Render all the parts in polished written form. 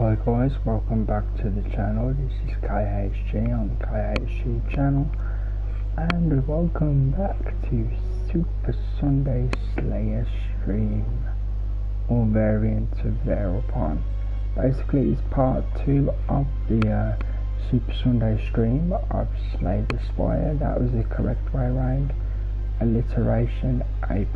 Hi guys, welcome back to the channel. This is KHG on the KHG channel, and welcome back to Super Sunday Slayer stream, or variant of thereupon. Basically it's part 2 of the Super Sunday stream of Slay the Spire. That was the correct way around. Alliteration A+.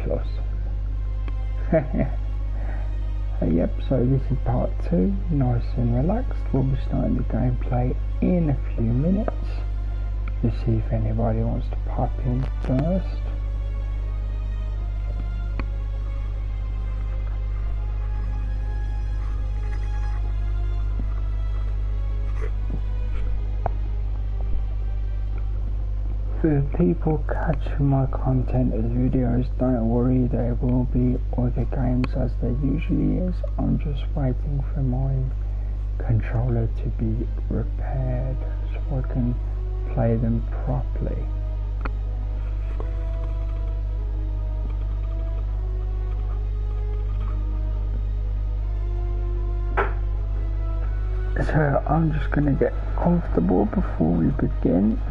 Yep, so this is part 2, nice and relaxed. We'll be starting the gameplay in a few minutes. Let's see if anybody wants to pop in first. For people catching my content as videos, don't worry, there will be other games as there usually is. I'm just waiting for my controller to be repaired so I can play them properly. So I'm just gonna get comfortable before we begin.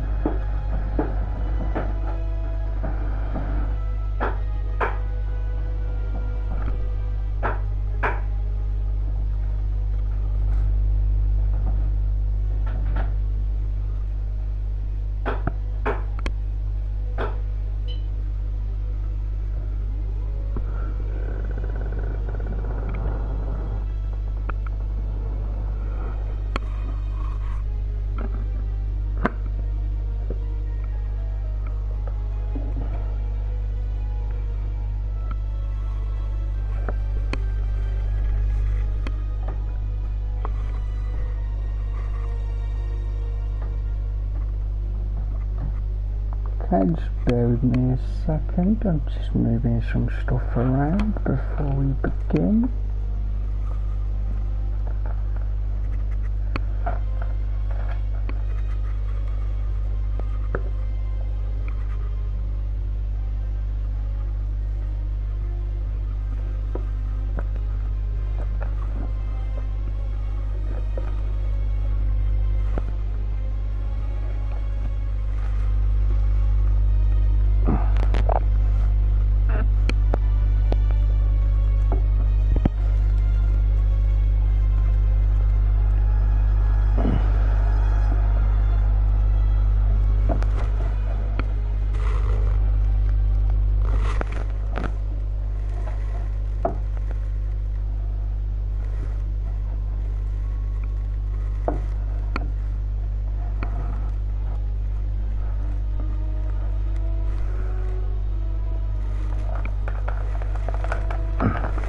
Okay, just bear with me a second. I'm just moving some stuff around before we begin.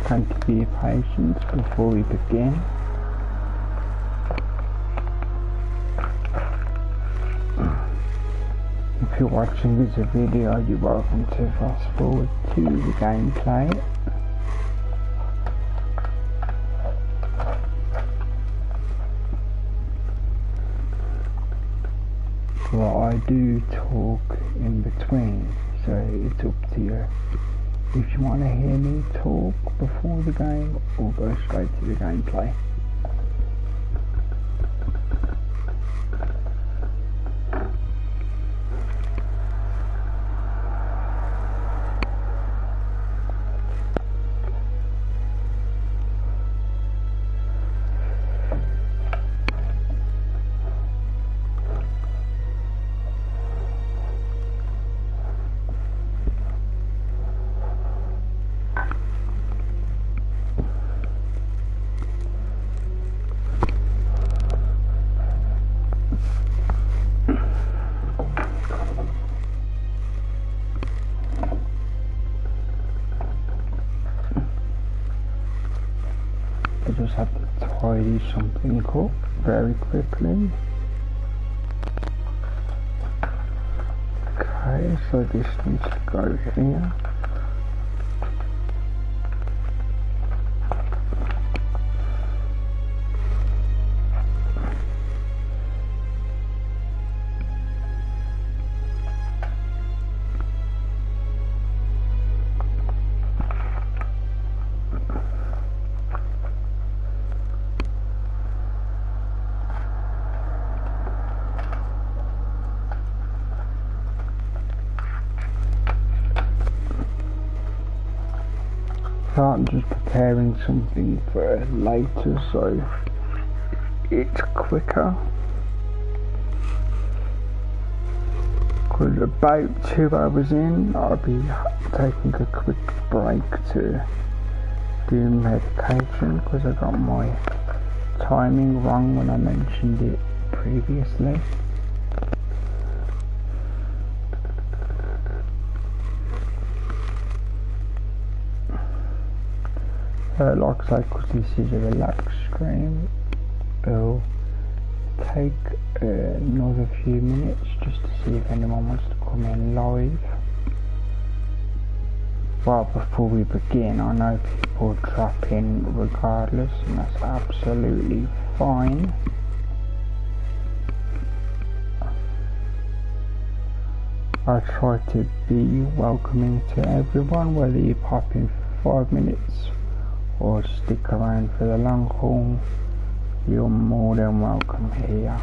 Thank you for your patience before we begin. If you're watching this video, you're welcome to fast forward to the gameplay. Well, I do talk in between, so it's up to you. If you want to hear me talk before the game, or go straight to the gameplay. I just have to tidy something up very quickly. Okay, so this needs to go here. I'm just preparing something for later, so it's quicker. Because about 2 hours in, I'll be taking a quick break to do medication, because I got my timing wrong when I mentioned it previously. Like I say, because this is a relaxed stream, it'll take another few minutes just to see if anyone wants to come in live. Well, before we begin, I know people drop in regardless, and that's absolutely fine. I try to be welcoming to everyone, whether you pop in for 5 minutes or stick around for the long haul. You're more than welcome here.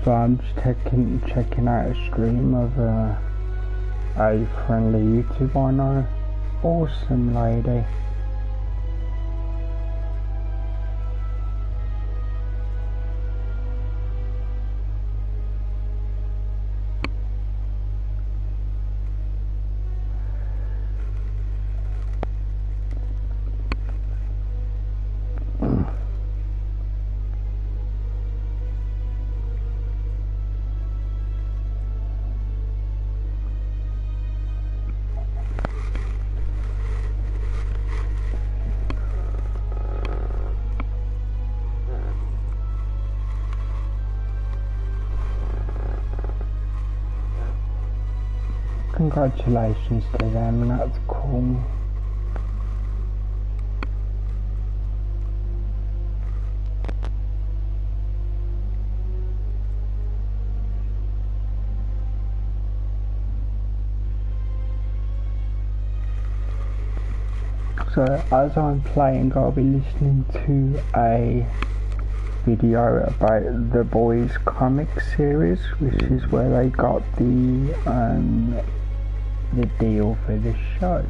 So I'm just checking out a stream of a friendly YouTuber I know. Awesome lady. Congratulations to them, that's cool. So as I'm playing, I'll be listening to a video about the Boys comic series, which is where they got the deal for this show.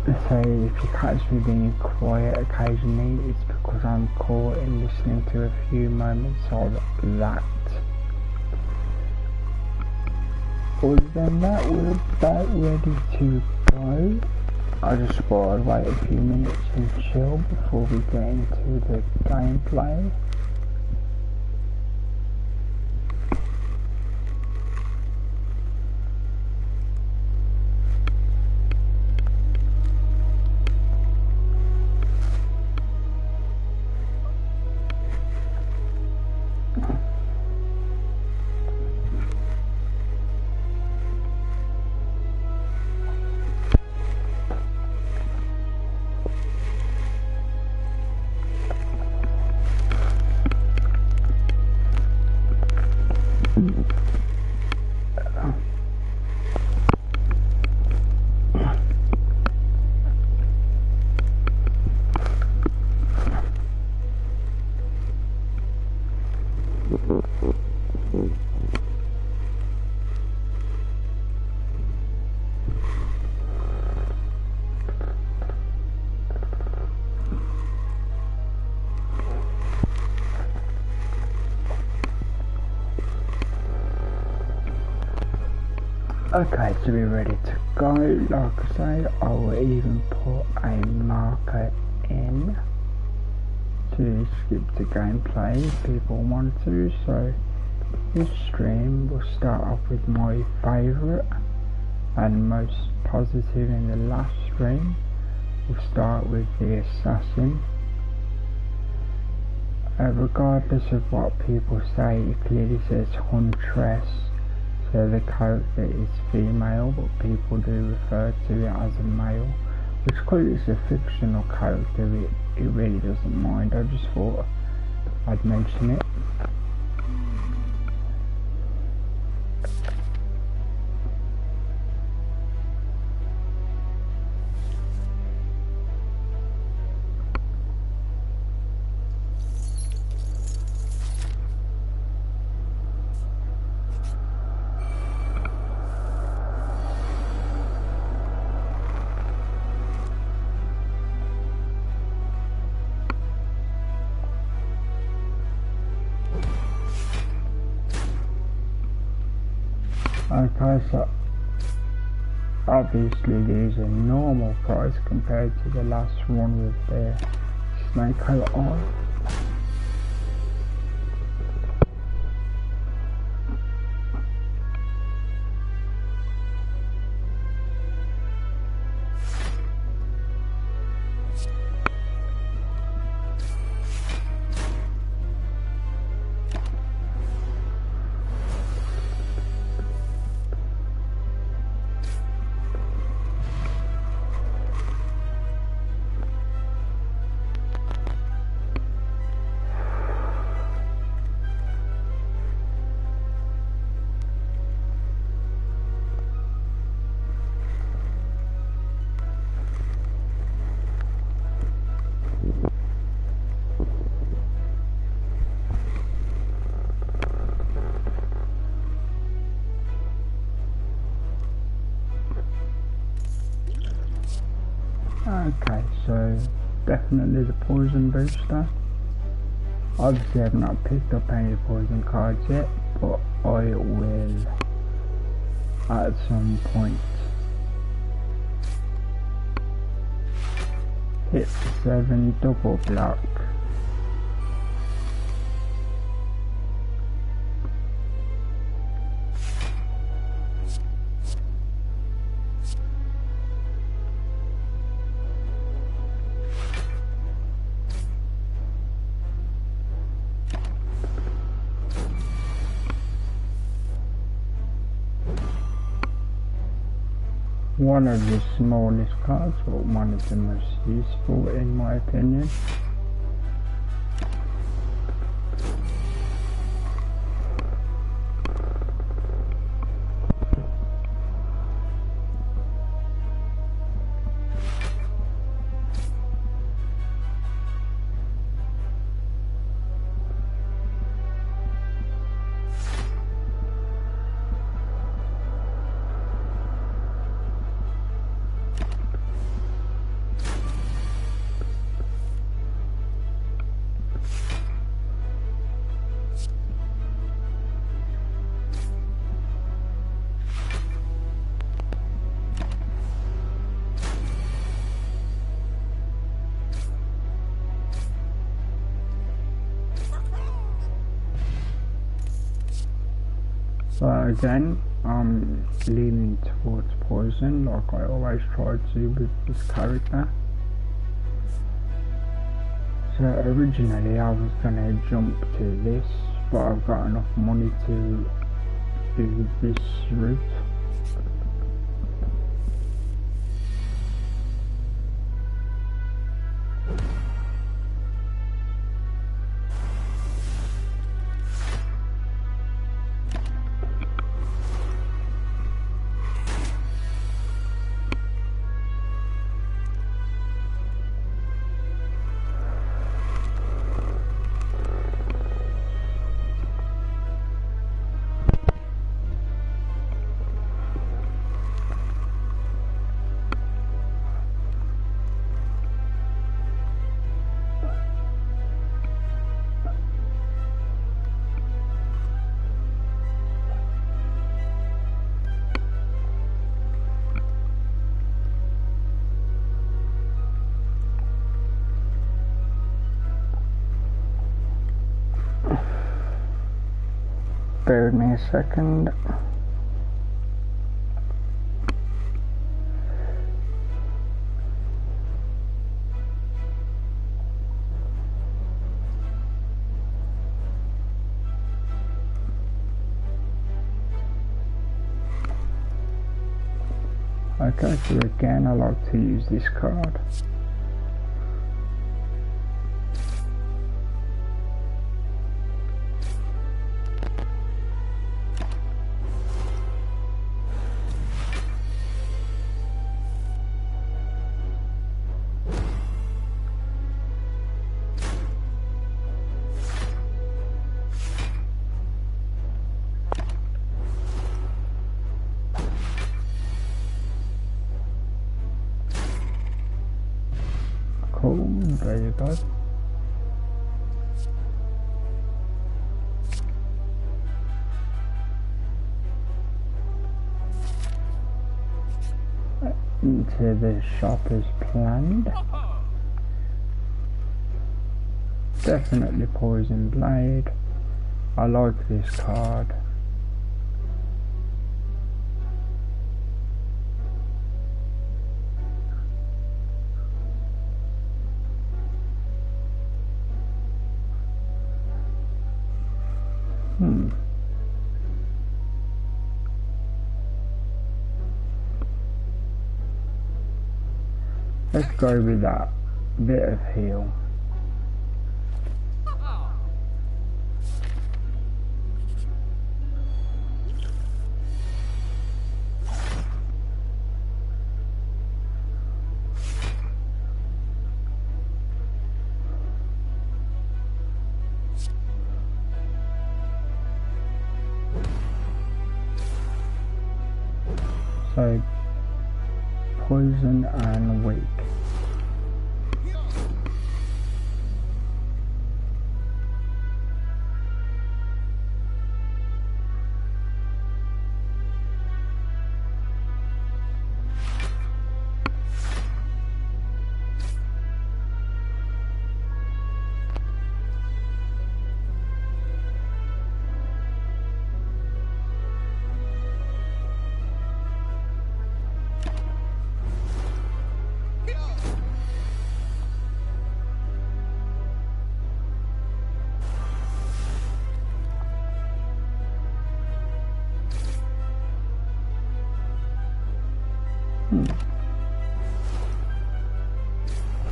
So if you catch me being quiet occasionally, it's because I'm caught in listening to a few moments of that. Other than that, we're about ready to go. I just thought I'd wait a few minutes and chill before we get into the gameplay. Okay, to be ready to go, like I say, I will even put a marker in to skip the gameplay if people want to. So this stream will start off with my favourite and most positive in the last stream. We'll start with the assassin. Regardless of what people say, it clearly says huntress, so the character is female, but people do refer to it as a male, which because it's a fictional character, it really doesn't mind. I just thought I'd mention it. Okay, so obviously these are normal price compared to the last one with the snake coat on. Okay, so definitely the poison booster. Obviously I've not picked up any poison cards yet, but I will at some point. Hit 7 double block. One of the smallest cards, but one of the most useful in my opinion. So again, I'm leaning towards poison like I always try to with this character. So originally I was gonna jump to this, but I've got enough money to do this route. bear with me a second. Okay, so again I like to use this card. Cool, there you go. Into the shop as planned. Definitely Poison Blade. I like this card. Let's go with that bit of heal. So, poison and weak.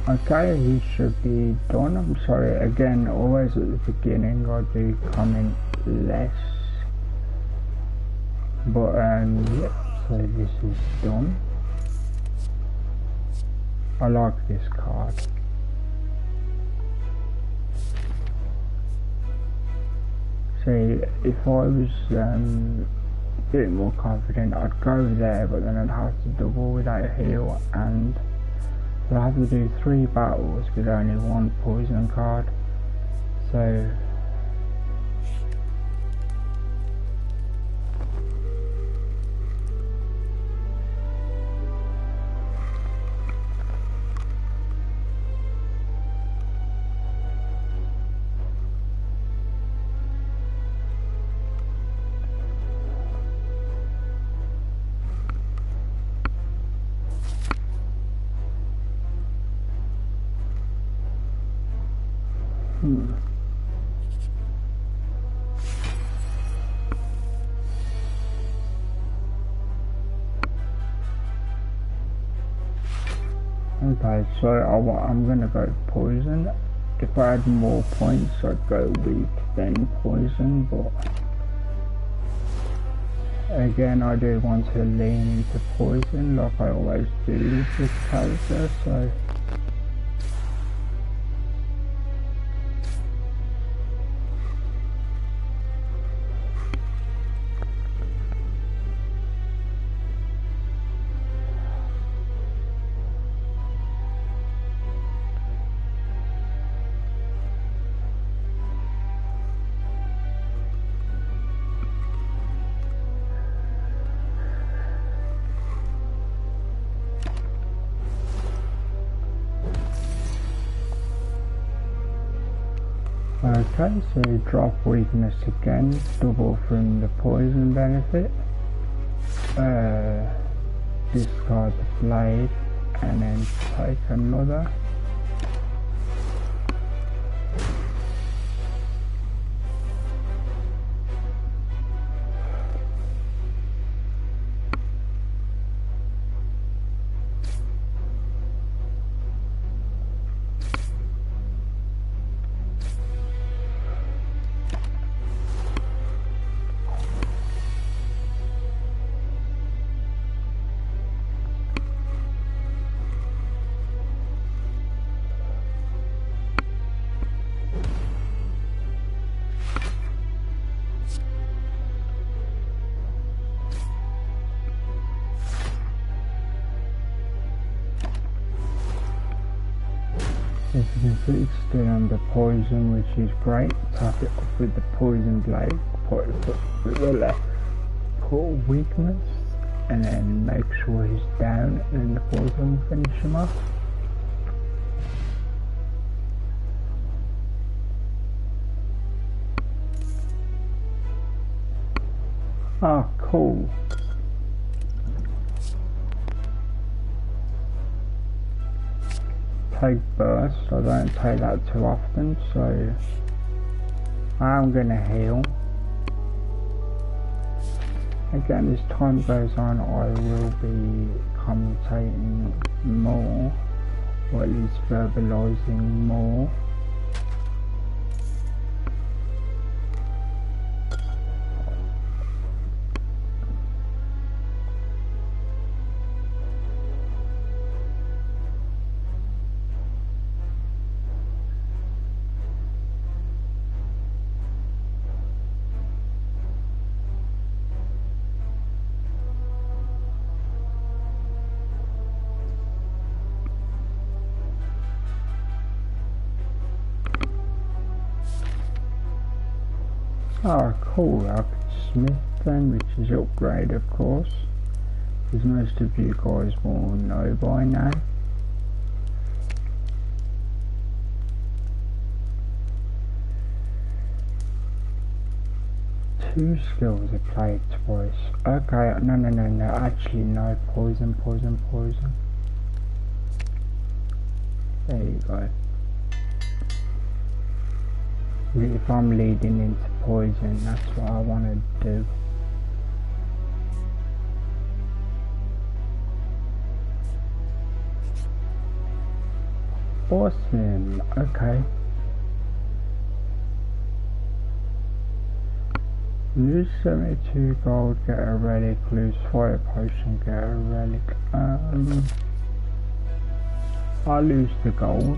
Okay, he should be done. I'm sorry, again, always at the beginning I do comment less. But yeah, so this is done. I like this card. See, if I was a bit more confident, I'd go there, but then I'd have to double without heal, and so I have to do 3 battles with only 1 poison card. So okay, so I'm gonna go poison. If I had more points, I'd go weak then poison, but again, I do want to lean into poison like I always do with this character, so Okay, so drop weakness again, double from the poison benefit. Discard the blade and then take another. As you can see, it's still under poison, which is great. Tap it off with the poison blade, put with the left, put weakness, and then make sure he's down, and then the poison will finish him off. Ah, cool. Take burst, I don't take that too often, so I'm gonna heal. Again, as time goes on, I will be commentating more, or at least verbalizing more. Oh cool, Smith then, which is upgrade of course, as most of you guys will know by now. Two skills applied twice. Okay, no, actually no, poison. There you go. If I'm leading into poison, that's what I want to do. Awesome, okay. Lose 72 gold, get a relic, lose fire potion, get a relic. I'll lose the gold.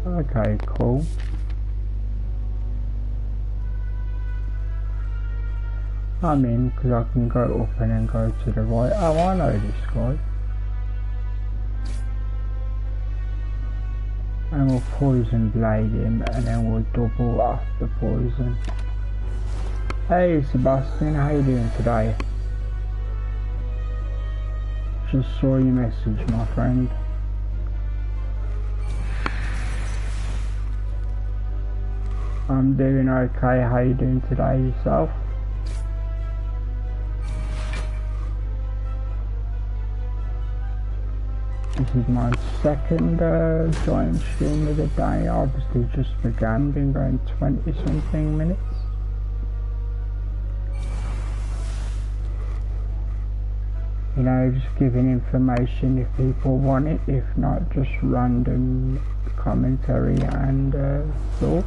Okay, cool. I'm in because I can go up and then go to the right. Oh, I know this guy. And we'll poison blade him and then we'll double off the poison. Hey Sebastian, how you doing today? Just saw your message, my friend. I'm doing okay, how you doing today yourself? This is my second joint stream of the day. Obviously just began, been going 20 something minutes. You know, just giving information if people want it, if not just random commentary and thoughts.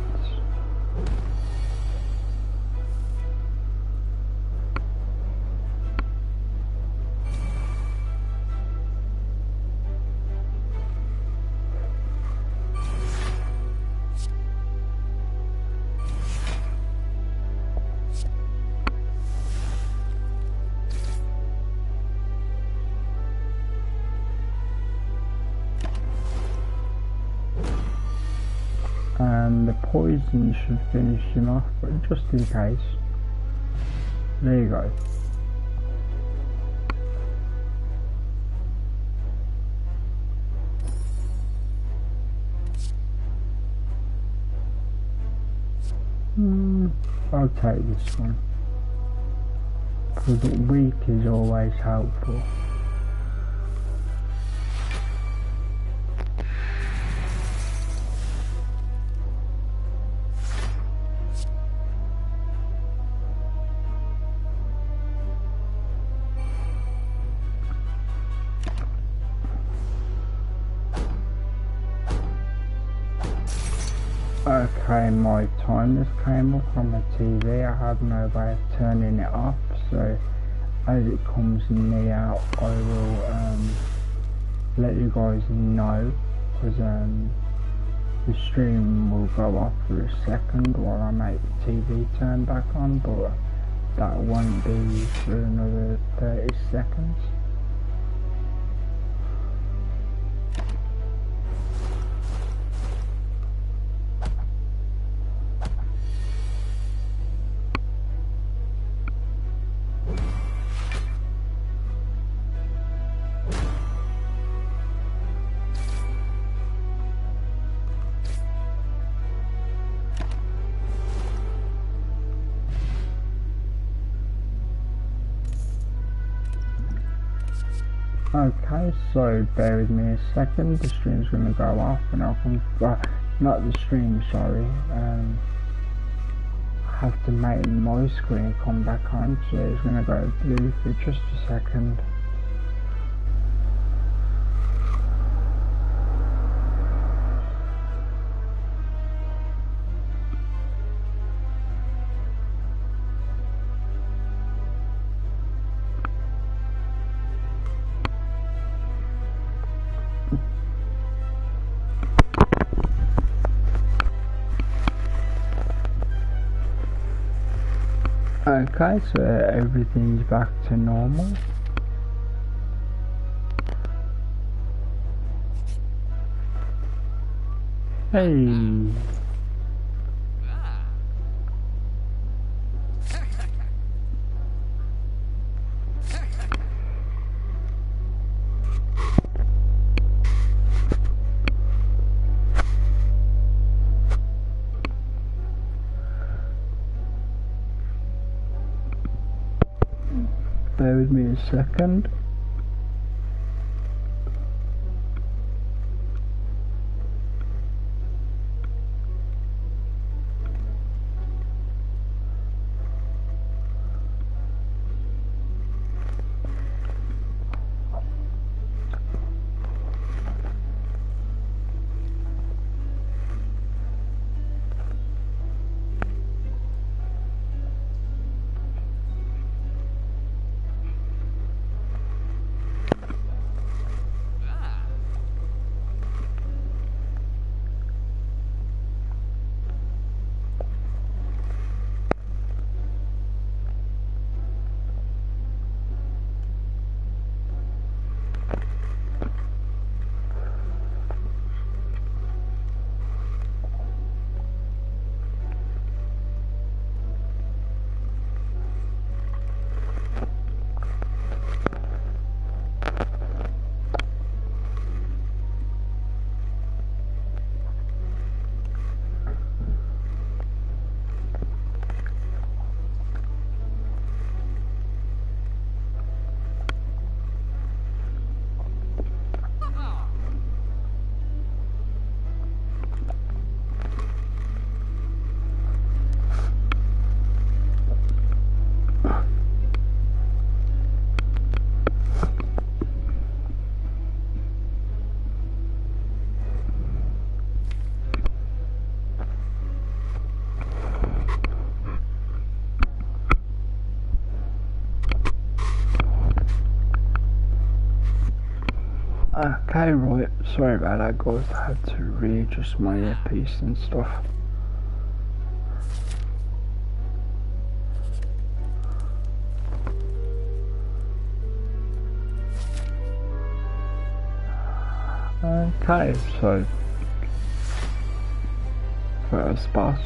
The poison should finish him off, but just in case. There you go. I'll take this one. Because the week is always helpful. Okay, my timer's came up on the TV. I have no way of turning it off, so as it comes near I will let you guys know, because the stream will go off for a second while I make the TV turn back on, but that won't be for another 30 seconds. Okay, so bear with me a second, the stream's going to go off and I'll come, not the stream, sorry, I have to make my screen come back on, so it's going to go blue for just a second. Okay, so everything's back to normal. Hey. Bear with me a second. Okay, right, sorry about that guys, I had to readjust my earpiece and stuff. Okay, so first boss.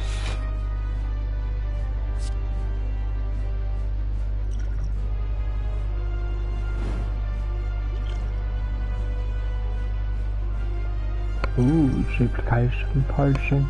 Ooh, duplication potion.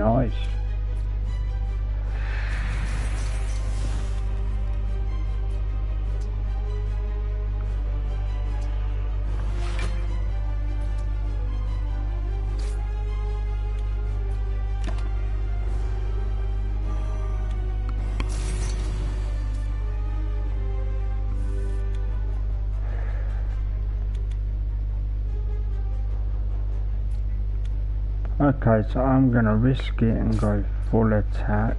nice. Okay, so I'm gonna risk it and go full attack.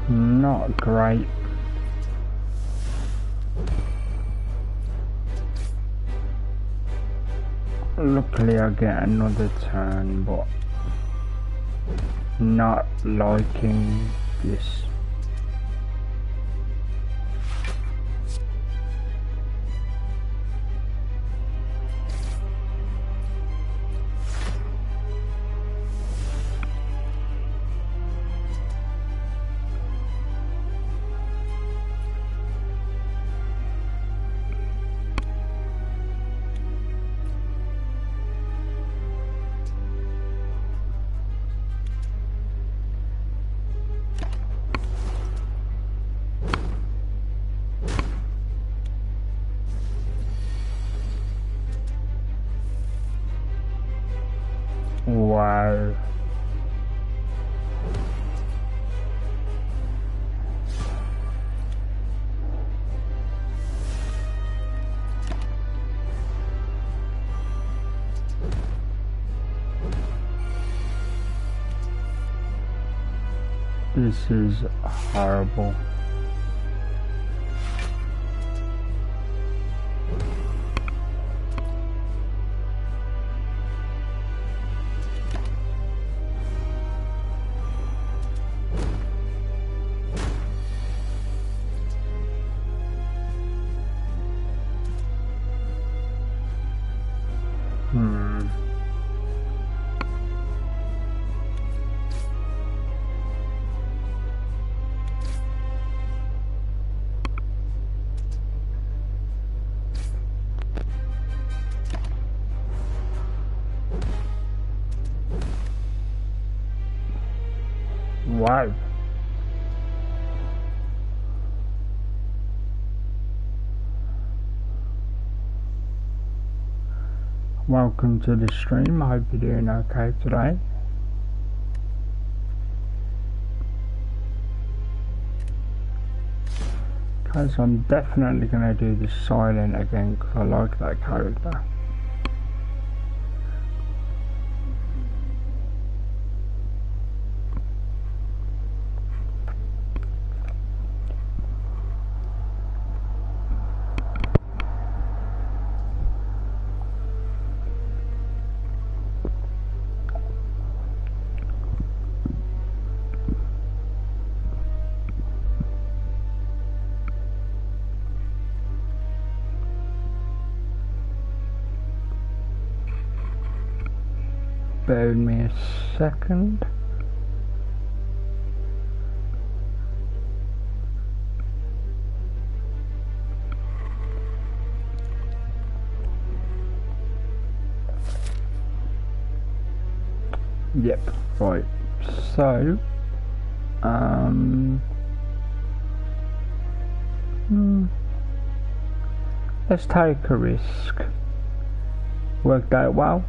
Not great. Luckily I get another turn, but not liking this. Wow. This is horrible. Wow. Welcome to the stream. I hope you're doing okay today. Okay, so I'm definitely going to do the silent again because I like that character. Bear with me a second. Yep, right. So, let's take a risk. Worked out well.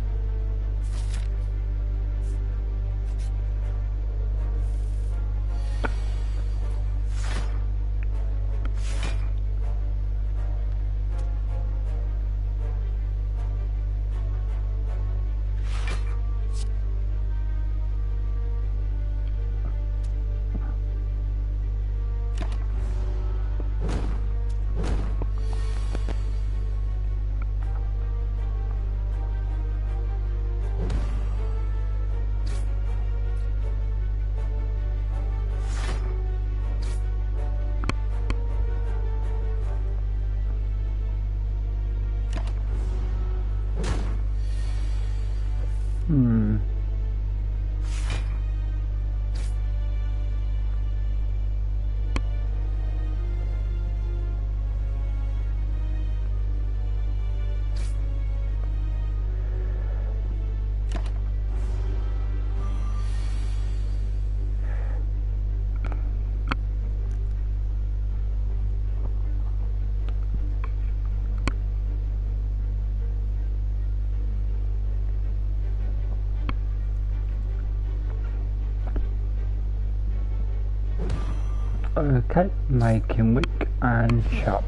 Okay, making wick and shop.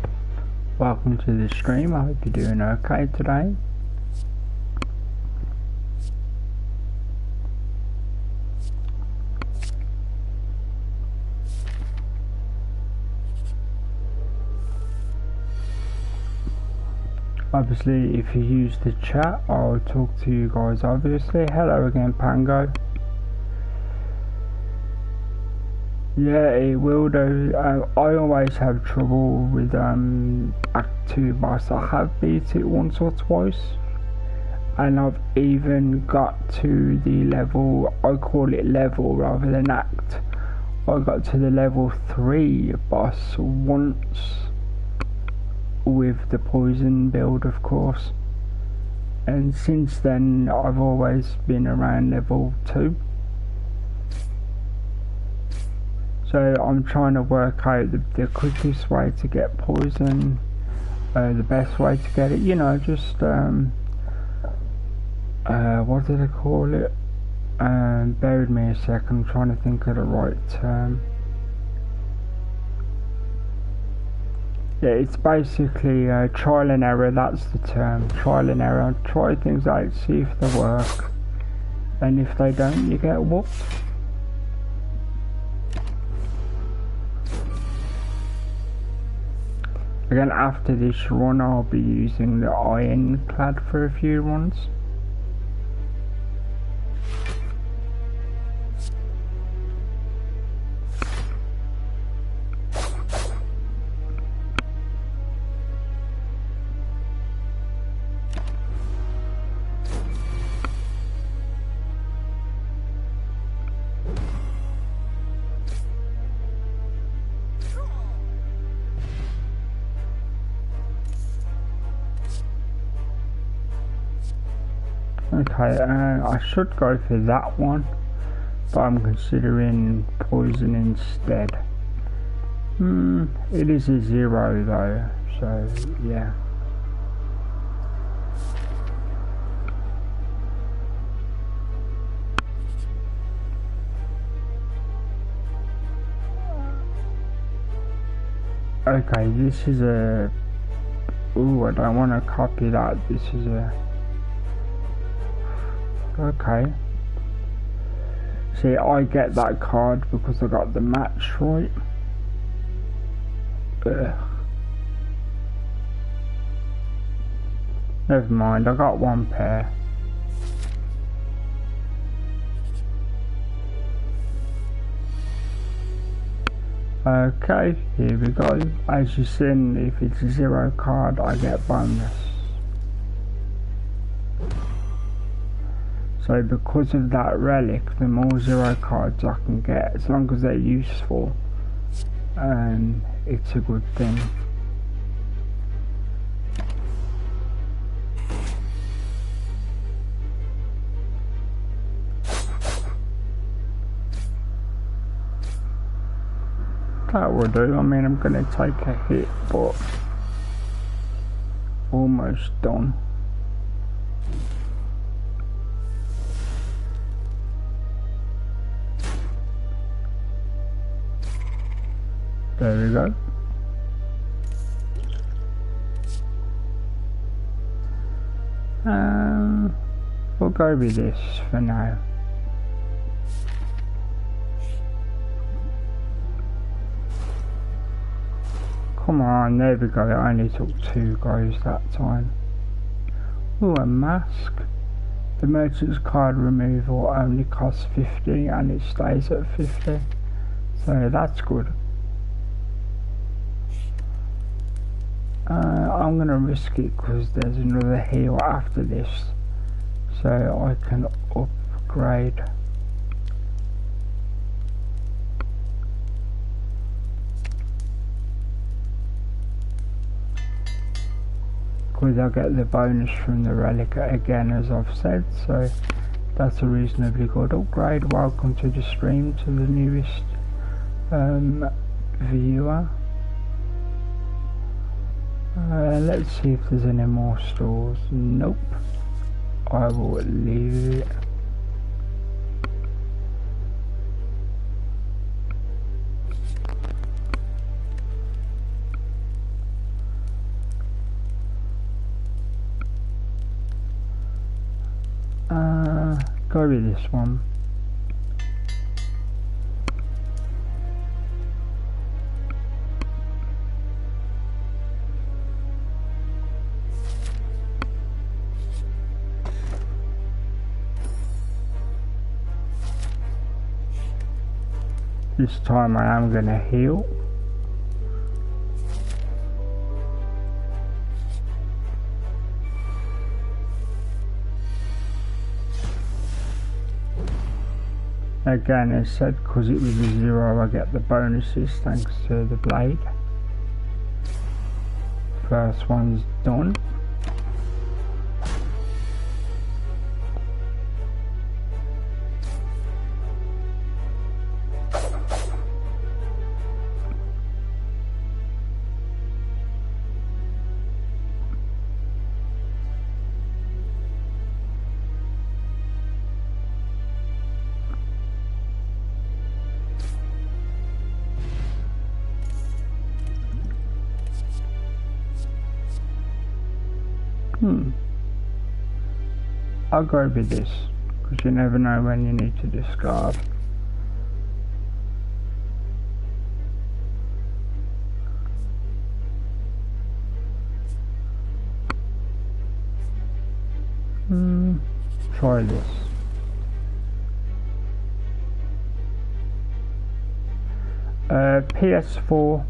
Welcome to the stream. I hope you're doing okay today. Obviously, if you use the chat, I'll talk to you guys. Obviously, hello again, Pango. Yeah, it will do. I always have trouble with Act 2 boss. I have beat it once or twice, and I've even got to the level, I call it level rather than act. I got to the level 3 boss once with the poison build, of course, and since then I've always been around level 2. So I'm trying to work out the quickest way to get poison, the best way to get it, you know, just what did I call it? Bear with me a second, I'm trying to think of the right term. Yeah, it's basically trial and error, that's the term, trial and error. Try things out, see if they work, and if they don't, you get whooped. Again, after this run I'll be using the ironclad for a few runs. Okay, I should go for that one, but I'm considering poison instead. It is a 0 though, so yeah. Okay, this is a... Ooh, I don't want to copy that. This is a... Okay. See, I get that card because I got the match right. Ugh. Never mind, I got one pair. Okay, here we go. As you've seen, if it's a 0 card, I get bonus. So because of that relic, the more 0 cards I can get, as long as they're useful, it's a good thing. That will do. I mean, I'm going to take a hit, but almost done. There we go. We'll go with this for now. Come on, there we go. It only took 2 goes that time. Ooh, a mask. The merchant's card removal only costs 50 and it stays at 50. So that's good. I'm going to risk it because there's another heal after this. So I can upgrade. Because I get the bonus from the relic again, as I've said, so that's a reasonably good upgrade. Welcome to the stream, to the newest viewer. Let's see if there's any more stores. Nope. I will leave it. Go with this one. This time I am going to heal. Again, as said, because it was a 0, I get the bonuses thanks to the blade. First one's done. I'll go with this, because you never know when you need to discard. Try this. PS4.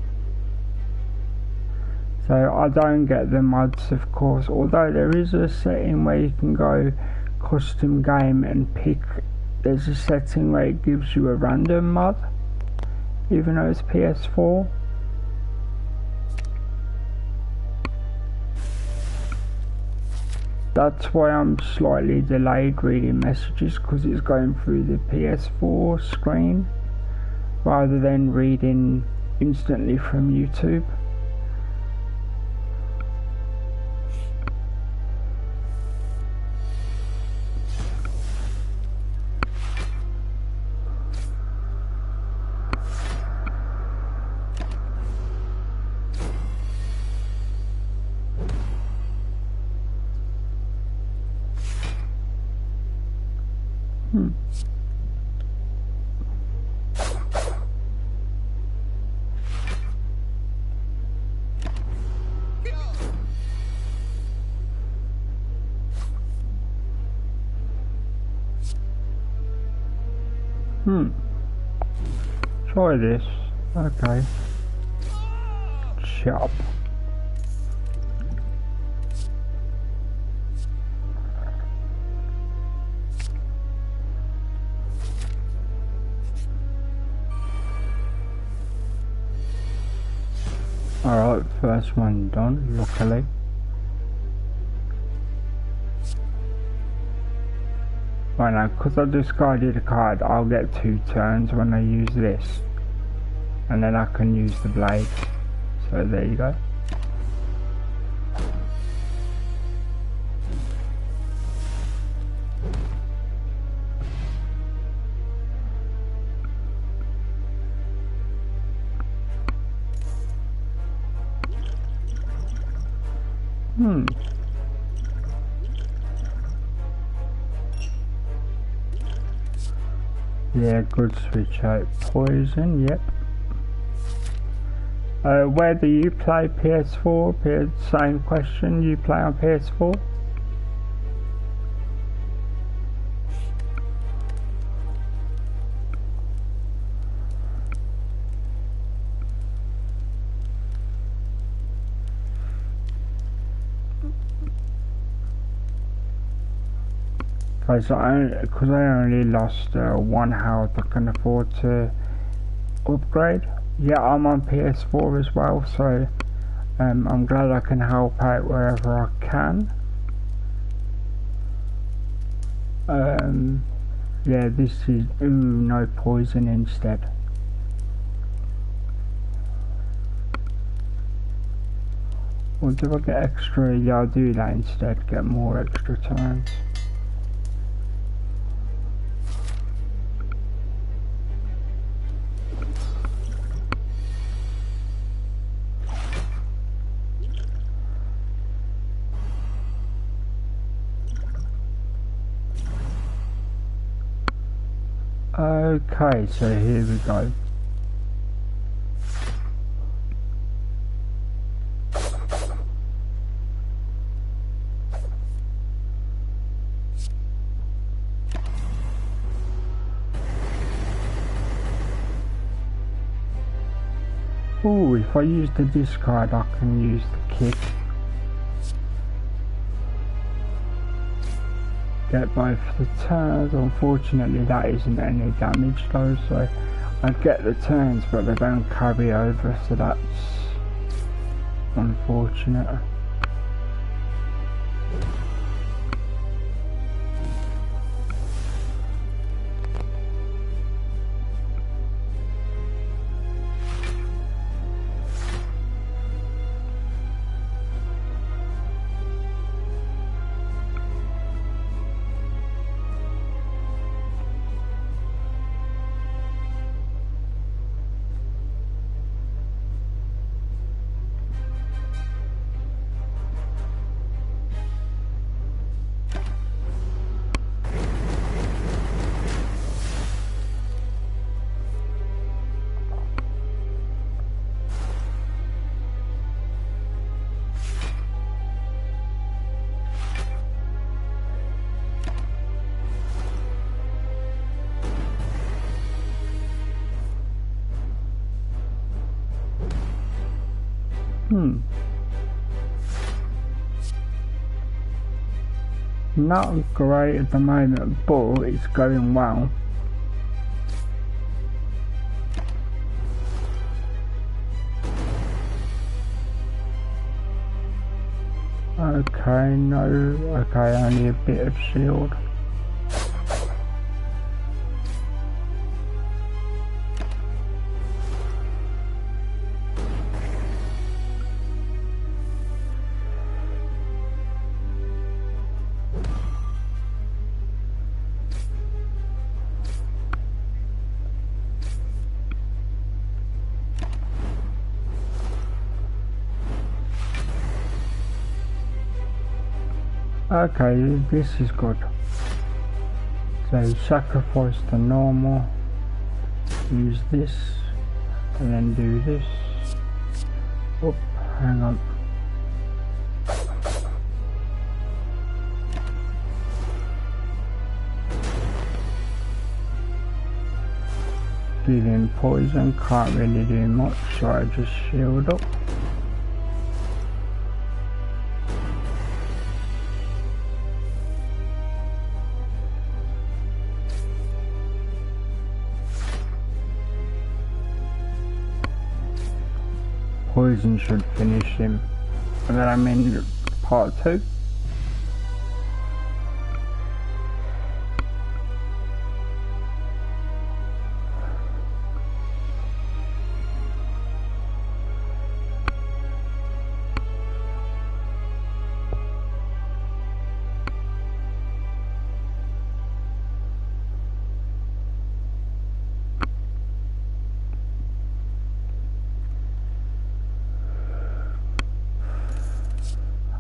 So I don't get the mods, of course, although there is a setting where you can go custom game and pick. There's a setting where it gives you a random mod, even though it's PS4. That's why I'm slightly delayed reading messages, because it's going through the PS4 screen rather than reading instantly from YouTube. Try this. Okay. Chop. Alright, first one done, luckily. Right now, because I discarded a card, I'll get 2 turns when I use this. and then I can use the blade. So there you go. Yeah, good switch out. Poison, yep. Where do you play? PS4? Same question, you play on PS4? Because I only lost 1 health, I can afford to upgrade. Yeah, I'm on PS4 as well, so I'm glad I can help out wherever I can. Yeah, this is, ooh, no poison instead. Or do I get extra? Yeah, I'll do that instead, get more extra turns. Okay, so here we go. Oh, if I use the discard, I can use the kick. Get both the turns. Unfortunately, that isn't any damage though, so I get the turns, but they don't carry over, so that's unfortunate. Not great at the moment, but it's going well. Okay, no, okay, only a bit of shield. Okay, this is good. So sacrifice the normal, use this, and then do this. Oh, hang on. Dealing poison, can't really do much, so I just shield up. Poison should finish him, and then I'm in part 2.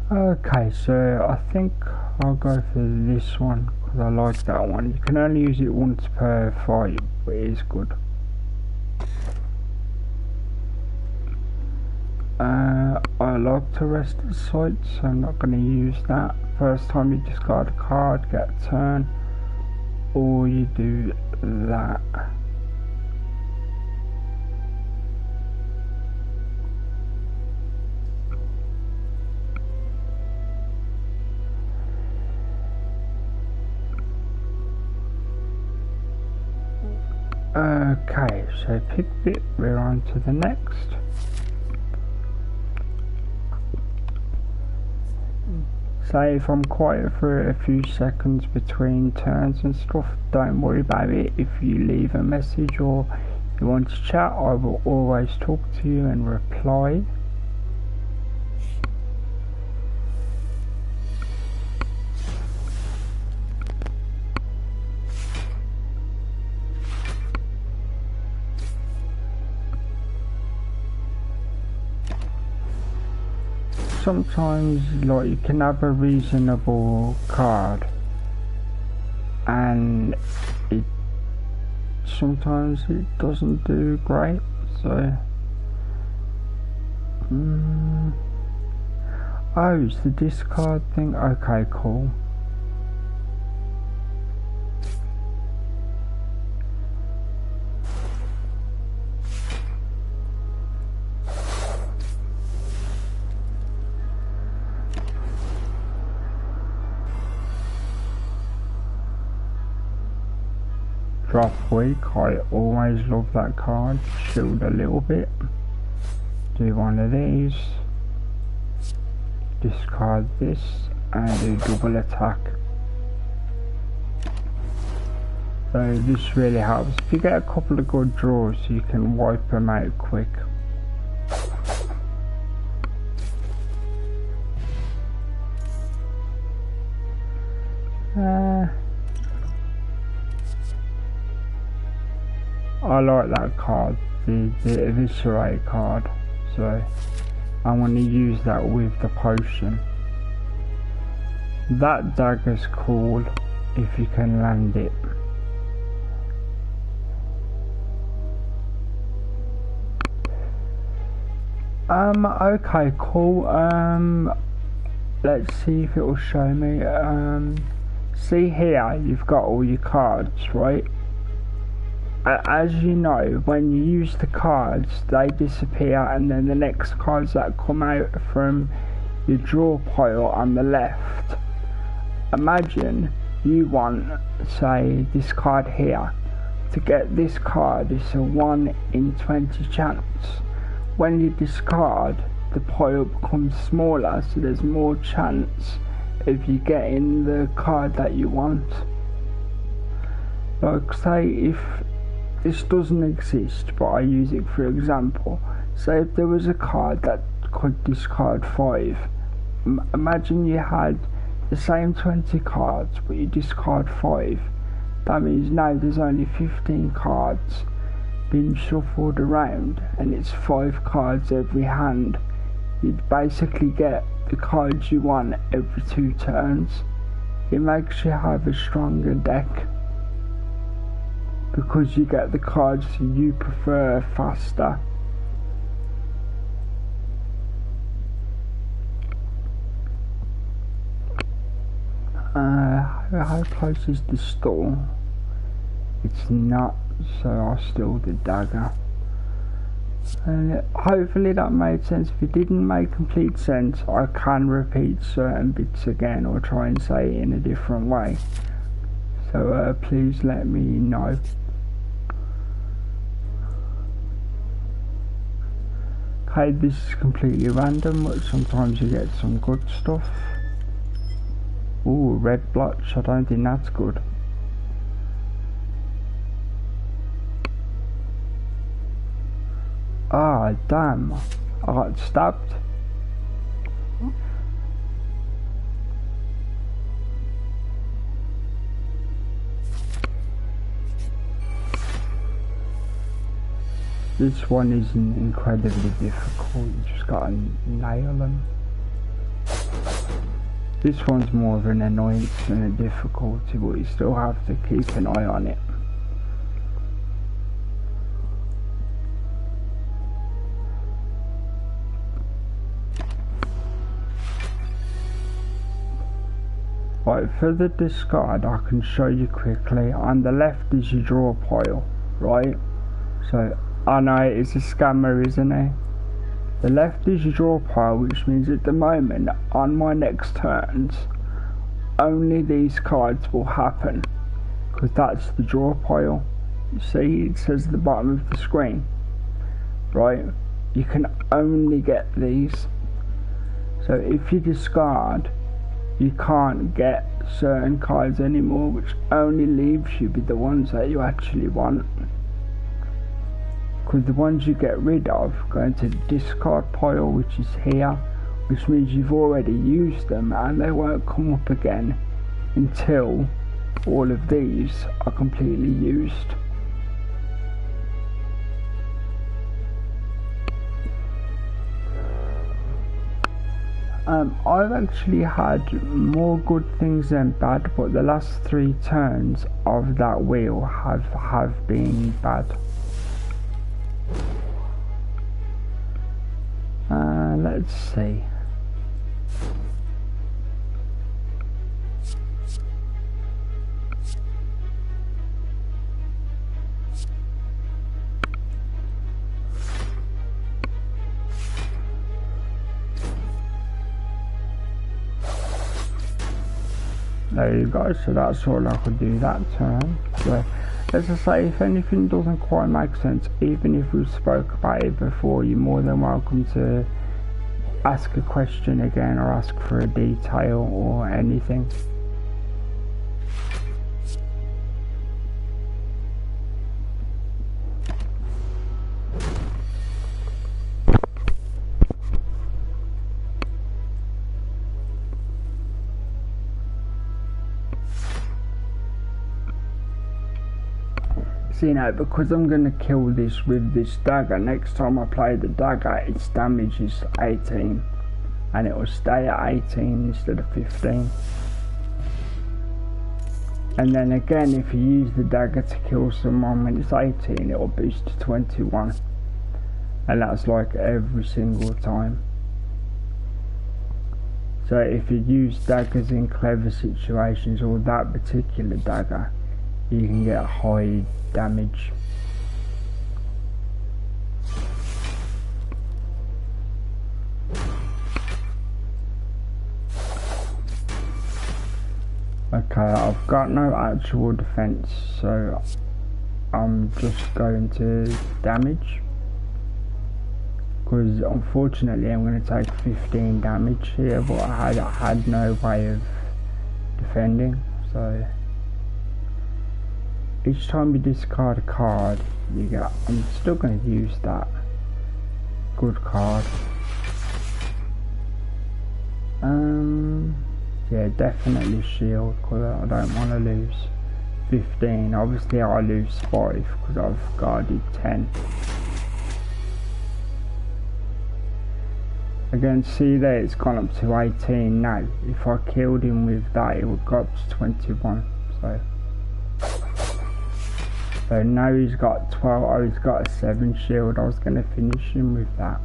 Okay, so I think I'll go for this one because I like that one. You can only use it once per fight, but it is good. I like to rest at sight, so I'm not going to use that. First time you discard a card, get a turn, or you do that. Okay, so picked it, we're on to the next. Say if I'm quiet for a few seconds between turns and stuff, don't worry about it. If you leave a message or you want to chat, I will always talk to you and reply. Sometimes like you can have a reasonable card and sometimes it doesn't do great, so oh, it's the discard thing. Okay, cool. Drop weak, I always love that card. Shield a little bit. Do one of these. Discard this and do double attack. So this really helps. If you get a couple of good draws, you can wipe them out quick. I like that card, the Eviscerate card, so I want to use that with the potion. That dagger's cool if you can land it. Okay, cool. Let's see if it will show me. See here, you've got all your cards, right? As you know, when you use the cards, they disappear, and then the next cards that come out from your draw pile on the left. Imagine you want, say, this card here. To get this card, it's a 1 in 20 chance. When you discard, the pile becomes smaller, so there's more chance of you getting the card that you want. Like, say if this doesn't exist, but I use it for example. Say if there was a card that could discard 5. Imagine you had the same 20 cards, but you discard 5. That means now there's only 15 cards being shuffled around, and it's 5 cards every hand. You'd basically get the cards you want every 2 turns. It makes you have a stronger deck, because you get the cards you prefer faster. How close is the store? It's not, so I'll steal the dagger. And hopefully that made sense. If it didn't make complete sense, I can repeat certain bits again or try and say it in a different way. So please let me know. Okay, this is completely random, but sometimes you get some good stuff. Ooh, red blotch, I don't think that's good. Ah, damn, I got stabbed. This one isn't incredibly difficult, you just gotta nail them. This one's more of an annoyance than a difficulty, but you still have to keep an eye on it. Right, for the discard, I can show you quickly. On the left is your draw pile, right? So, I know it's a scammer, isn't it? The left is your draw pile, which means at the moment, on my next turns, only these cards will happen. Because that's the draw pile. You see, it says at the bottom of the screen. Right? You can only get these. So, if you discard, you can't get certain cards anymore, which only leaves you with the ones that you actually want. Because the ones you get rid of go into the discard pile, which is here, which means you've already used them and they won't come up again until all of these are completely used. I've actually had more good things than bad, but the last 3 turns of that wheel have been bad. Let's see. There you go, so that's all I could do that turn. So, as I say, if anything doesn't quite make sense, even if we spoke about it before, you're more than welcome to ask a question again or ask for a detail or anything. See now, because I'm going to kill this with this dagger, next time I play the dagger, its damage is 18. And it will stay at 18 instead of 15. And then again, if you use the dagger to kill someone when it's 18, it will boost to 21. And that's like every single time. So if you use daggers in clever situations, or that particular dagger, you can get high damage. Okay, I've got no actual defense, so I'm just going to damage. Because unfortunately I'm going to take 15 damage here, but I had no way of defending, so each time you discard a card, you get. I'm still going to use that good card. Yeah, definitely shield, because I don't want to lose 15. Obviously, I lose 5 because I've guarded 10. Again, see there, it's gone up to 18 now. If I killed him with that, it would go up to 21. So now he's got 12, oh, he's got a 7 shield. I was going to finish him with that.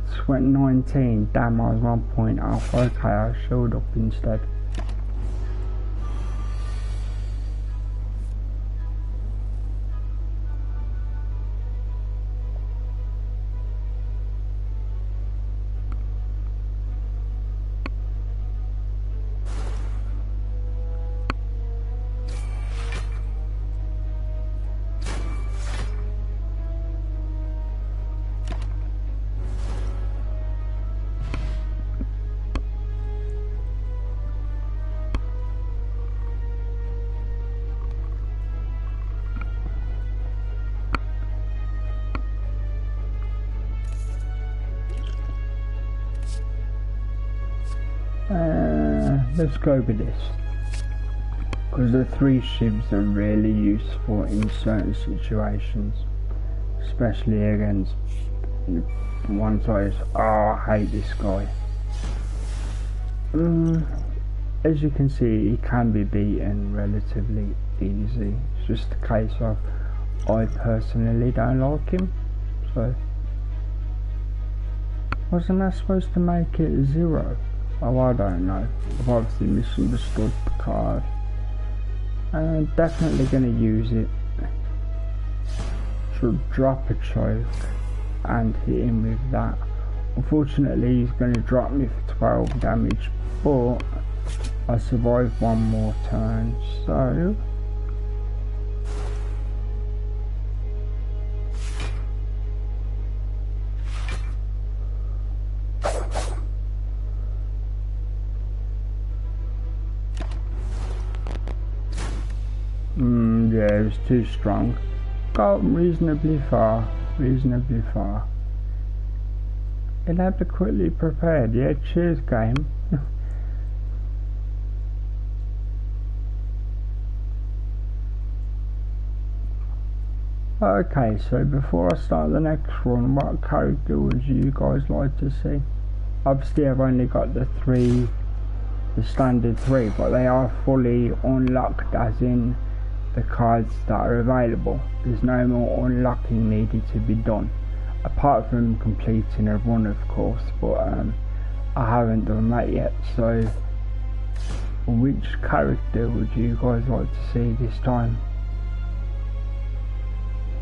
It's went 19, damn, I was 1 point off. Okay, I showed up instead. Let's go with this. because the 3 shivs are really useful in certain situations, especially against ones like, oh, I hate this guy. As you can see, he can be beaten relatively easy. It's just a case of I personally don't like him. So wasn't I supposed to make it 0? Oh, I don't know. I've obviously misunderstood the card. I'm definitely going to use it to drop a choke and hit him with that. Unfortunately, he's going to drop me for 12 damage, but I survived one more turn, so yeah, it was too strong. Got reasonably far. Inadequately prepared. Yeah, cheers game. Okay, so before I start the next run, what character would you guys like to see? Obviously I've only got the standard 3, but they are fully unlocked, as in the cards that are available. There's no more unlocking needed to be done, apart from completing a run, of course, but I haven't done that yet. So which character would you guys like to see this time?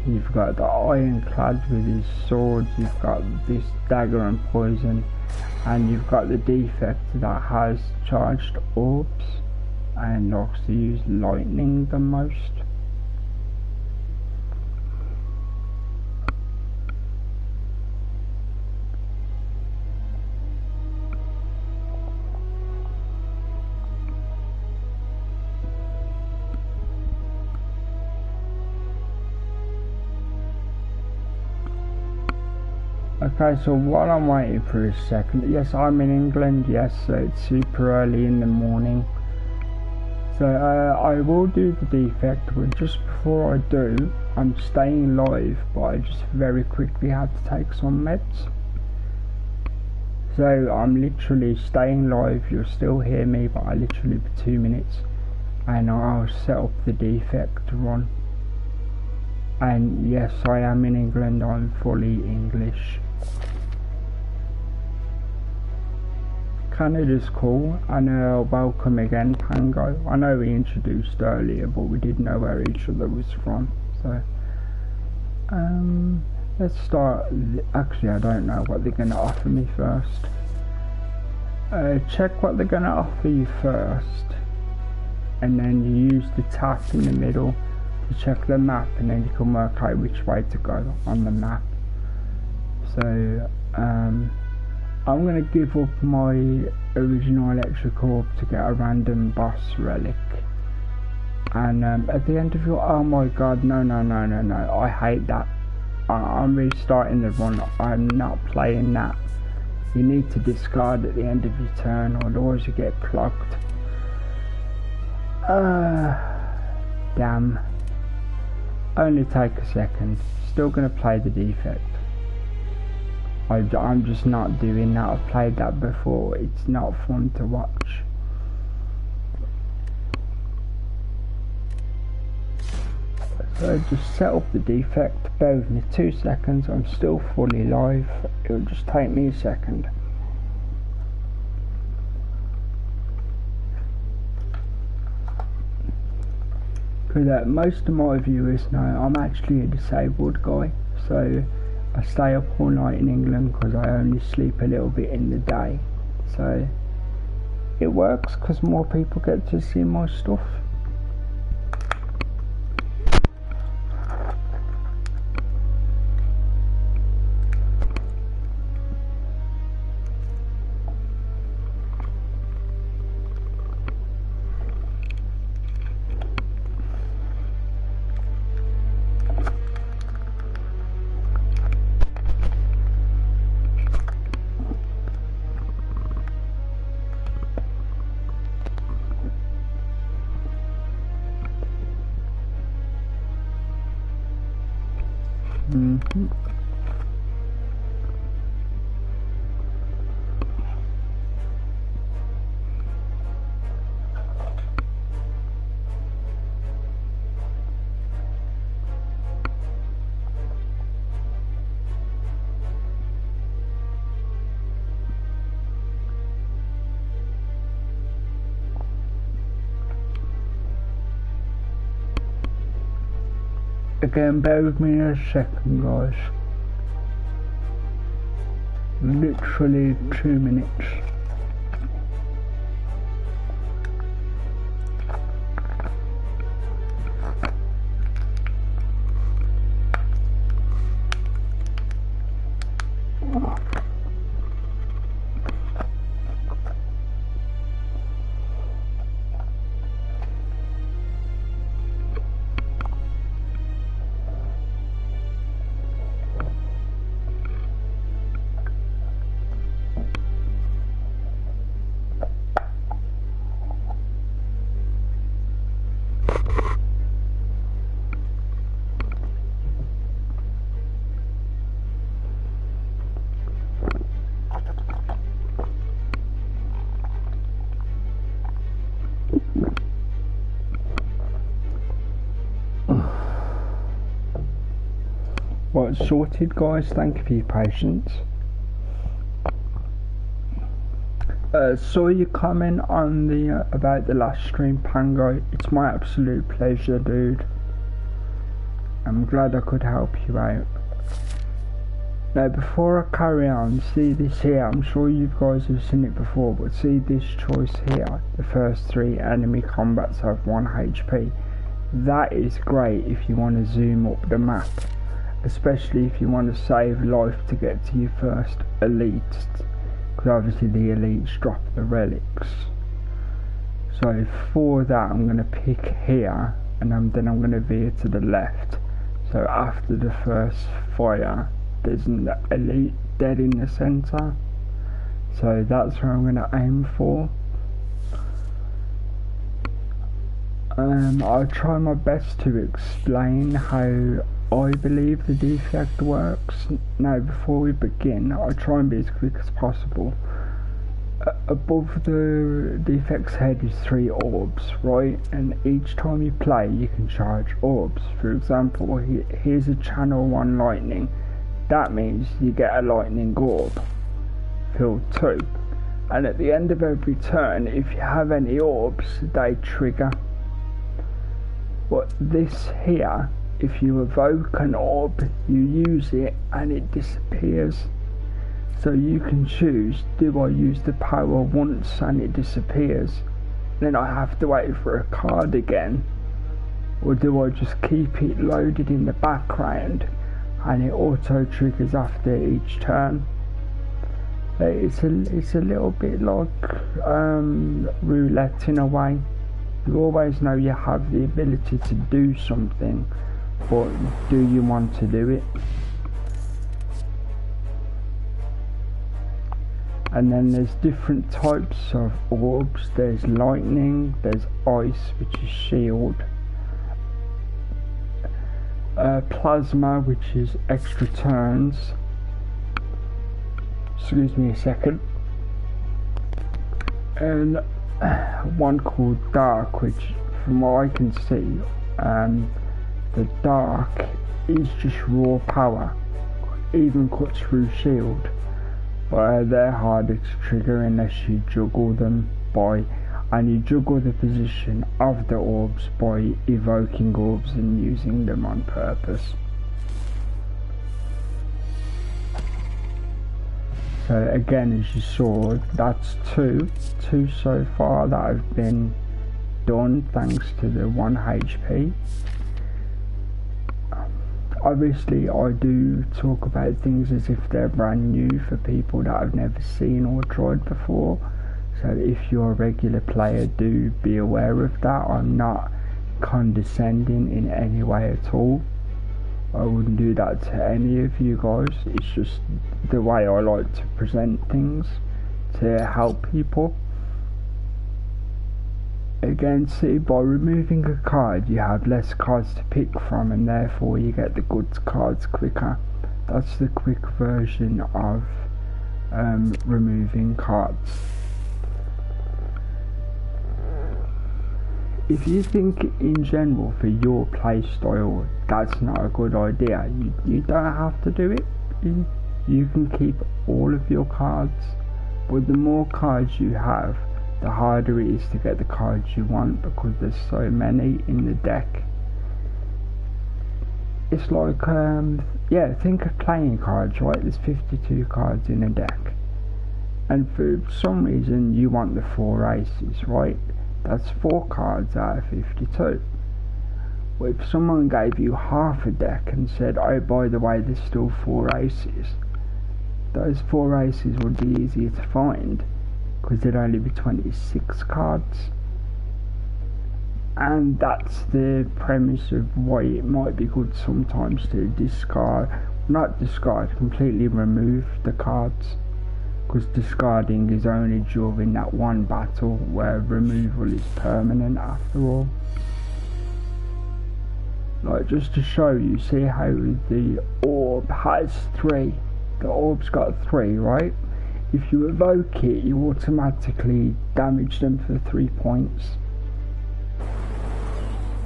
You've got the ironclad with his swords, you've got this dagger and poison, and you've got the defect that has charged orbs and likes to use lightning the most. Okay, so while I'm waiting for a second, yes, I'm in England, yes, so it's super early in the morning. So I will do the defect, but just before I do, I'm staying live, but I just very quickly have to take some meds. So I'm literally staying live, you'll still hear me, but I literally for 2 minutes, and I'll set up the defect run. And yes, I am in England, I'm fully English. Canada's cool, and welcome again, Pango. I know we introduced earlier, but we didn't know where each other was from. So, let's start. Actually, I don't know what they're gonna offer me first. Check what they're gonna offer you first, and then you use the tap in the middle to check the map, and then you can work out which way to go on the map. So, I'm going to give up my original electrical orb to get a random boss relic. And at the end of your... Oh my god, no, I hate that. I'm restarting the run. I'm not playing that. You need to discard at the end of your turn, otherwise you get clocked. Damn. Only take a second. Still going to play the defect. I'm just not doing that. I've played that before. It's not fun to watch. So just set up the defect. Bear with me 2 seconds. I'm still fully live. It'll just take me a second. Because most of my viewers know I'm actually a disabled guy. So I stay up all night in England because I only sleep a little bit in the day. So it works because more people get to see my stuff. Again, bear with me a second, guys. Literally 2 minutes. Right, sorted, guys. Thank you for your patience. Saw your comment on the about the last stream, Pango. It's my absolute pleasure, dude. I'm glad I could help you out. Now, before I carry on, see this here. I'm sure you guys have seen it before, but see this choice here. The first 3 enemy combats have 1 HP. That is great if you want to zoom up the map, especially if you want to save life to get to your first elites, because obviously the elites drop the relics. So for that, I'm going to pick here, and then I'm going to veer to the left. So after the first fire, there's an elite dead in the centre, so that's where I'm going to aim for. I'll try my best to explain how I believe the defect works. Now, before we begin, I'll try and be as quick as possible. Above the defect's head is 3 orbs, right? And each time you play, you can charge orbs. For example, here's a channel 1 lightning. That means you get a lightning orb. Field 2. And at the end of every turn, if you have any orbs, they trigger. But this here, if you evoke an orb, you use it and it disappears. So you can choose, do I use the power once and it disappears, then I have to wait for a card again, or do I just keep it loaded in the background and it auto triggers after each turn? It's a little bit like roulette in a way. You always know you have the ability to do something, but do you want to do it? And then there's different types of orbs. There's lightning, there's ice, which is shield, plasma, which is extra turns. Excuse me a second. And one called dark, which from what I can see, the dark is just raw power, even cuts through shield, but they're harder to trigger unless you juggle them and you juggle the position of the orbs by evoking orbs and using them on purpose. So again, as you saw, that's two so far that have been done thanks to the 1 HP. Obviously I do talk about things as if they're brand new for people that I've never seen or tried before. So if you're a regular player, do be aware of that. I'm not condescending in any way at all. I wouldn't do that to any of you guys. It's just the way I like to present things to help people. Again, see, by removing a card you have less cards to pick from, and therefore you get the good cards quicker. That's the quick version of removing cards. If you think in general for your playstyle that's not a good idea, you don't have to do it. You can keep all of your cards, but the more cards you have, the harder it is to get the cards you want, because there's so many in the deck. It's like, yeah, think of playing cards, right? There's 52 cards in a deck, and for some reason you want the 4 aces, right? That's 4 cards out of 52. Well, if someone gave you half a deck and said, oh, by the way, there's still 4 aces, those 4 aces would be easier to find, because there'd only be 26 cards. And that's the premise of why it might be good sometimes to completely remove the cards, because discarding is only during that one battle, where removal is permanent after all. Like, just to show you, see how the orb has 3. The orb's got 3, right? If you evoke it, you automatically damage them for 3 points.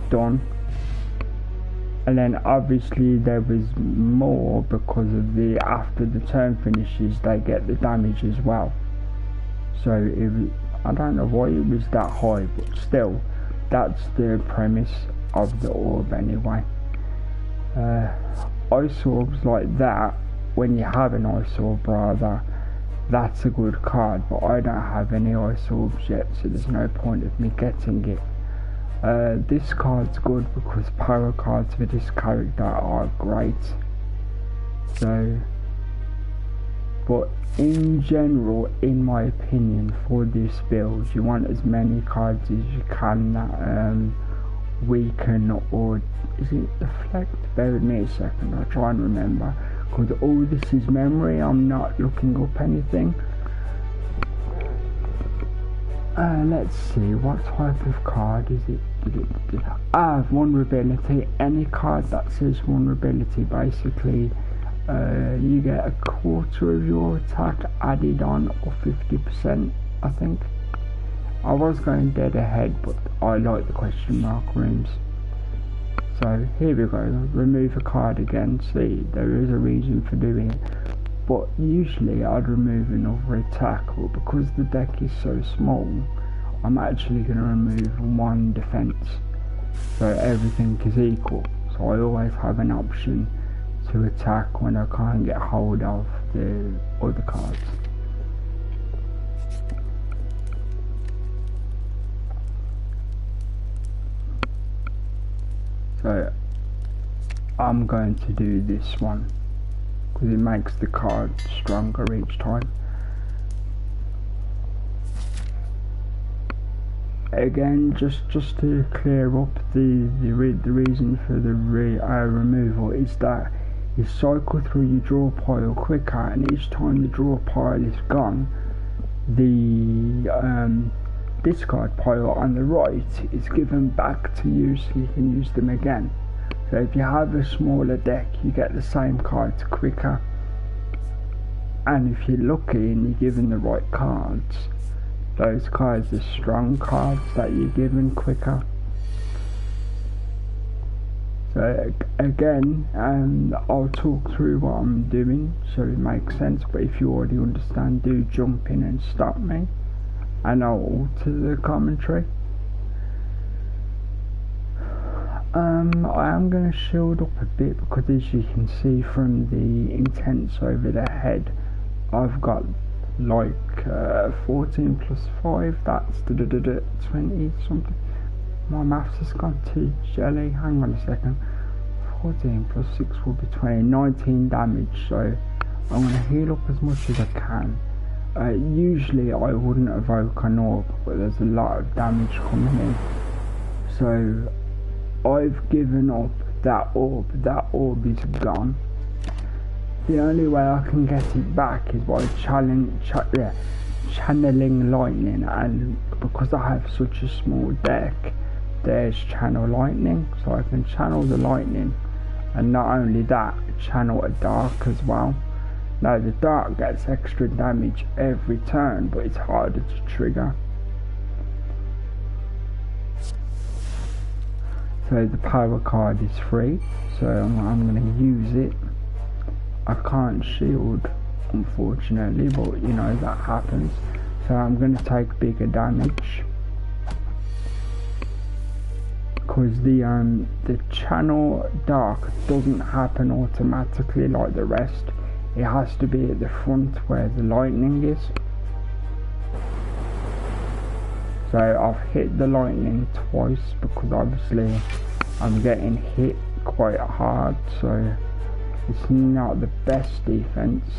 Done. And then obviously there was more, because of the after the turn finishes they get the damage as well. So I don't know why it was that high, but still, that's the premise of the orb anyway. Ice orbs like that, when you have an ice orb rather, that's a good card, but I don't have any ice orbs yet, so there's no point of me getting it. This card's good because power cards for this character are great. So, but in general, in my opinion, for this build, you want as many cards as you can that weaken, or is it deflect? Bear with me a second, I'll try and remember, because all this is memory, I'm not looking up anything. Let's see, what type of card is it? Vulnerability. Any card that says vulnerability, basically you get a quarter of your attack added on, or 50%, I think. I was going dead ahead, but I like the question mark rooms. So here we go, remove a card again. See, there is a reason for doing it, but usually I'd remove another attack, but because the deck is so small, I'm actually going to remove 1 defense, so everything is equal. So I always have an option to attack when I can't get hold of the other cards. So I'm going to do this one because it makes the card stronger each time. Again, just to clear up the reason for the removal is that you cycle through your draw pile quicker, and each time the draw pile is gone, the discard pile on the right is given back to you, so you can use them again. So if you have a smaller deck, you get the same cards quicker, and if you're lucky and you're given the right cards, those cards are strong cards that you're given quicker. So again, I'll talk through what I'm doing so it makes sense, but if you already understand, do jump in and stop me, and I'll alter the commentary. I am going to shield up a bit, because as you can see from the intents over the head, I've got like 14 plus 5, that's 20 something. My maths has gone to jelly. Hang on a second. 14 plus 6 will be 20, 19 damage, so I'm going to heal up as much as I can. Usually I wouldn't evoke an orb, but there's a lot of damage coming in, so I've given up that orb. That orb is gone. The only way I can get it back is by channeling lightning, and because I have such a small deck, there's channel lightning, so I can channel the lightning And not only that, channel a dark as well. Now the dark gets extra damage every turn, but it's harder to trigger. So the power card is free, so I'm going to use it. I can't shield, unfortunately, but you know, that happens. So I'm going to take bigger damage, because the channel dark doesn't happen automatically like the rest. It has to be at the front where the lightning is. So I've hit the lightning twice, because obviously I'm getting hit quite hard, so it's not the best defense.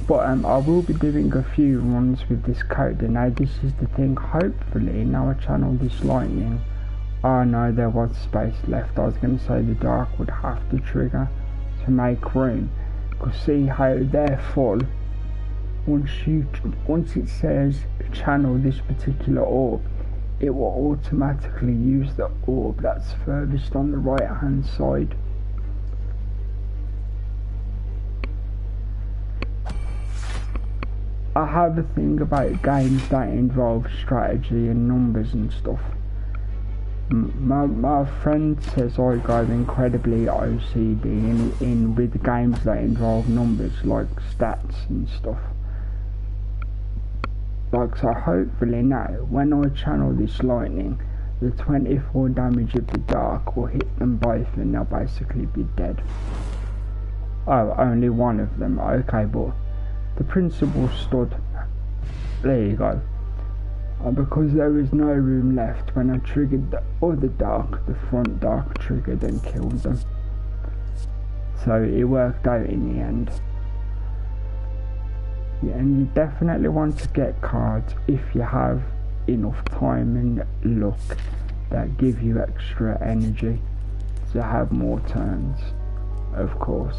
But I will be doing a few runs with this character. Now this is the thing, hopefully now I channel this lightning. Oh no, there was space left. I was going to say the dark would have to trigger to make room. Because see how they're full. Once it says channel this particular orb, it will automatically use the orb that's furthest on the right hand side. I have a thing about games that involve strategy and numbers and stuff. My friend says I go incredibly OCD in with games that involve numbers, like stats and stuff. Like, so hopefully now, when I channel this lightning, the 24 damage of the dark will hit them both and they'll basically be dead. Oh, only one of them, okay, but the principle stood. There you go. Because there was no room left when I triggered the other dark, the front dark triggered and killed them. So it worked out in the end. Yeah, and you definitely want to get cards if you have enough time and luck that give you extra energy to have more turns, of course.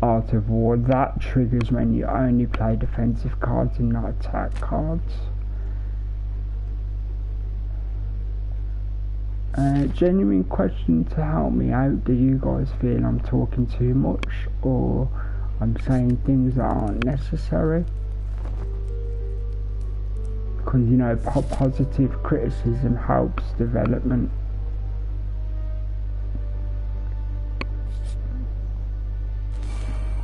Art of War, that triggers when you only play defensive cards and not attack cards. Genuine question to help me out. Do you guys feel I'm talking too much or I'm saying things that aren't necessary? Because you know, positive criticism helps development.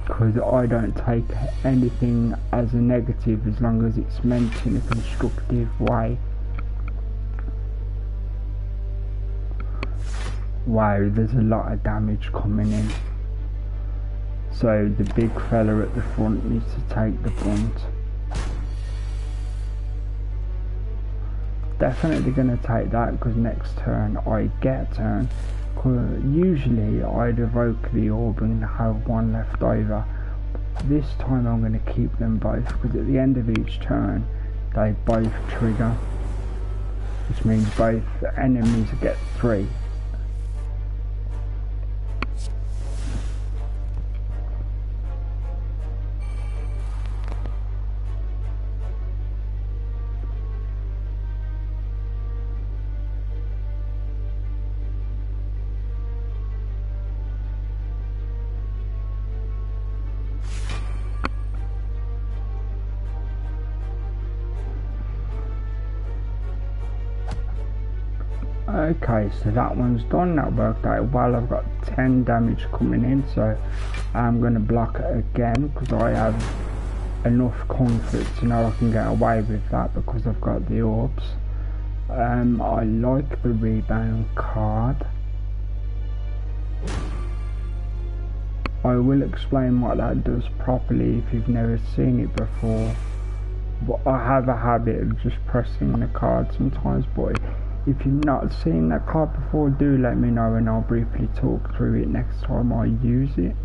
Because I don't take anything as a negative as long as it's meant in a constructive way. Wow, there's a lot of damage coming in. So the big fella at the front needs to take the brunt. Definitely going to take that, because next turn I get a turn. Usually I'd evoke the orb and have one left over. This time I'm going to keep them both, because at the end of each turn they both trigger, which means both enemies get 3. Okay, so that one's done. That worked out well. I've got 10 damage coming in, so I'm going to block it again, because I have enough comfort to know I can get away with that because I've got the orbs. I like the rebound card. I will explain what that does properly if you've never seen it before, but I have a habit of just pressing the card sometimes. But if you've not seen that card before, do let me know and I'll briefly talk through it next time I use it.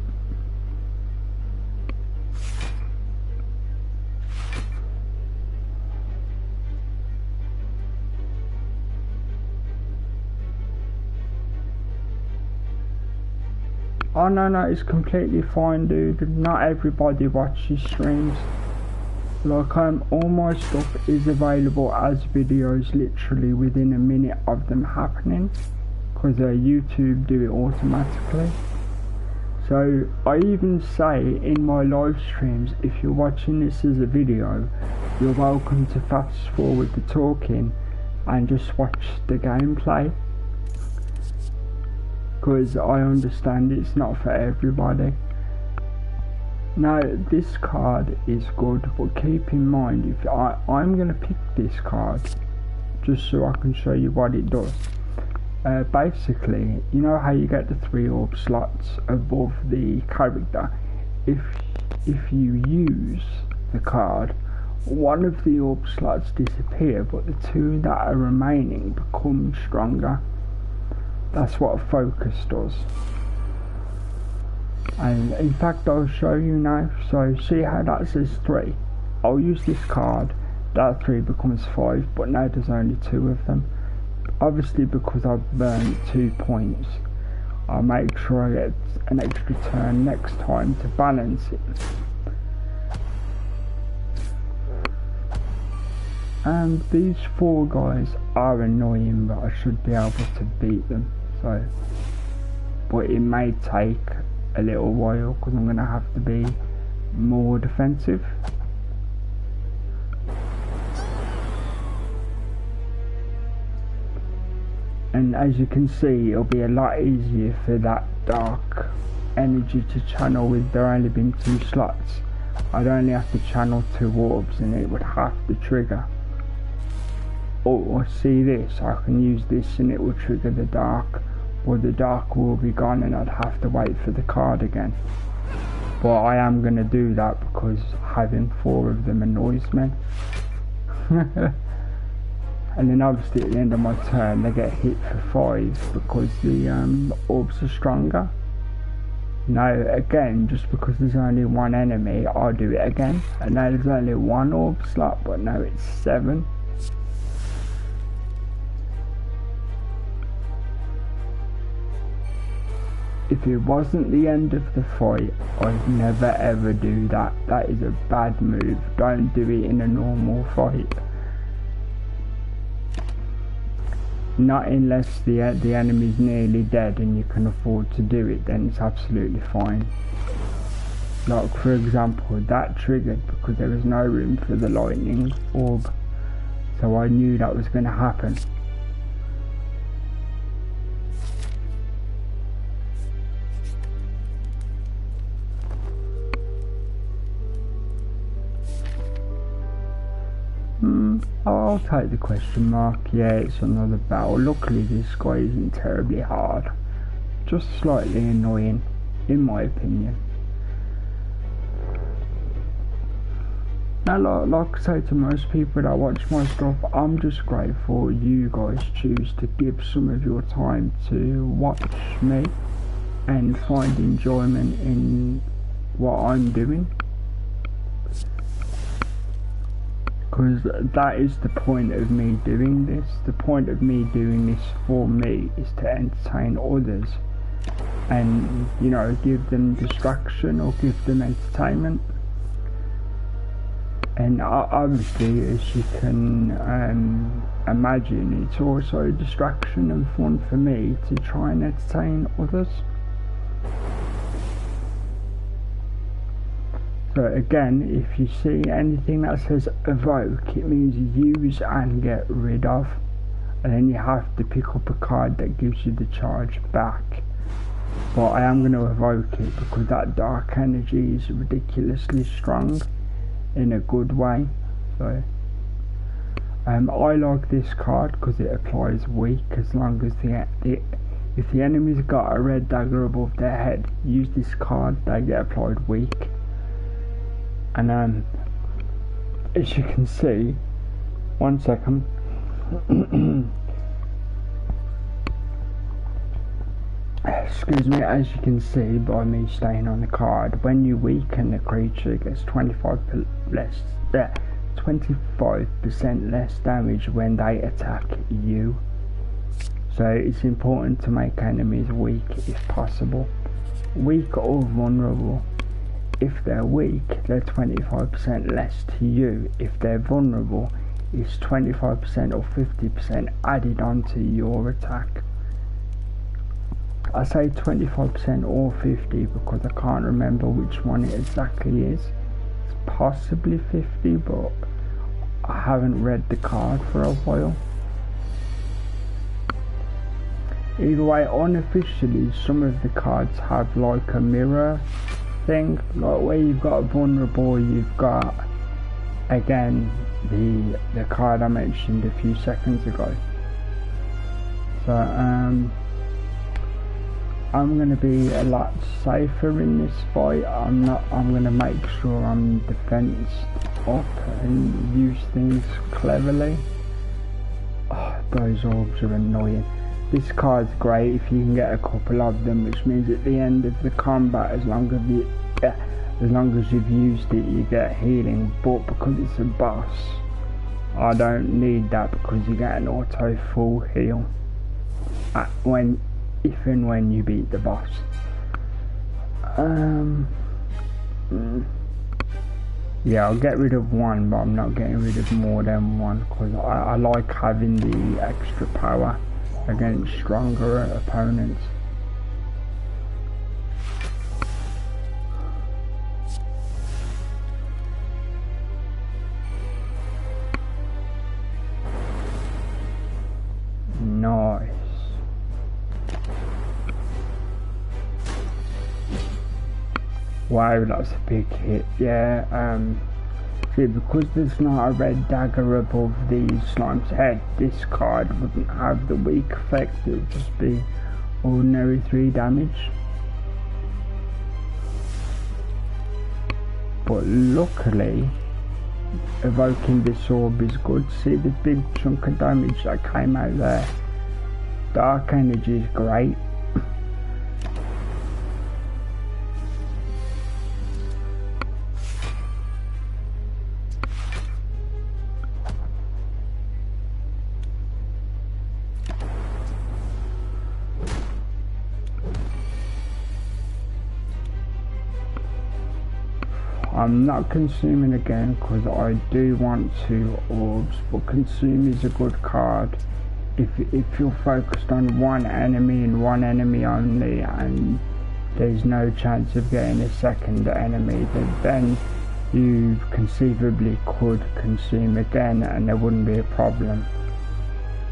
Oh no, it's completely fine, dude. Not everybody watches streams. Like all my stuff is available as videos literally within a minute of them happening, because YouTube do it automatically. So I even say in my live streams, if you're watching this as a video, you're welcome to fast forward the talking and just watch the gameplay, because I understand it's not for everybody. Now this card is good, but keep in mind, if I'm going to pick this card just so I can show you what it does. Basically, you know how you get the 3 orb slots above the character? If you use the card, one of the orb slots disappear, but the 2 that are remaining become stronger. That's what a focus does. And in fact, I'll show you now. So see how that says 3? I'll use this card, that 3 becomes 5, but now there's only 2 of them. Obviously, because I've burned 2 points, I'll make sure I get an extra turn next time to balance it. And these 4 guys are annoying, but I should be able to beat them. So, but it may take a little while because I'm going to have to be more defensive. And as you can see, it'll be a lot easier for that dark energy to channel with there only being 2 slots. I'd only have to channel 2 orbs and it would have to trigger. Or see this, I can use this and it will trigger the dark, or the dark will be gone and I'd have to wait for the card again. But I am going to do that because having 4 of them annoys me. And then obviously at the end of my turn they get hit for 5 because the orbs are stronger. Now again, just because there's only 1 enemy, I'll do it again. And now there's only 1 orb slot, but now it's 7. If it wasn't the end of the fight, I'd never ever do that. That is a bad move. Don't do it in a normal fight. Not unless the enemy's nearly dead and you can afford to do it, then it's absolutely fine. Like for example, that triggered because there was no room for the lightning orb. So I knew that was going to happen. I'll take the question mark. Yeah, it's another battle. Luckily this guy isn't terribly hard, just slightly annoying in my opinion. Now like I say to most people that watch my stuff, I'm just grateful you guys choose to give some of your time to watch me and find enjoyment in what I'm doing. Because that is the point of me doing this. The point of me doing this for me is to entertain others and, you know, give them distraction or give them entertainment. And obviously, as you can imagine, it's also a distraction and fun for me to try and entertain others. So again, if you see anything that says evoke, it means use and get rid of, and then you have to pick up a card that gives you the charge back. But I am going to evoke it because that dark energy is ridiculously strong in a good way. So I like this card because it applies weak as long as if the enemy's got a red dagger above their head, use this card, they get applied weak. And as you can see, 1 second. Excuse me, as you can see by me staying on the card, when you weaken the creature, it gets 25% less damage when they attack you. So it's important to make enemies weak if possible. Weak or vulnerable if they're weak, they're 25% less to you. If they're vulnerable, it's 25% or 50% added onto your attack. I say 25% or 50 because I can't remember which one it exactly is. It's possibly 50, but I haven't read the card for a while. Either way, unofficially, some of the cards have like a mirror thing, like where you've got vulnerable, you've got again the card I mentioned a few seconds ago. So I'm gonna be a lot safer in this fight. I'm gonna make sure I'm defensed up and use things cleverly. Oh, those orbs are annoying. This card's great if you can get a couple of them, which means at the end of the combat, as long as you've used it, you get healing. But because it's a boss, I don't need that because you get an auto full heal if and when you beat the boss. Yeah, I'll get rid of one, but I'm not getting rid of more than one because I like having the extra power against stronger opponents. Nice. Wow, that's a big hit. Yeah, see, because there's not a red dagger above the slime's head, this card wouldn't have the weak effect. It would just be ordinary 3 damage. But luckily, evoking this orb is good. See the big chunk of damage that came out there? Dark energy is great. I'm not consuming again because I do want 2 orbs, but consume is a good card if you're focused on one enemy and one enemy only, and there's no chance of getting a second enemy. Then you conceivably could consume again and there wouldn't be a problem.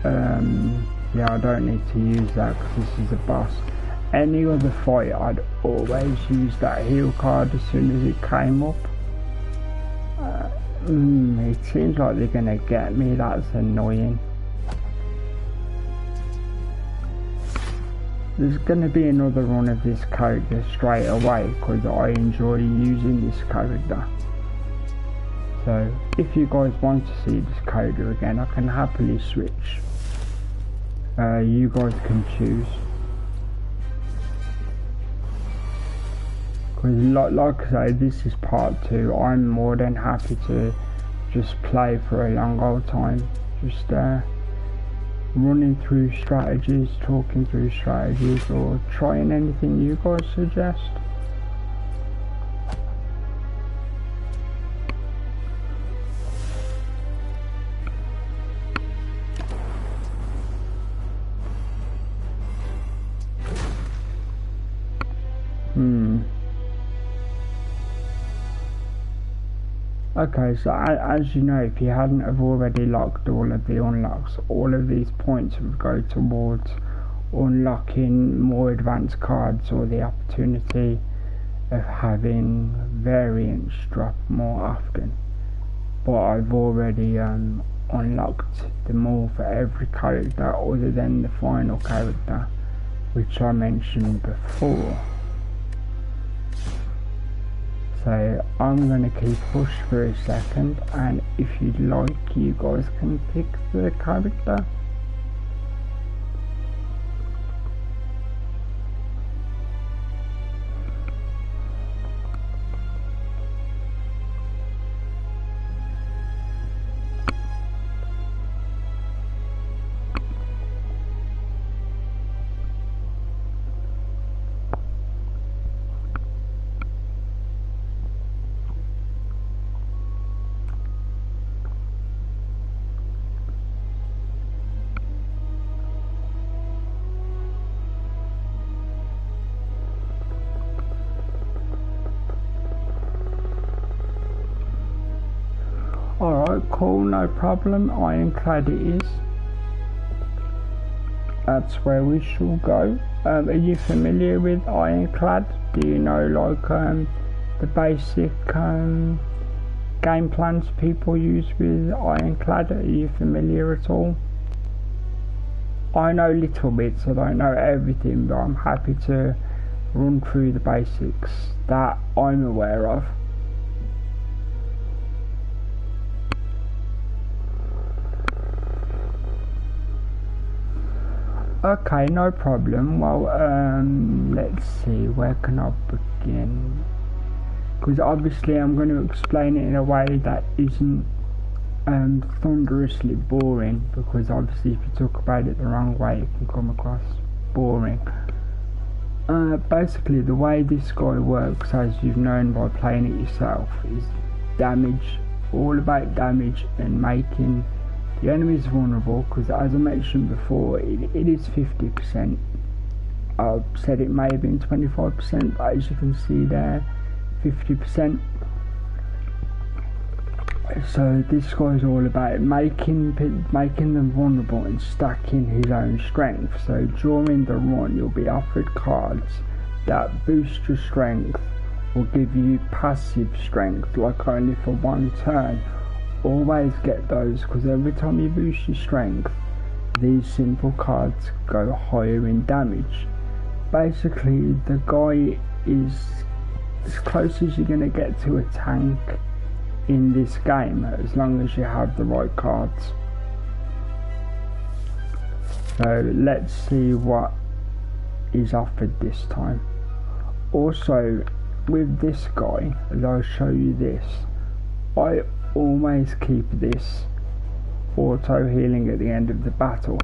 Yeah, I don't need to use that because this is a boss. Any other fight, I'd always use that heal card as soon as it came up. It seems like they're gonna get me. That's annoying. There's gonna be another run of this character straight away because I enjoy using this character. So if you guys want to see this character again, I can happily switch. You guys can choose. Like I say, this is part 2. I'm more than happy to just play for a long old time. Just running through strategies, talking through strategies, or trying anything you guys suggest. Okay, so as you know, if you hadn't have already locked all of the unlocks, all of these points would go towards unlocking more advanced cards or the opportunity of having variants drop more often. But I've already unlocked them all for every character other than the final character, which I mentioned before. So I'm going to keep push for a second, and if you'd like, you guys can pick the character. cool, no problem. Ironclad it is. That's where we shall go. Are you familiar with Ironclad? Do you know like the basic game plans people use with Ironclad? Are you familiar at all? I know little bits, I don't know everything, but I'm happy to run through the basics that I'm aware of. Okay, no problem. Well, let's see, where can I begin? Because obviously I'm going to explain it in a way that isn't thunderously boring, because obviously if you talk about it the wrong way it can come across boring. Basically the way this guy works, as you've known by playing it yourself, is damage, all about damage and making the enemies vulnerable, because as I mentioned before, it is 50%. I said it may have been 25%, but as you can see there, 50%. So this guy's all about making them vulnerable and stacking his own strength. So during the run you'll be offered cards that boost your strength or give you passive strength, like only for one turn. Always get those, because every time you boost your strength, these simple cards go higher in damage. Basically the guy is as close as you're going to get to a tank in this game, as long as you have the right cards. So let's see what is offered this time. Also with this guy, as I'll show you this, I always keep this auto healing at the end of the battle.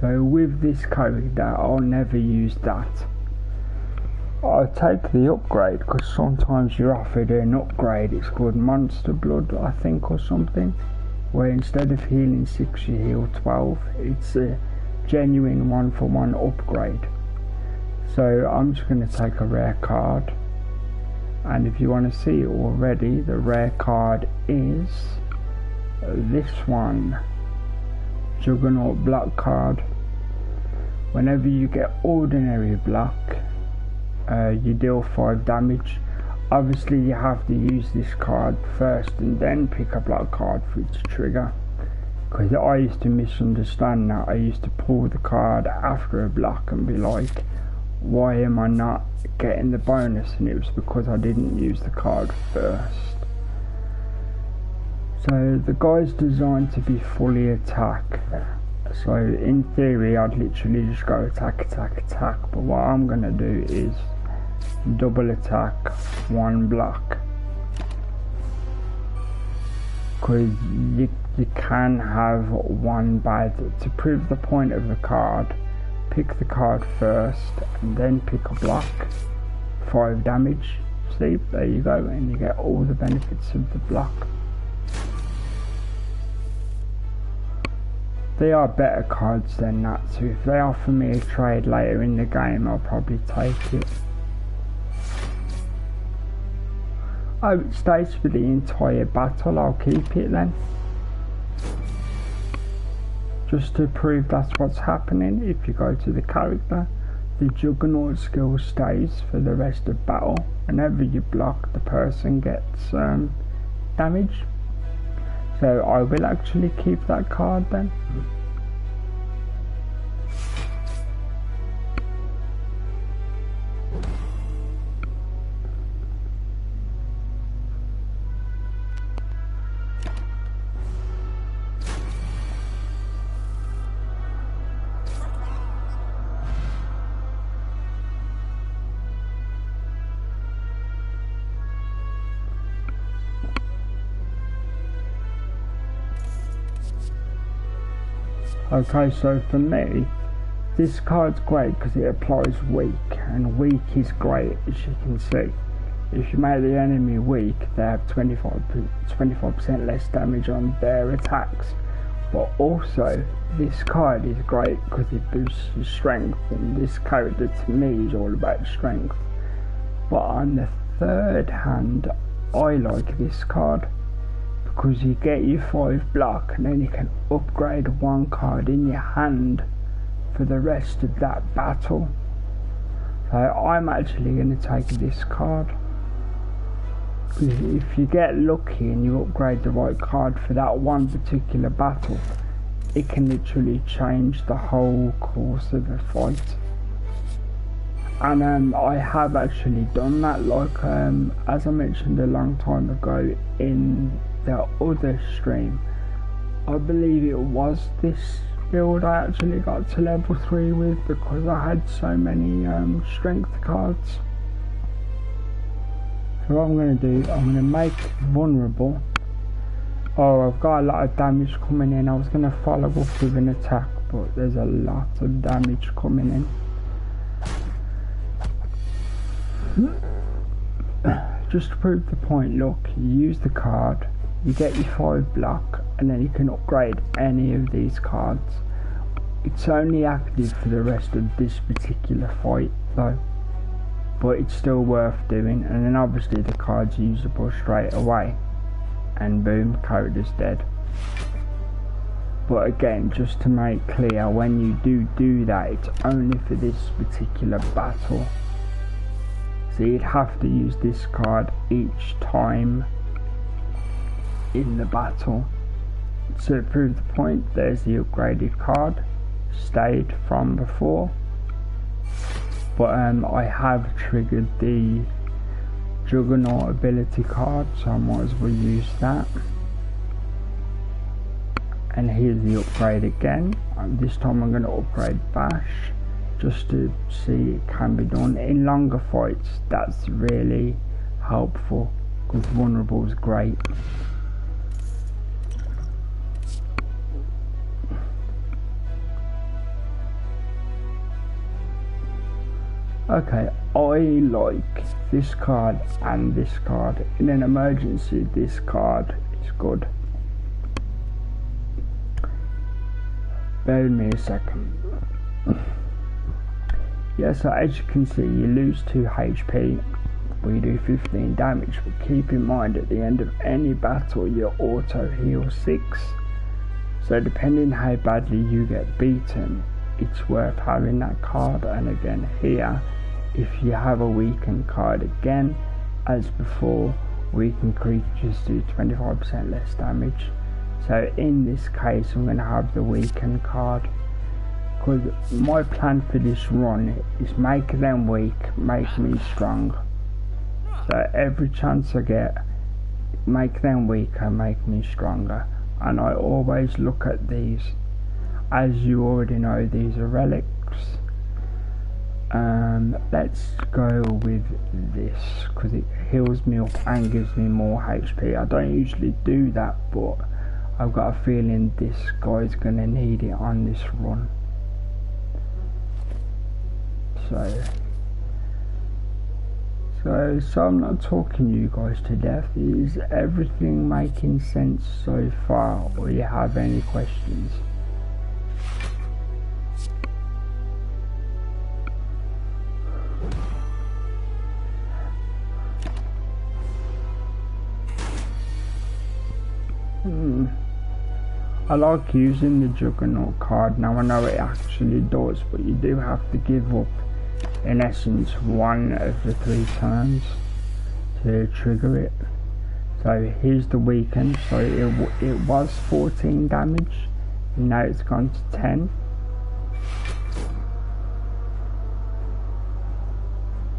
So with this character I'll never use that. I'll take the upgrade, because sometimes you're offered an upgrade, it's called Monster Blood I think or something, where instead of healing 6 you heal 12. It's a genuine 1-for-1 upgrade. So I'm just going to take a rare card, and if you want to see it already, the rare card is this one, Juggernaut block card. Whenever you get ordinary block, you deal 5 damage. Obviously you have to use this card first and then pick a block card for it to trigger, because I used to misunderstand that. I used to pull the card after a block and be like, why am I not getting the bonus? And it was because I didn't use the card first. So the guy's designed to be fully attack. So in theory I'd literally just go attack, attack, attack, but what I'm going to do is double attack, 1 block, because you can have one bad. To prove the point of the card, pick the card first and then pick a block, 5 damage. See, there you go, and you get all the benefits of the block. They are better cards than that, so if they offer me a trade later in the game I'll probably take it. Oh, it stays for the entire battle, I'll keep it then. Just to prove that's what's happening, if you go to the character, the Juggernaut skill stays for the rest of battle. Whenever you block, the person gets damage. So I will actually keep that card then. Okay, so for me, this card's great because it applies weak, and weak is great, as you can see. If you make the enemy weak, they have 25% less damage on their attacks. But also, this card is great because it boosts your strength, and this character to me is all about strength. But on the third hand, I like this card because you get your 5 block and then you can upgrade 1 card in your hand for the rest of that battle. So I'm actually going to take this card. If you get lucky and you upgrade the right card for that one particular battle, it can literally change the whole course of the fight. And I have actually done that, like as I mentioned a long time ago in the other stream. I believe it was this build I actually got to level 3 with, because I had so many strength cards. So what I'm going to do, I'm going to make vulnerable. Oh, I've got a lot of damage coming in. I was going to follow up with an attack, but there's a lot of damage coming in. Just to prove the point, look, you use the card, you get your 5 block, and then you can upgrade any of these cards. It's only active for the rest of this particular fight though, but it's still worth doing. And then obviously the card's usable straight away, and boom, character's dead. But again, just to make clear, when you do that, it's only for this particular battle. So you'd have to use this card each time in the battle. So to prove the point, there's the upgraded card, stayed from before. But I have triggered the Juggernaut ability card, so I might as well use that. And here's the upgrade again. This time I'm going to upgrade Bash, just to see it can be done. In longer fights, that's really helpful, because vulnerable is great. Okay, I like this card and this card. In an emergency, this card is good. Bear with me a second. Yeah, so as you can see, you lose 2 HP, but you do 15 damage. But keep in mind, at the end of any battle, you auto heal 6. So depending how badly you get beaten, it's worth having that card. And again here, if you have a weakened card, again as before, weakened creatures do 25% less damage. So in this case, I'm going to have the weakened card, because my plan for this run is make them weak, make me strong. So every chance I get, make them weaker, make me stronger. And I always look at these, as you already know, these are relics. Let's go with this, because it heals me up and gives me more HP. I don't usually do that, but I've got a feeling this guy's going to need it on this run. So I'm not talking you guys to death. Is everything making sense so far, or you have any questions? I like using the Juggernaut card. Now I know it actually does, but you do have to give up, in essence, 1 of the 3 turns to trigger it. So here's the weaken. So it was 14 damage, now it's gone to 10.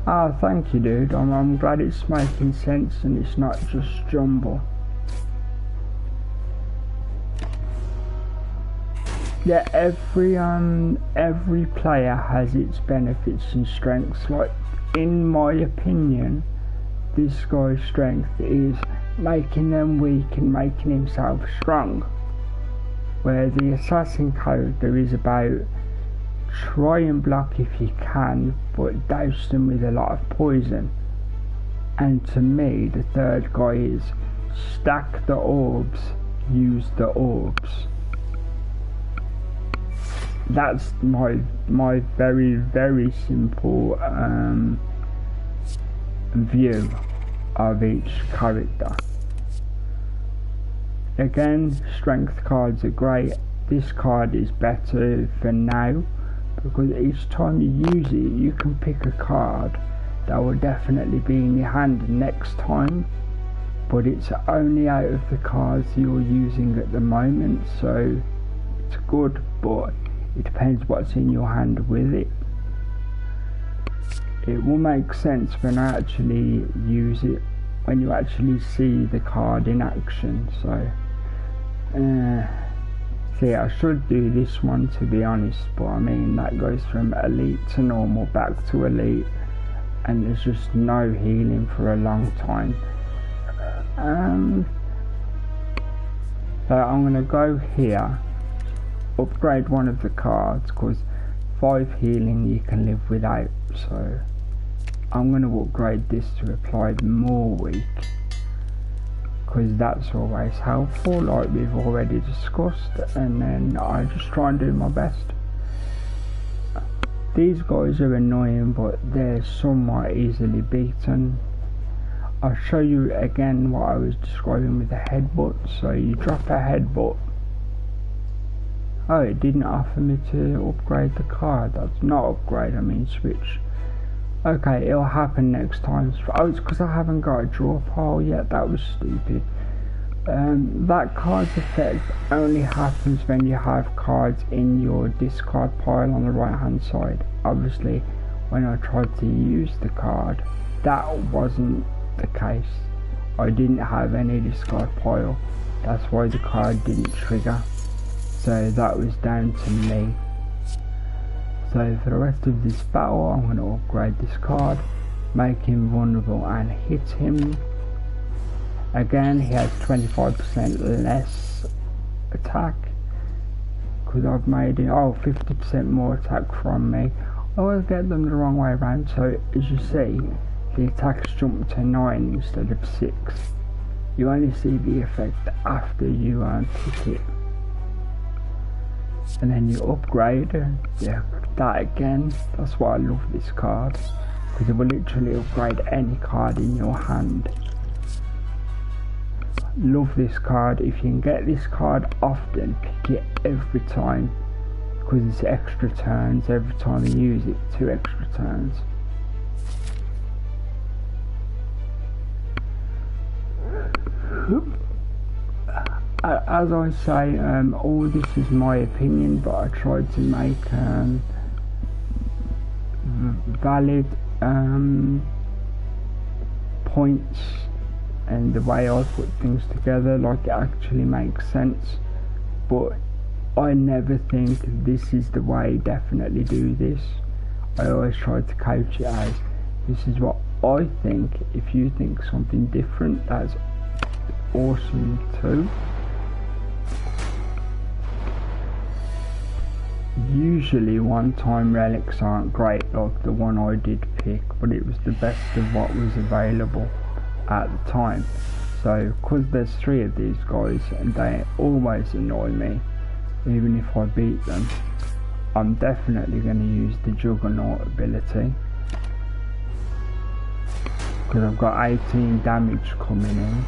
Ah, thank you, dude. I'm glad it's making sense and it's not just jumble. Yeah, every player has its benefits and strengths. Like, in my opinion, this guy's strength is making them weak and making himself strong, where the assassin character is about try and block if you can, but douse them with a lot of poison. And to me, the third guy is stack the orbs, use the orbs. That's my very, very simple view of each character. Again, strength cards are great. This card is better for now because each time you use it you can pick a card that will definitely be in your hand next time, but it's only out of the cards you're using at the moment, so it's good, but it depends what's in your hand with it. It will make sense when I actually use it, when you actually see the card in action. So see, I should do this one to be honest, but I mean that goes from elite to normal back to elite, and there's just no healing for a long time. So I'm going to go here, upgrade one of the cards, because 5 healing you can live without, so I'm going to upgrade this to apply more weak, because that's always helpful like we've already discussed, and then I just try and do my best. These guys are annoying, but they're somewhat easily beaten. I'll show you again what I was describing with the headbutt. So you drop a headbutt. Oh, it didn't offer me to upgrade the card. That's not upgrade, I mean switch. Okay, it'll happen next time. Oh, it's because I haven't got a draw pile yet. That was stupid. That card's effect only happens when you have cards in your discard pile on the right hand side. Obviously, when I tried to use the card, that wasn't the case. I didn't have any discard pile. That's why the card didn't trigger. So that was down to me. So for the rest of this battle, I'm going to upgrade this card, make him vulnerable and hit him. Again, he has 25% less attack because I've made it 50% more attack from me. I always get them the wrong way around, so as you see, the attacks jump to 9 instead of 6. You only see the effect after you pick it. And then you upgrade that again. That's why I love this card, because it will literally upgrade any card in your hand. Love this card. If you can get this card often, pick it every time, because it's extra turns every time you use it. 2 extra turns. As I say, all this is my opinion, but I tried to make valid points, and the way I put things together, like it actually makes sense. But I never think this is the way, definitely do this. I always try to coach it as, this is what I think. If you think something different, that's awesome too. Usually one-time relics aren't great like the one I did pick, but it was the best of what was available at the time. So because there's 3 of these guys and they always annoy me, even if I beat them, I'm definitely going to use the Juggernaut ability, because I've got 18 damage coming in.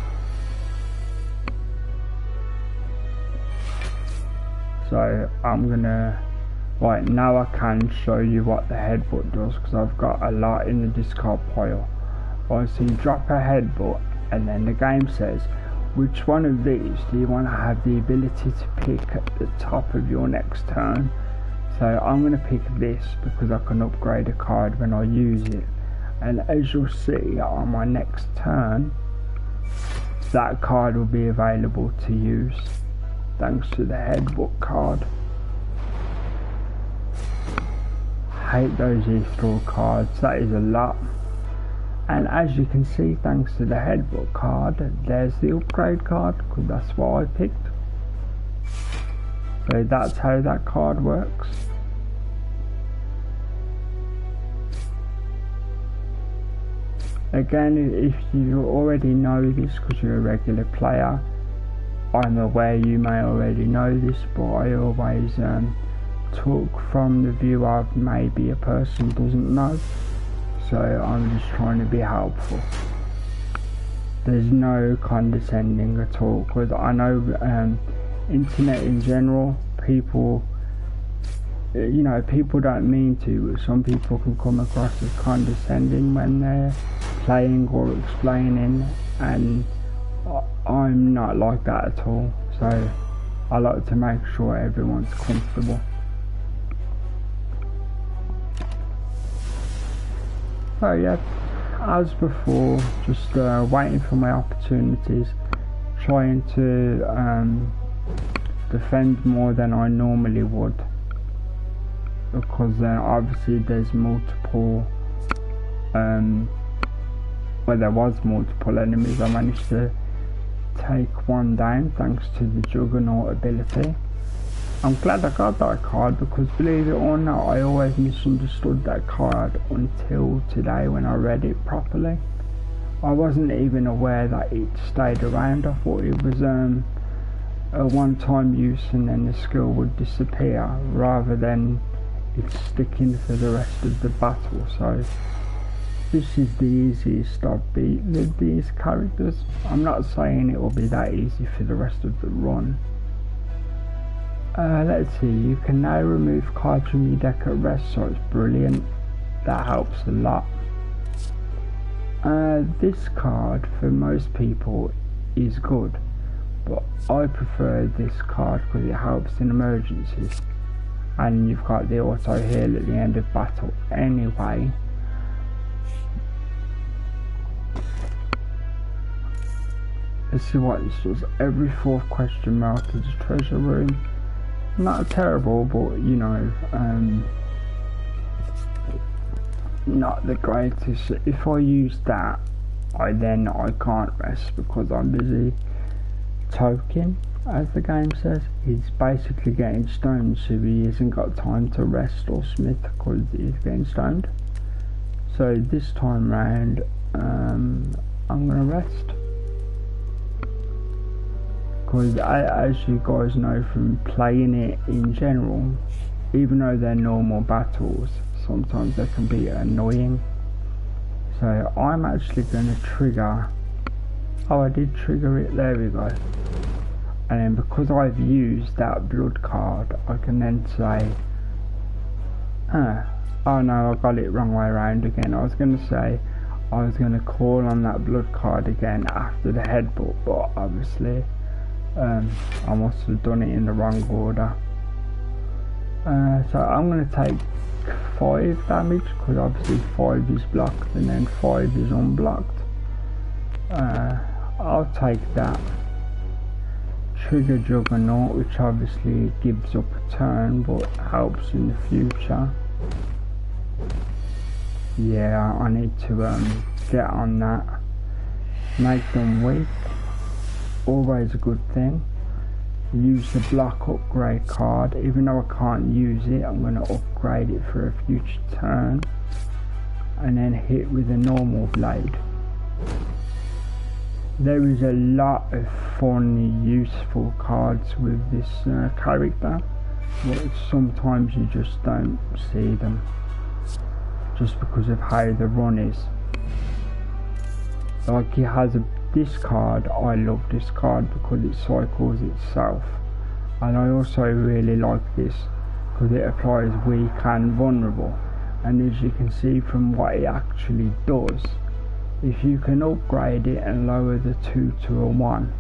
So I'm gonna, right now I can show you what the headbutt does, because I've got a lot in the discard pile. Right, so you drop a headbutt and then the game says, which one of these do you want to have the ability to pick at the top of your next turn? So I'm going to pick this because I can upgrade a card when I use it, and as you'll see on my next turn, that card will be available to use thanks to the headbutt card. Hate those e-store cards, that is a lot. And as you can see, thanks to the headbutt card, there's the upgrade card, because that's what I picked. So that's how that card works. Again, if you already know this because you're a regular player, I'm aware you may already know this, but I always talk from the view of maybe a person doesn't know. So I'm just trying to be helpful. there's no condescending at all, because I know internet in general, people, you know, people don't mean to, but some people can come across as condescending when they're playing or explaining, and I'm not like that at all. So I like to make sure everyone's comfortable. So yeah, as before, just waiting for my opportunities, trying to defend more than I normally would, because obviously there's multiple, well, there was multiple enemies. I managed to take one down thanks to the Juggernaut ability. I'm glad I got that card, because believe it or not, I always misunderstood that card until today when I read it properly. I wasn't even aware that it stayed around. I thought it was a one-time use and then the skill would disappear, rather than it sticking for the rest of the battle. So this is the easiest I've beaten with these characters. I'm not saying it will be that easy for the rest of the run. Let's see, you can now remove cards from your deck at rest, so it's brilliant. That helps a lot. This card for most people is good, but I prefer this card because it helps in emergencies, and you've got the auto heal at the end of battle anyway. Let's see what this does. Every fourth question mark is a treasure room. Not terrible, but you know, not the greatest. If I use that, I can't rest because I'm busy token, as the game says. He's basically getting stoned, so he hasn't got time to rest or smith because he's getting stoned. So this time round, I'm gonna rest. Because as you guys know from playing it in general, even though they're normal battles, sometimes they can be annoying. So I'm actually going to trigger, oh, I did trigger it, there we go. And then because I've used that blood card, I can then say, oh no, I got it wrong way around again. I was going to say I was going to call on that blood card again after the headbutt, but obviously I must have done it in the wrong order. So I'm going to take 5 damage, because obviously 5 is blocked and then 5 is unblocked. I'll take that. Trigger Juggernaut, which obviously gives up a turn but helps in the future. Yeah, I need to get on that. Make them weak. Always a good thing. Use the block upgrade card. Even though I can't use it, I'm going to upgrade it for a future turn, and then hit with a normal blade. There is a lot of funny, useful cards with this character, but sometimes you just don't see them, just because of how the run is. Like he has this card, I love this card because it cycles itself, and I also really like this because it applies weak and vulnerable, and as you can see from what it actually does, if you can upgrade it and lower the 2 to a 1,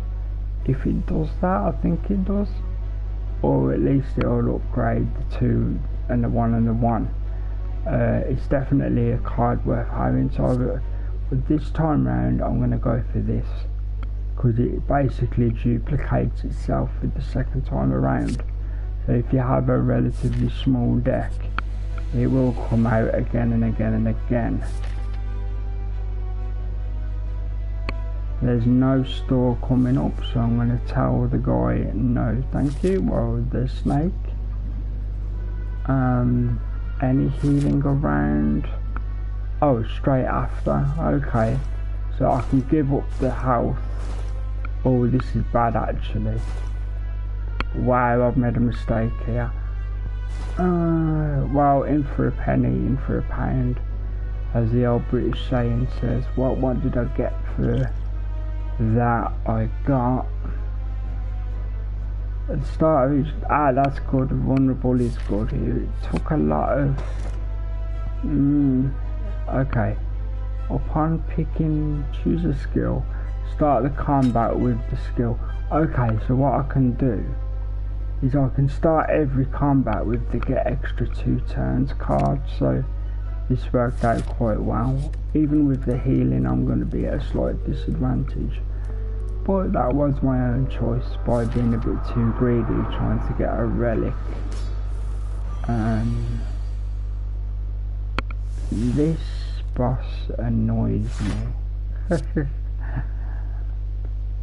if it does that, I think it does, or at least it'll upgrade the 2 and the 1 and the 1. It's definitely a card worth having. So but this time round I'm going to go for this, because it basically duplicates itself for the second time around. So if you have a relatively small deck, it will come out again and again and again. There's no store coming up, so I'm going to tell the guy no thank you. Well, the snake. Any healing around? Oh, straight after. Okay, so I can give up the health. Oh, this is bad actually. Wow, I've made a mistake here. Well, in for a penny, in for a pound, as the old British saying says. What did I get for that I got at the start of each. That's good. Vulnerable is good. It took a lot of. Okay. Upon picking, choose a skill. Start the combat with the skill. Okay, so what I can do is I can start every combat with the get extra 2 turns card. So this worked out quite well. Even with the healing, I'm going to be at a slight disadvantage. But that was my own choice by being a bit too greedy, trying to get a relic. This boss annoys me.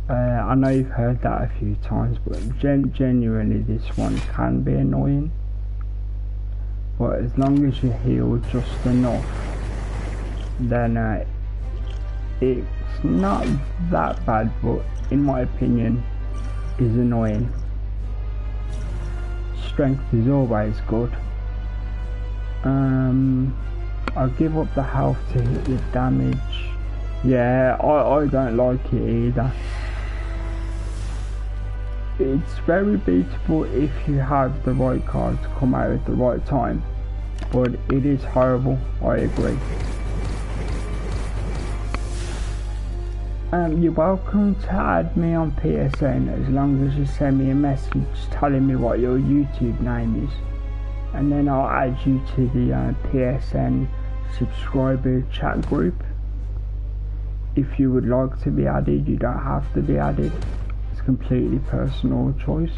I know you've heard that a few times, but genuinely this one can be annoying. But as long as you heal just enough, then it's not that bad, but in my opinion is annoying. Strength is always good. I'll give up the health to hit the damage. Yeah, I don't like it either. It's very beatable if you have the right card to come out at the right time, but it is horrible, I agree. You're welcome to add me on PSN as long as you send me a message telling me what your YouTube name is, and then I'll add you to the PSN subscriber chat group. If you would like to be added, you don't have to be added. It's completely personal choice.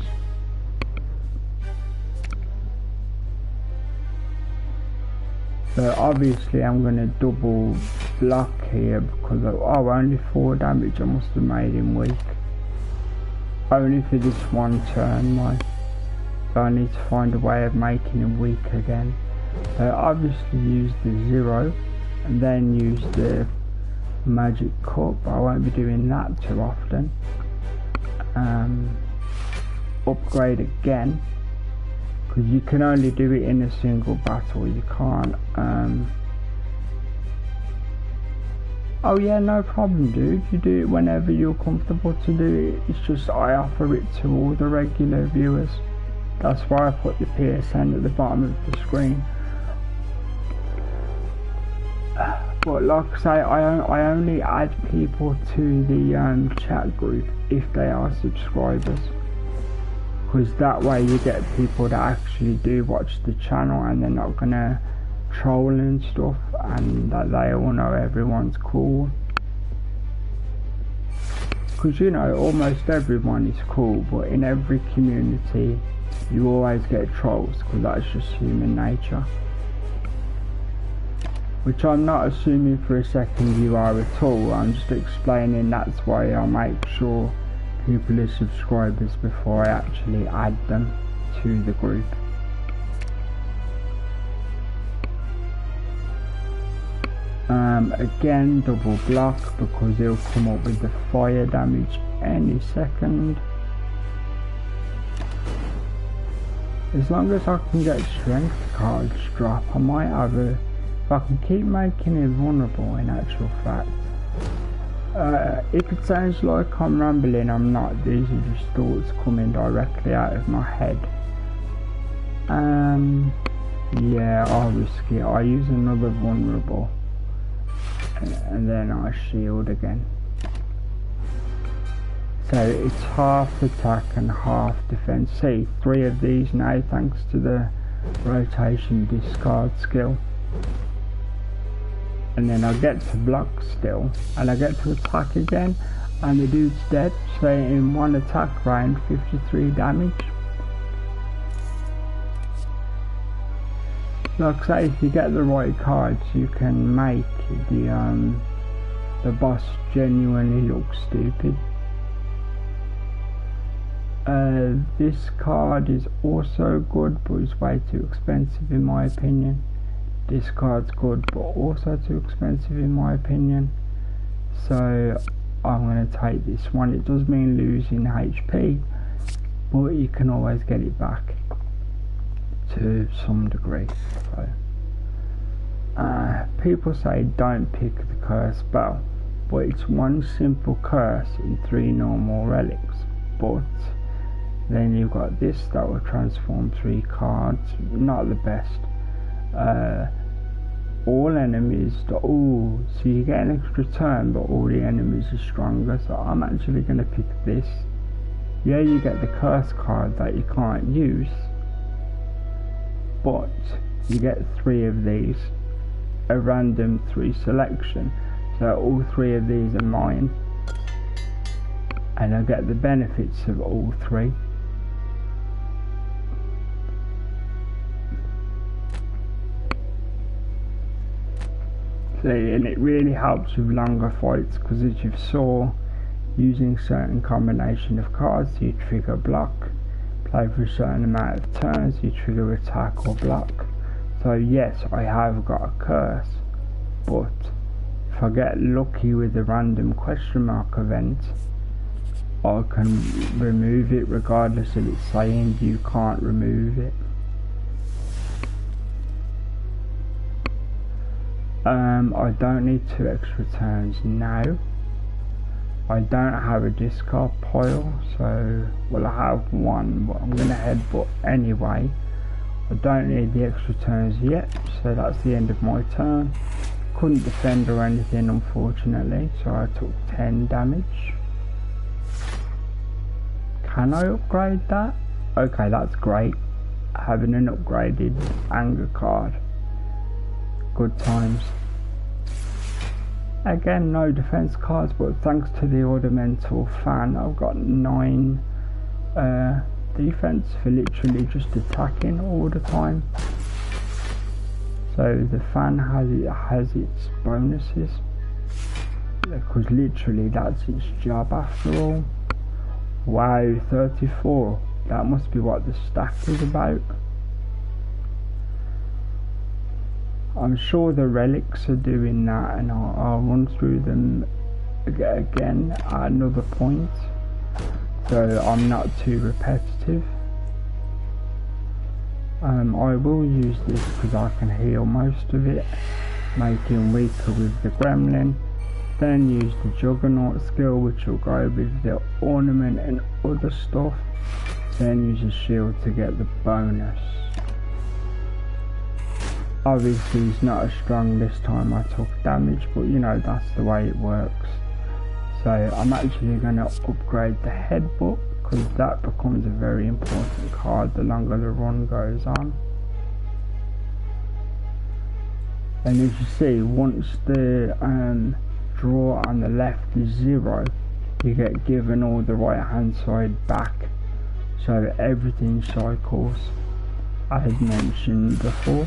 So obviously I'm going to double block here because of, only 4 damage. I must have made him weak. Only for this one turn, so I need to find a way of making him weak again. Obviously use the 0 and then use the magic cup. I won't be doing that too often. Upgrade again, because you can only do it in a single battle. You can't oh yeah, no problem dude, you do it whenever you're comfortable to do it. It's just I offer it to all the regular viewers. That's why I put the PSN at the bottom of the screen. But like I say, I only add people to the chat group if they are subscribers, because that way you get people that actually do watch the channel and they're not gonna troll and stuff, and that they all know everyone's cool. Because you know, almost everyone is cool, but in every community you always get trolls, because that's just human nature. Which I'm not assuming for a second you are at all. I'm just explaining that's why I make sure people are subscribers before I actually add them to the group. Again, double block because he'll come up with the fire damage any second. As long as I can get strength cards drop, I might have a... If I can keep making it vulnerable, in actual fact. If it sounds like I'm rambling, I'm not. These are just thoughts coming directly out of my head. Yeah, I'll risk it. I use another vulnerable, and then I shield again. So it's half attack and half defense. See, 3 of these now thanks to the rotation discard skill. And then I get to block still, and I get to attack again, and the dude's dead. So in one attack round, 53 damage. Like I say, if you get the right cards, you can make the boss genuinely look stupid. This card is also good, but it's way too expensive in my opinion. This card's good, but also too expensive in my opinion. So I'm going to take this one. It does mean losing HP, but you can always get it back to some degree. So, people say don't pick the curse spell. but it's one simple curse and 3 normal relics. But then you've got this that will transform 3 cards, not the best. All enemies, so you get an extra turn, but all the enemies are stronger, so I'm actually going to pick this. Yeah, you get the curse card that you can't use, but you get 3 of these, a random 3 selection, so all 3 of these are mine, and I get the benefits of all 3. And it really helps with longer fights, because as you saw, using certain combination of cards, you trigger block, play for a certain amount of turns, you trigger attack or block. So yes, I have got a curse, but if I get lucky with a random question mark event, I can remove it regardless of it saying you can't remove it. I don't need 2 extra turns now. I don't have a discard pile, so well, I have 1, but I'm going to headbutt anyway. I don't need the extra turns yet, so that's the end of my turn. Couldn't defend or anything, unfortunately, so I took 10 damage. Can I upgrade that? Okay, that's great. Having an upgraded anger card. Good times. Again, no defense cards, but thanks to the ornamental fan, I've got 9 defense for literally just attacking all the time. So the fan has its bonuses, because literally that's its job after all. Wow, 34. That must be what the stack is about. I'm sure the relics are doing that, and I'll run through them again at another point, so I'm not too repetitive. I will use this because I can heal most of it, make him weaker with the gremlin, then use the juggernaut skill, which will go with the ornament and other stuff, then use a shield to get the bonus. Obviously he's not as strong this time, I took damage, but you know, that's the way it works. So I'm actually going to upgrade the headbutt, because that becomes a very important card the longer the run goes on. And as you see, once the draw on the left is 0, you get given all the right hand side back, so everything cycles as mentioned before.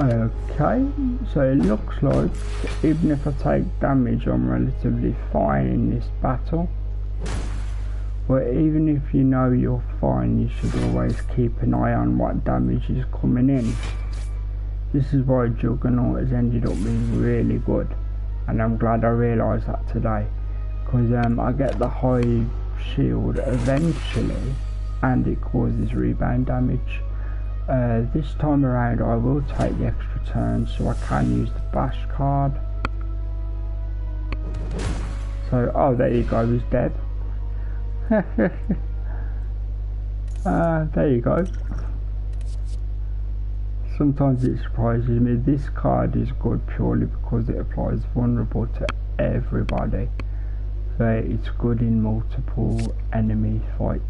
Okay, so it looks like even if I take damage, I'm relatively fine in this battle. But even if you know you're fine, you should always keep an eye on what damage is coming in. This is why Juggernaut has ended up being really good, and I'm glad I realised that today, because I get the high shield eventually and it causes rebound damage. This time around I will take the extra turn, so I can use the bash card. So, oh, there you go, he's dead. There you go. Sometimes it surprises me. This card is good purely because it applies vulnerable to everybody. So it's good in multiple enemy fights.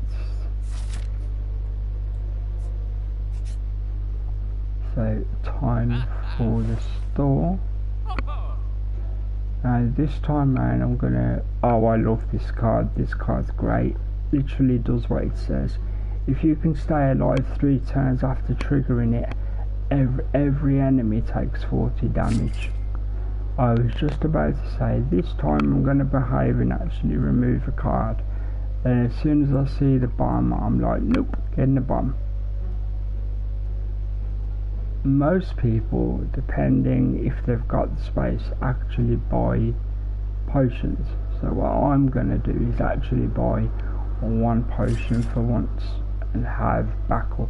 So time for the store. Now this time round I'm gonna, oh, I love this card. This card's great. Literally does what it says. If you can stay alive 3 turns after triggering it, every enemy takes 40 damage. I was just about to say, this time I'm going to behave and actually remove a card. Then as soon as I see the bomb, I'm like, nope, get in the bomb. most people, depending if they've got the space, actually buy potions. So what I'm going to do is actually buy one potion for once and have backup.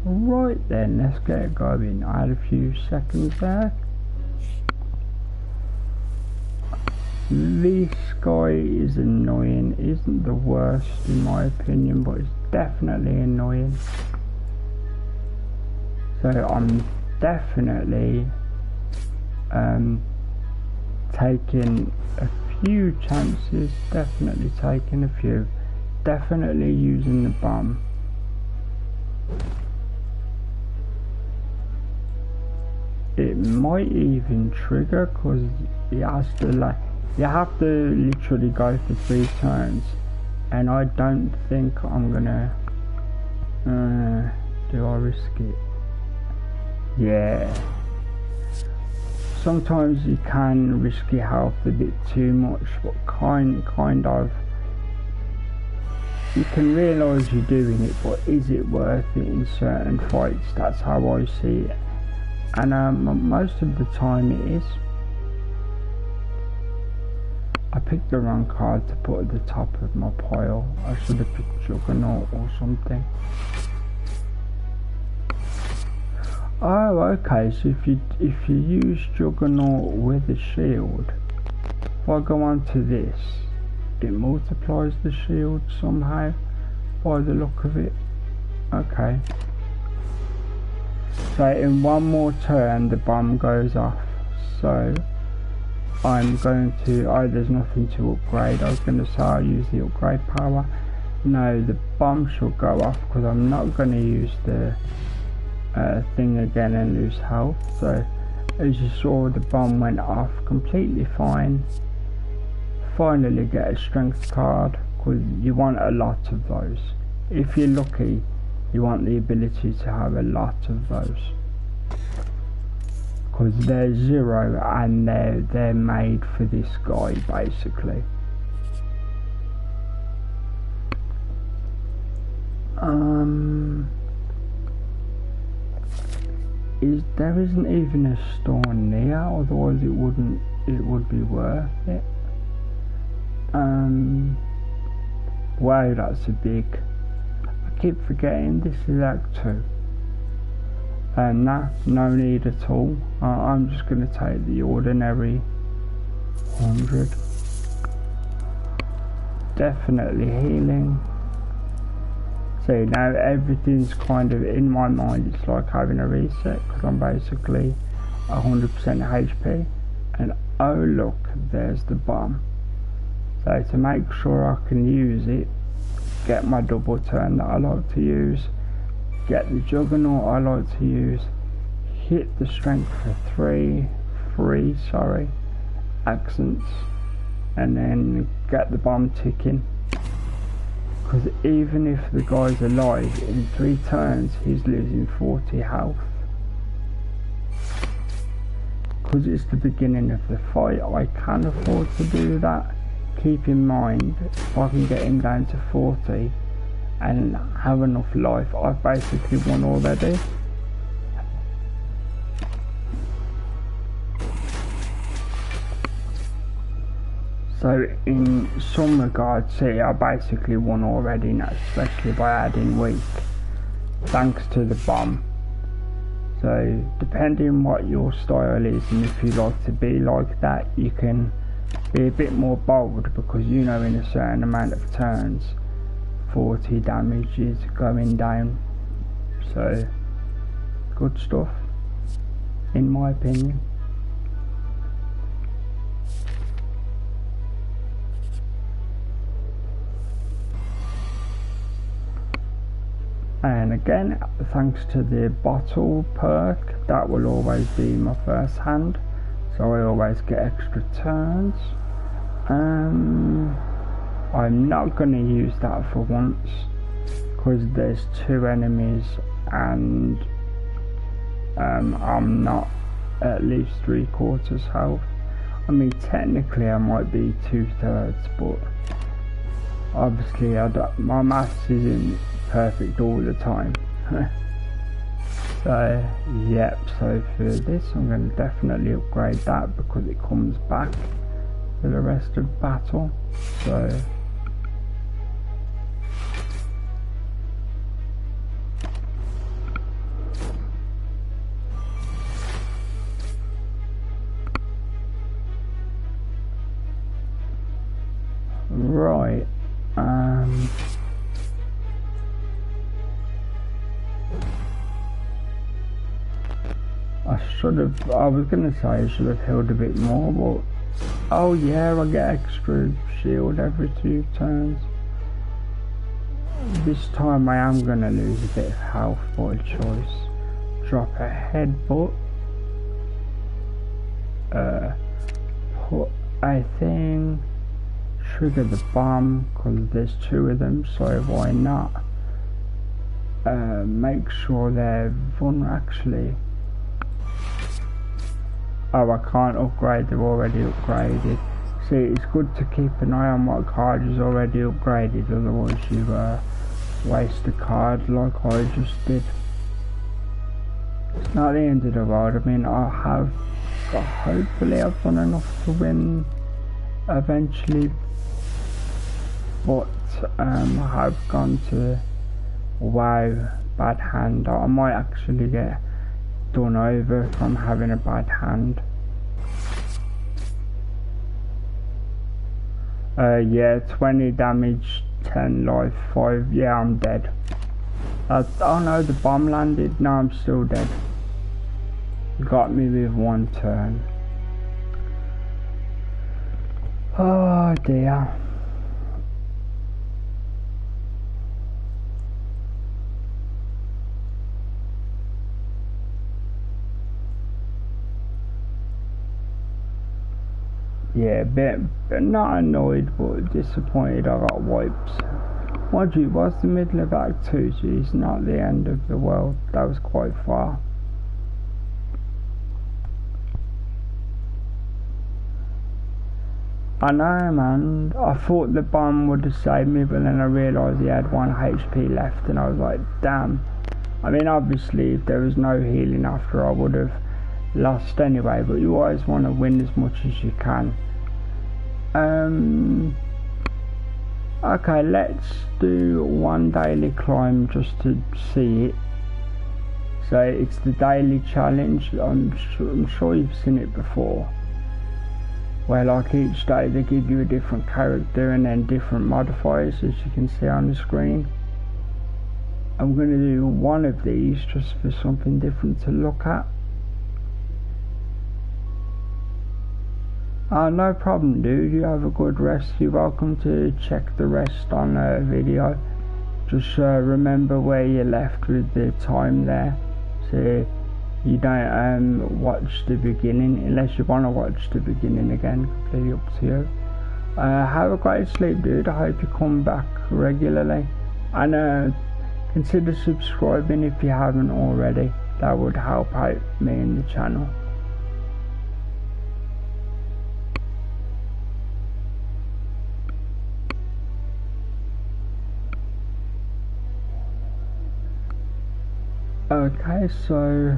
Right then, let's get going. I had a few seconds there. This guy is annoying. Isn't the worst in my opinion, but it's definitely annoying. So I'm definitely taking a few chances. Definitely taking a few. Definitely using the bomb. It might even trigger because it has to, like, you have to literally go for 3 turns, and I don't think I'm gonna do I risk it? Yeah, sometimes you can risk your health a bit too much, but kind of you can realise you're doing it, but is it worth it in certain fights? That's how I see it. And most of the time it is. I picked the wrong card to put at the top of my pile. I should have picked Juggernaut or something. Oh, okay, so if you use Juggernaut with a shield, if I go on to this, it multiplies the shield somehow, by the look of it. Okay. So in one more turn the bomb goes off, so I'm going to, there's nothing to upgrade. I was going to say I'll use the upgrade power. No, the bomb should go off because I'm not going to use the thing again and lose health. So as you saw, the bomb went off completely fine. Finally get a strength card, because you want a lot of those. If you're lucky, you want the ability to have a lot of those, because they're 0 and they're made for this guy basically. There isn't even a store near, otherwise it would be worth it. Wow, that's a big. I keep forgetting this is Act 2. Nah, no need at all. I'm just going to take the ordinary 100. Definitely healing. See, now everything's kind of in my mind. It's like having a reset, because I'm basically 100% HP. And oh look, there's the bomb. So to make sure I can use it, get my double turn that I like to use, get the Juggernaut I like to use, hit the strength for three accents, and then get the bomb ticking. Because even if the guy's alive, in 3 turns he's losing 40 health. Because it's the beginning of the fight, I can afford to do that. Keep in mind, if I can get him down to 40 and have enough life, I've basically won already. So in some regards, see, I basically won already now, especially by adding weak, thanks to the bomb. So depending on what your style is, and if you like to be like that, you can be a bit more bold, because you know in a certain amount of turns 40 damage is going down. So good stuff in my opinion. And again, thanks to the bottle perk, that will always be my first hand, so I always get extra turns. I'm not going to use that for once, because there's 2 enemies and I'm not at least 3/4 health. I mean, technically I might be 2/3, but obviously my maths isn't perfect all the time. So yep, so for this I'm going to definitely upgrade that because it comes back for the rest of battle. So right, I was gonna say I should have healed a bit more, but oh yeah, I get extra shield every 2 turns. This time I am gonna lose a bit of health by choice. Drop a headbutt. Put a thing. Trigger the bomb because there's 2 of them, so why not? Make sure they're actually. Oh, I can't upgrade, they're already upgraded. See, it's good to keep an eye on what card is already upgraded, otherwise you waste a card like I just did. It's not the end of the world. I mean, hopefully I've done enough to win eventually, but I have gone to wow, bad hand. I might actually get done over from having a bad hand. Yeah, 20 damage, 10 life, 5. Yeah, I'm dead. Oh no, the bomb landed. No, I'm still dead. Got me with 1 turn. Oh dear. Yeah, bit not annoyed but disappointed I got wipes. Mind you, it was the middle of Act 2, so it's not the end of the world. That was quite far. I know, man. I thought the bomb would have saved me, but then I realised he had 1 HP left and I was like, damn. I mean, obviously if there was no healing after, I would have lost anyway, but you always want to win as much as you can. Okay, let's do 1 daily climb just to see it. So it's the daily challenge. I'm sure you've seen it before, where like each day they give you a different character and then different modifiers, as you can see on the screen. I'm going to do 1 of these just for something different to look at. No problem, dude. You have a good rest. You're welcome to check the rest on a video. Just remember where you left with the time there, so you don't watch the beginning unless you want to watch the beginning again. Completely up to you. Have a great sleep, dude. I hope you come back regularly, and consider subscribing if you haven't already. That would help out me and the channel. Okay, so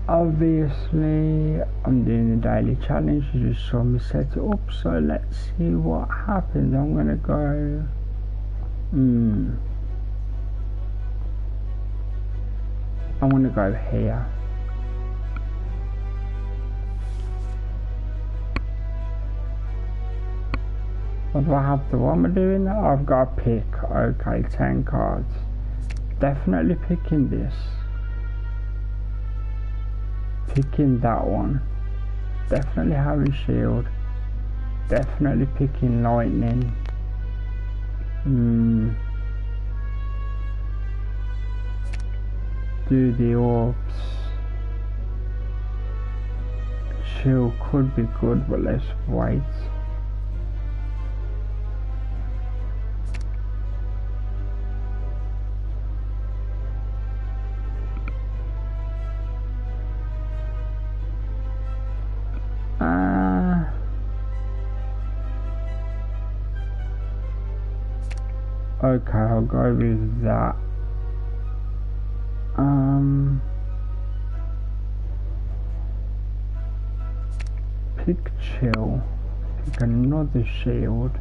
obviously I'm doing the daily challenge. You just saw me set it up, so let's see what happens. I'm gonna go I'm gonna go here. What do I have to, what am I doing? I've got to pick, okay, 10 cards. Definitely picking this. Picking that one. Definitely having shield. Definitely picking lightning. Do the orbs. Shield could be good, but let's wait. Okay, I'll go with that. Pick chill, pick another shield,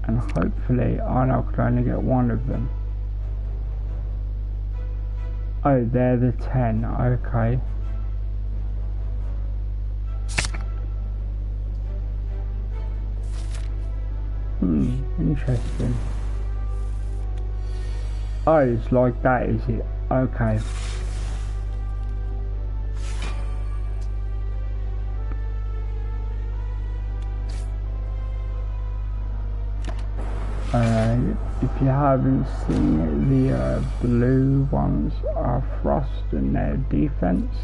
and hopefully I could only get one of them. Oh, they're the 10, okay. Interesting. Oh, it's like that, is it? Okay. If you haven't seen it, the blue ones are Frost and their defense.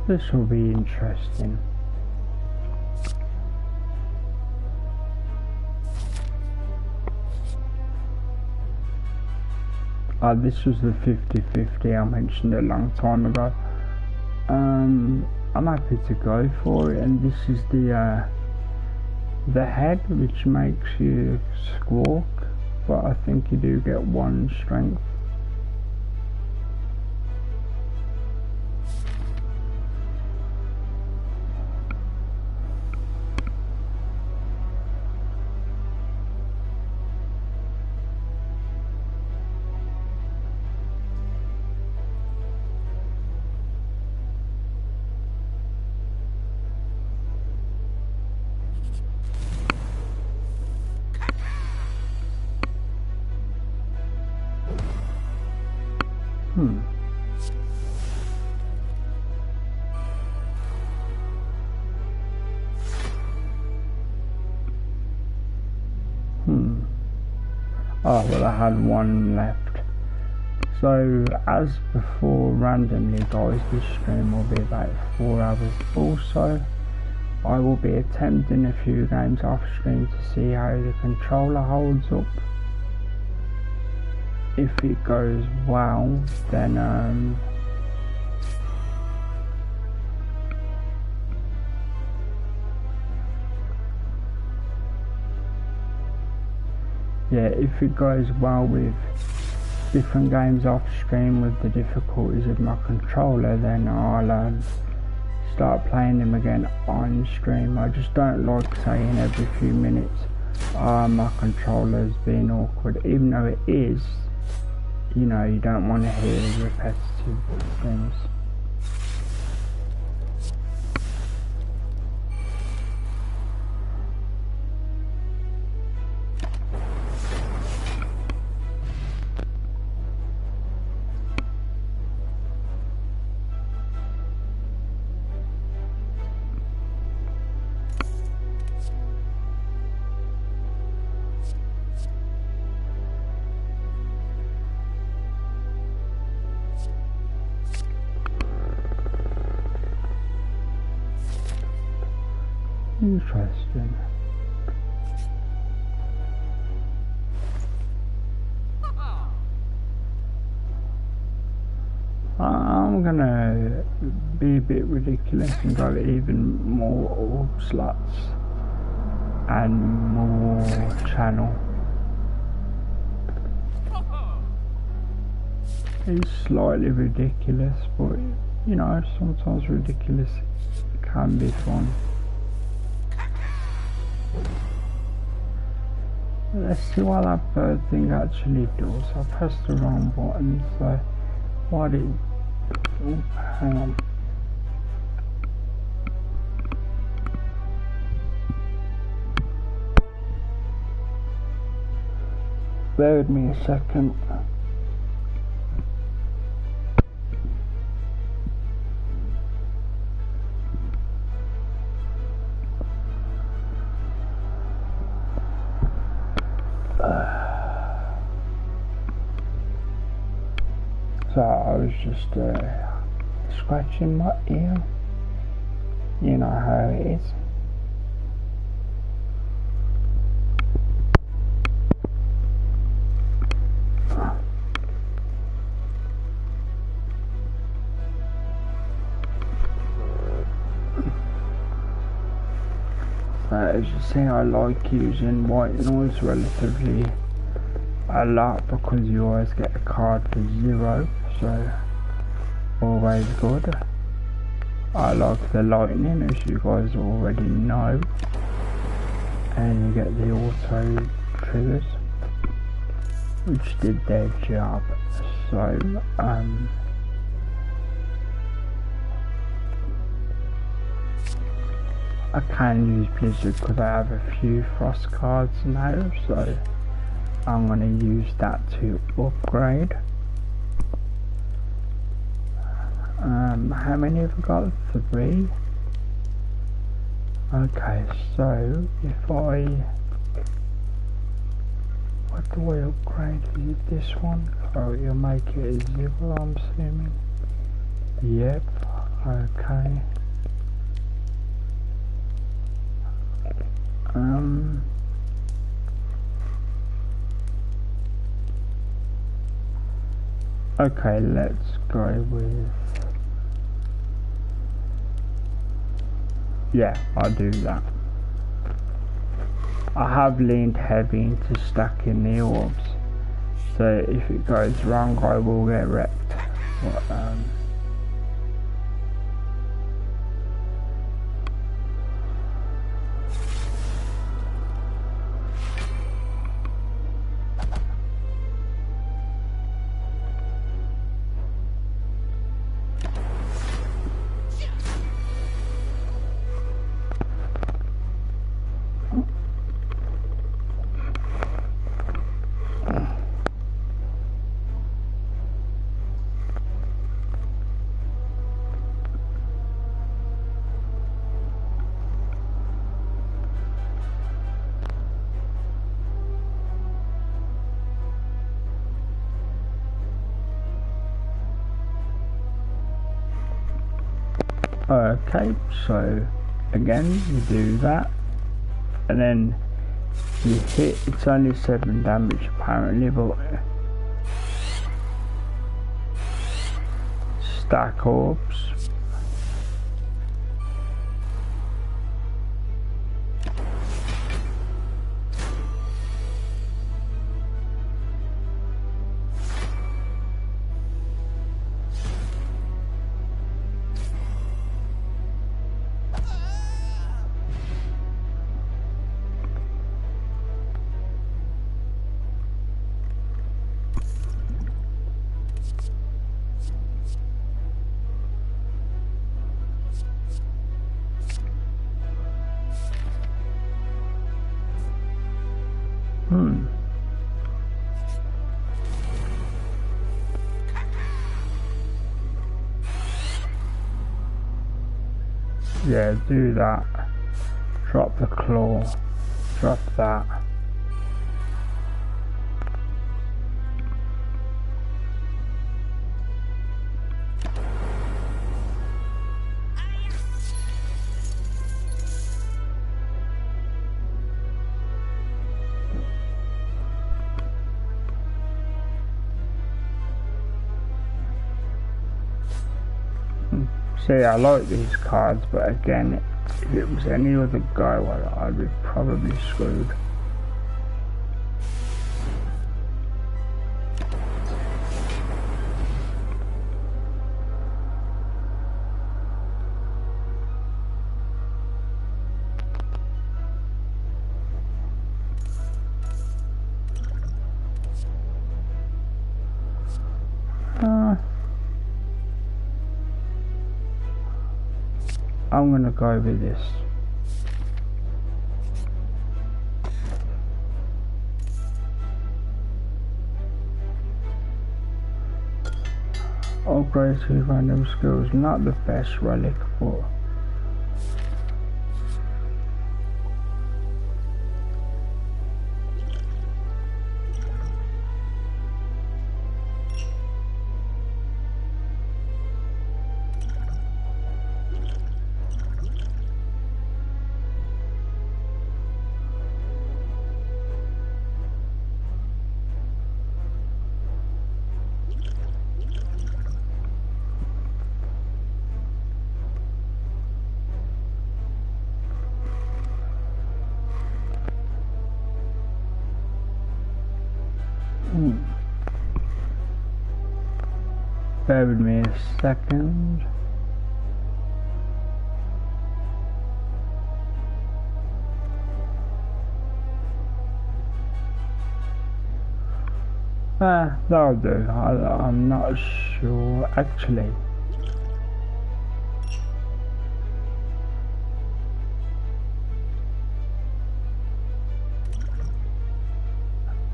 This will be interesting. This was the 50-50 I mentioned a long time ago. I'm happy to go for it, and this is the head, which makes you squawk, but I think you do get 1 strength. Oh, well, I had 1 left. So, as before, randomly guys, this stream will be about 4 hours. Also, I will be attempting a few games off stream to see how the controller holds up. If it goes well, then yeah, if it goes well with different games off stream with the difficulties of my controller, then I'll start playing them again on stream. I just don't like saying every few minutes, my controller's being awkward, even though it is. You know, you don't want to hear repetitive things. Interesting. I'm gonna be a bit ridiculous and go even more orb slots and more channel. It's slightly ridiculous, but you know, sometimes ridiculous can be fun. Let's see what that bird thing actually does. I pressed the wrong button, so why did... Oh, hang on. Bear with me a second. So I was just scratching my ear. You know how it is. As you see, I like using white noise relatively a lot because you always get a card for 0, so always good. I like the lightning, as you guys already know, and you get the auto triggers, which did their job. So I can use Blizzard because I have a few Frost cards now, so I'm going to use that to upgrade. How many have I got? 3. Okay, so if I... what do I upgrade? Is it this one? Oh, you'll make it a 0, I'm assuming. Yep, okay. Okay, let's go with... yeah, I'll do that. I have leaned heavy into stacking the orbs, so if it goes wrong I will get wrecked. But, okay, so again you do that, and then you hit, it's only 7 damage apparently, but stack orbs. Yeah, do that. Drop the claw. Drop that. See, I like these cards, but again, if it was any other guy, well, I'd be probably screwed. I'm gonna go with this. Upgrade to random skills, not the best relic, but Bear with me a second. That'll do. I'm not sure actually.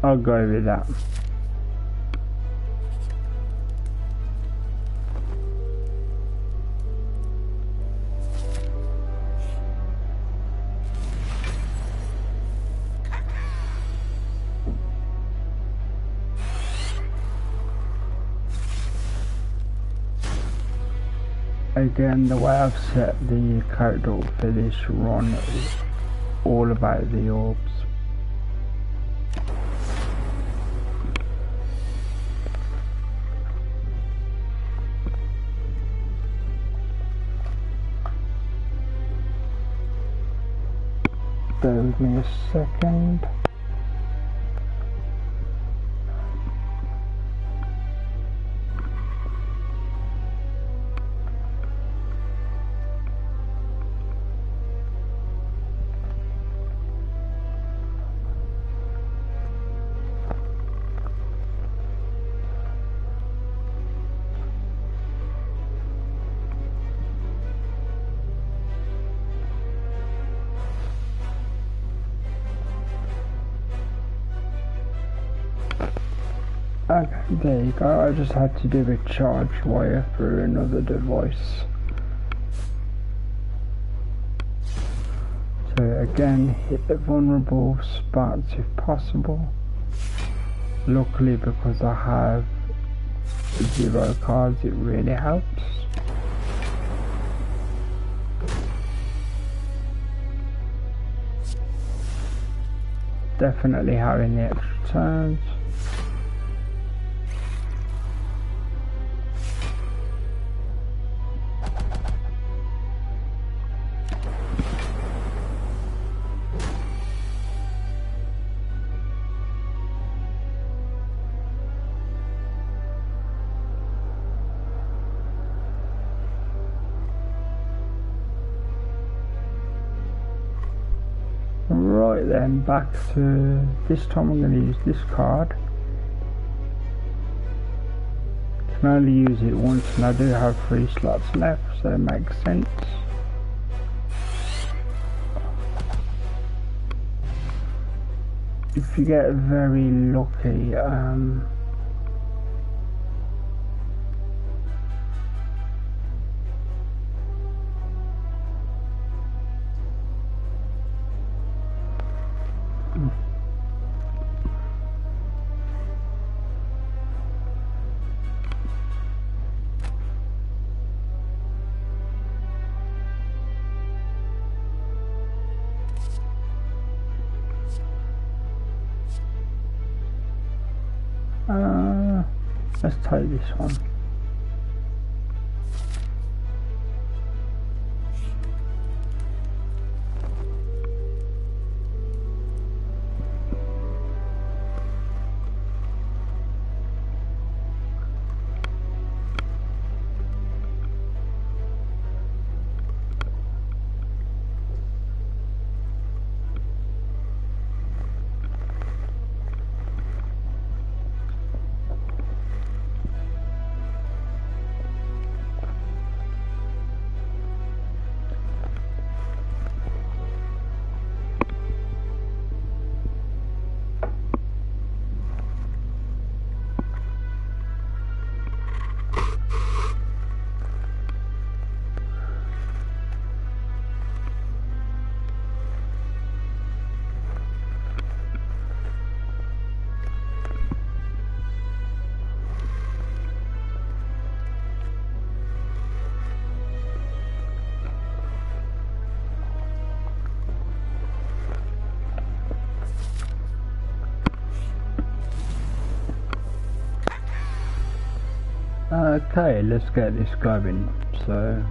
I'll go with that. Again, the way I've set the character up for this run is all about the orbs. Bear with me a second. Okay, there you go. I just had to do a charge wire through another device. So again, hit the vulnerable spots if possible. Luckily, because I have 0 cards, it really helps. Definitely having the extra turns. Right then, back to this time I'm going to use this card. Can only use it once and I do have 3 slots left, so it makes sense. If you get very lucky, let's take this one. Okay, let's get this going. So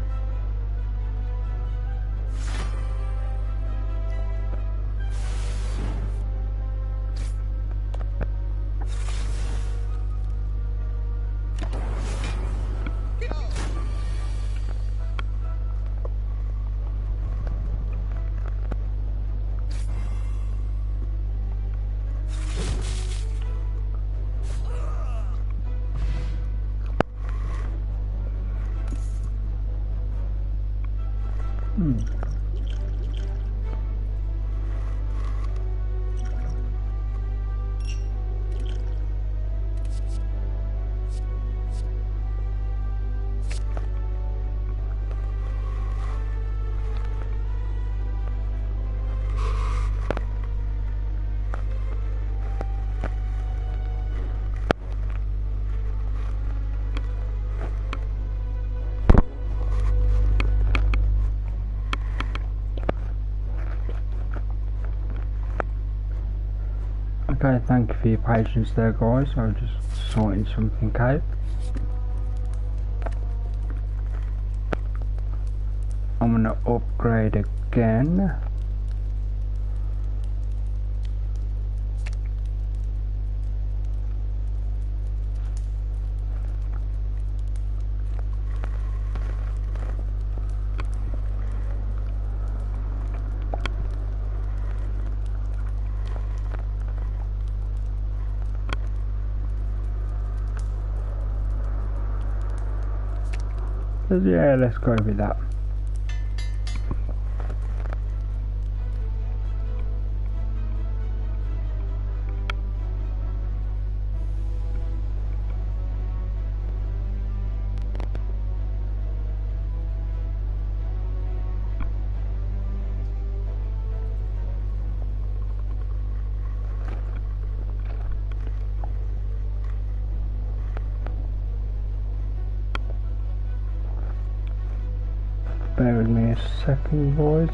Okay, thank you for your patience there, guys. I was just sorting something out. I'm gonna upgrade again. So yeah, let's go with that. Bear with me a second, boys.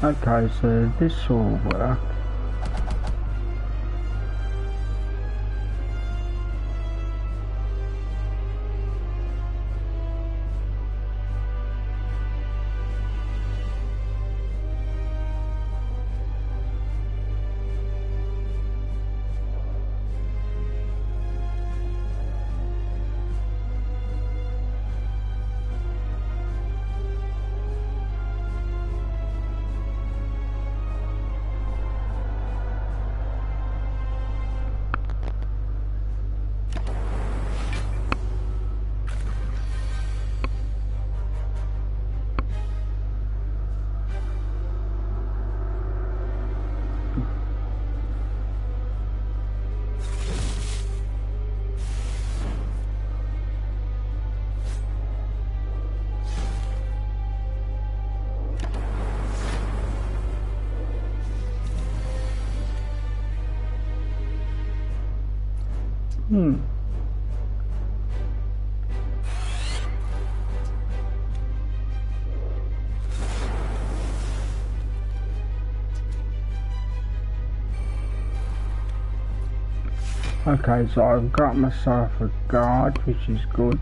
Okay, so this will work. Okay, so I've got myself a guard, which is good.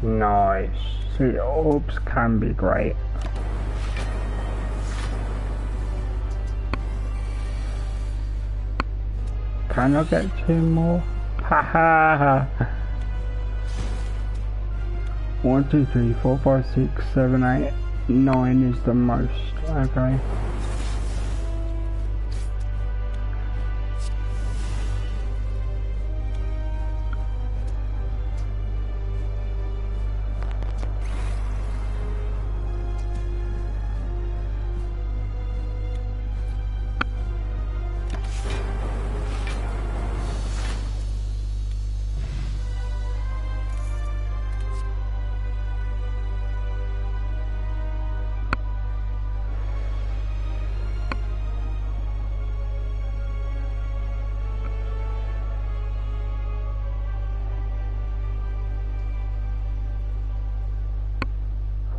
Nice. See, orbs can be great. Can I get 2 more? Ha ha ha. 1, 2, 3, 4, 5, 6, 7, 8, 9 is the most. Okay.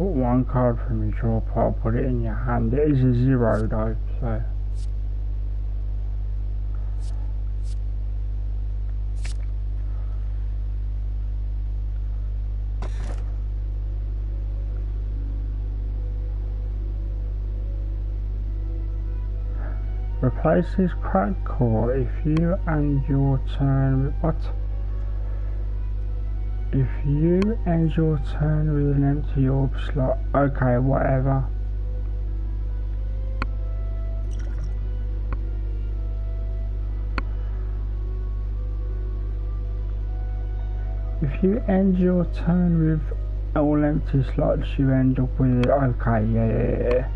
put one card from your draw pile, put it in your hand. It is a 0 though, so. Replace this cracked core if you end your turn with what? If you end your turn with an empty orb slot, okay, whatever. If you end your turn with all empty slots, you end up with it. Okay, yeah.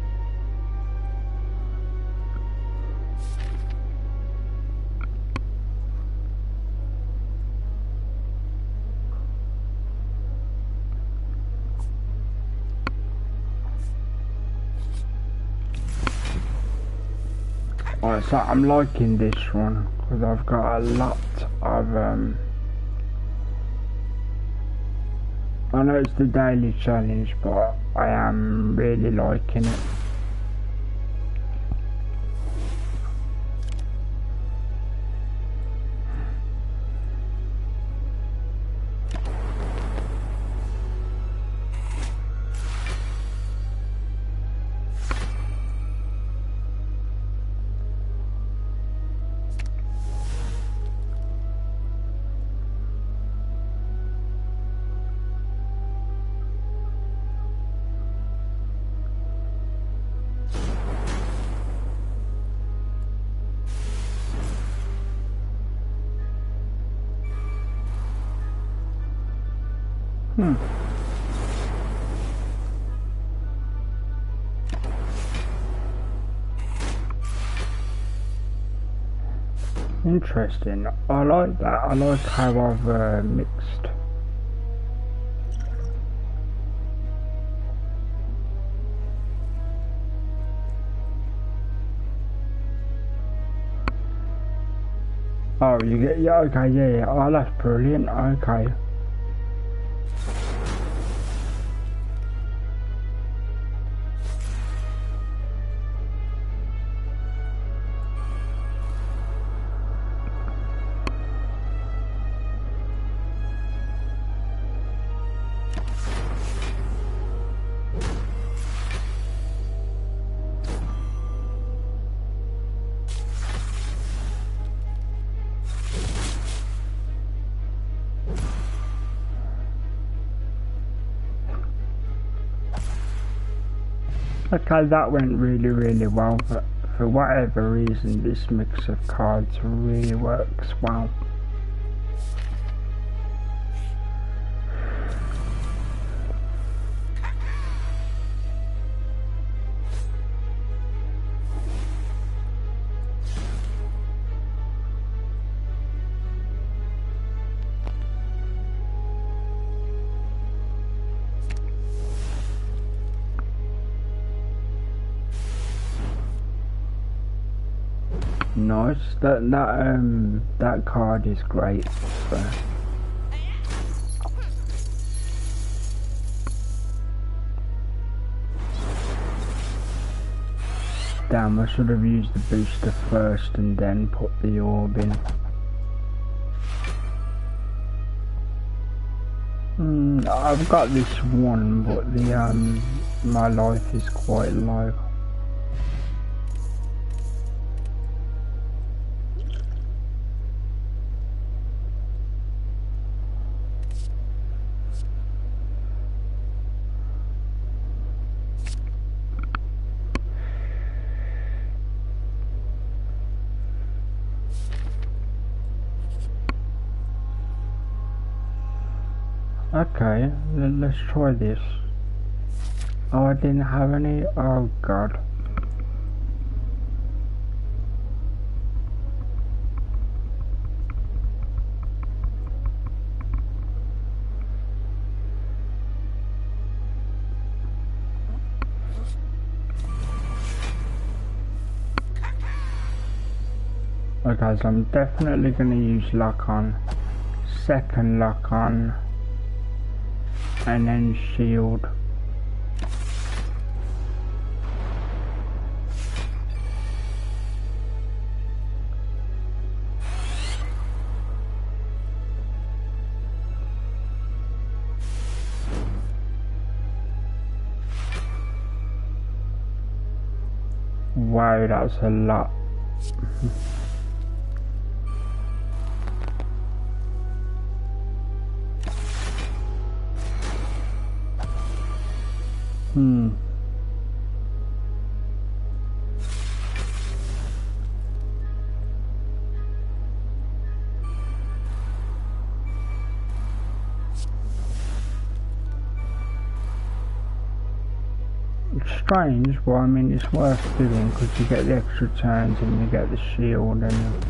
Alright, so I'm liking this one because I've got a lot of I know it's the daily challenge, but I am really liking it. Interesting. I like that. I like how I've mixed. Oh, you get, yeah, okay, yeah. Oh, that's brilliant. Okay. Okay, that went really well, but for whatever reason this mix of cards really works well. Nice. That card is great. So. Damn, I should have used the booster first and then put the orb in. I've got this one, but the my life is quite low. Okay, let's try this. Oh, I didn't have any. Oh god. Okay, so I'm definitely going to use lock on, second lock on, and then shield. Wow, that's a lot. It's strange, but I mean it's worth doing because you get the extra turns and you get the shield and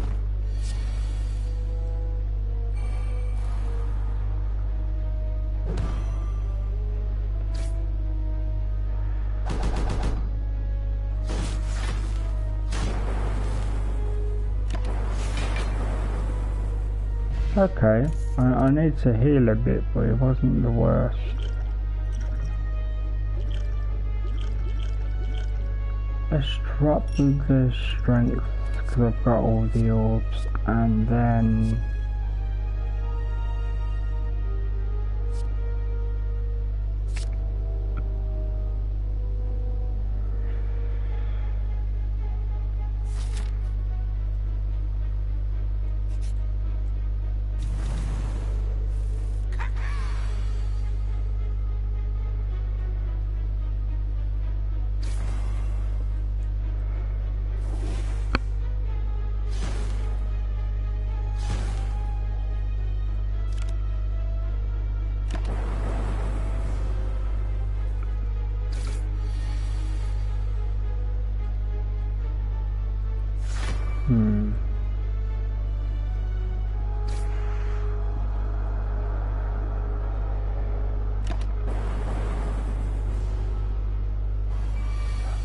okay, I need to heal a bit, but it wasn't the worst. Let's drop the strength because I've got all the orbs, and then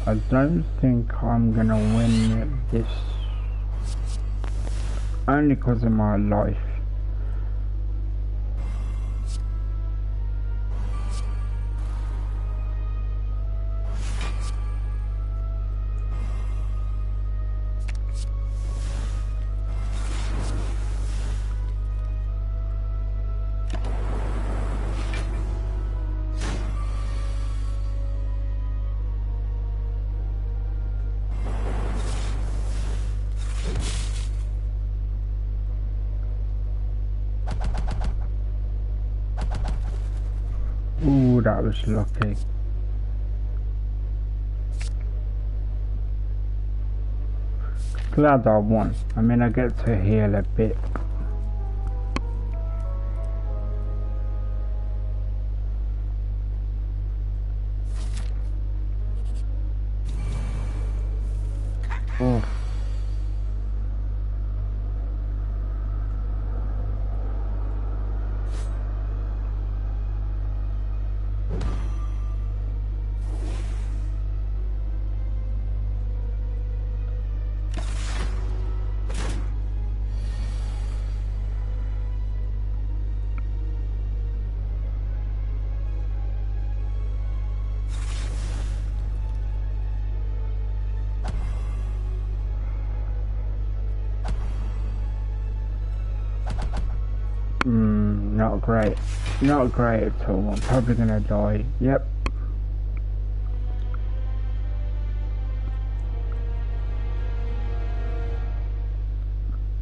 I don't think I'm gonna win this, only because of my life. Ooh, that was lucky. Glad I won. I mean, I get to heal a bit. Oh. Not great. Not great at all. I'm probably gonna die. Yep.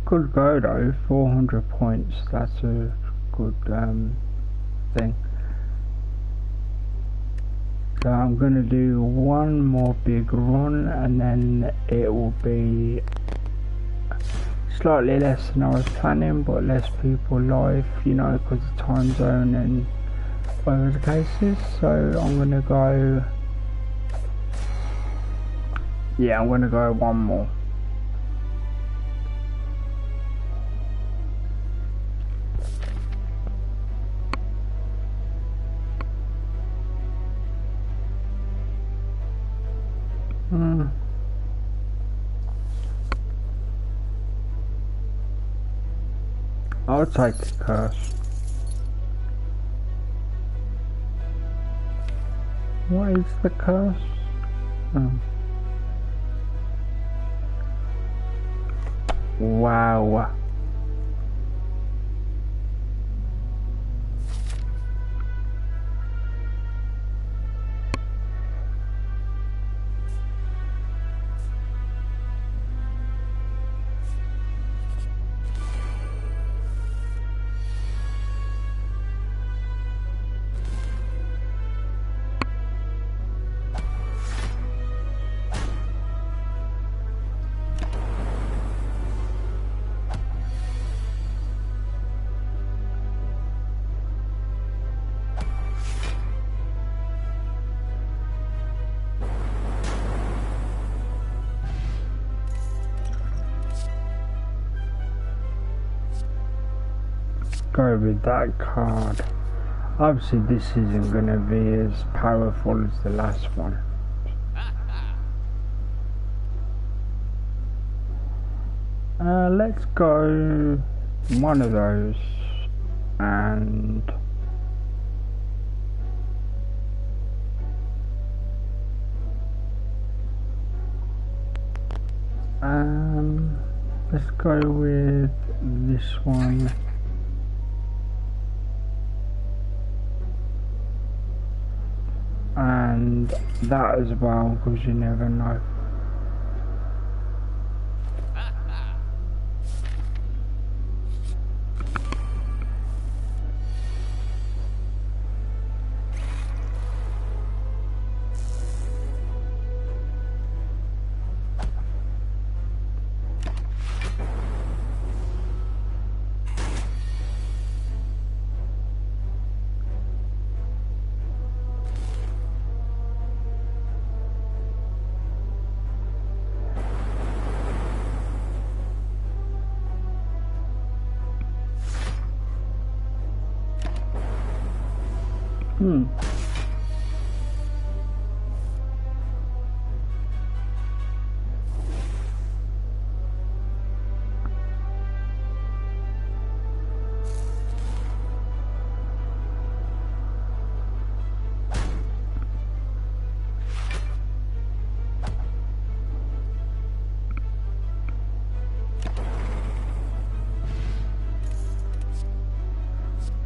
Good go though, 400 points. That's a good thing. So I'm gonna do one more big run and then it will be slightly less than I was planning, but less people live, you know, because of time zone and whatever the case is. So I'm gonna go, yeah, I'm gonna go one more. I'll take the curse. What is the curse? Wow. go with that card. Obviously this isn't going to be as powerful as the last one. Let's go one of those and let's go with this one. And that as well, because you never know.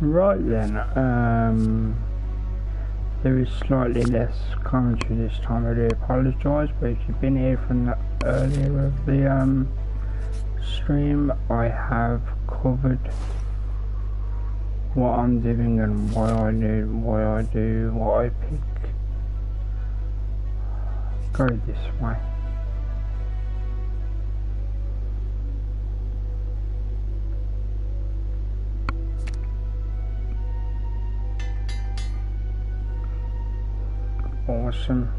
Right then, there is slightly less commentary this time. I do apologise, but if you've been here from the earlier of the stream, I have covered what I'm doing and why I do what I pick. Go this way. Awesome.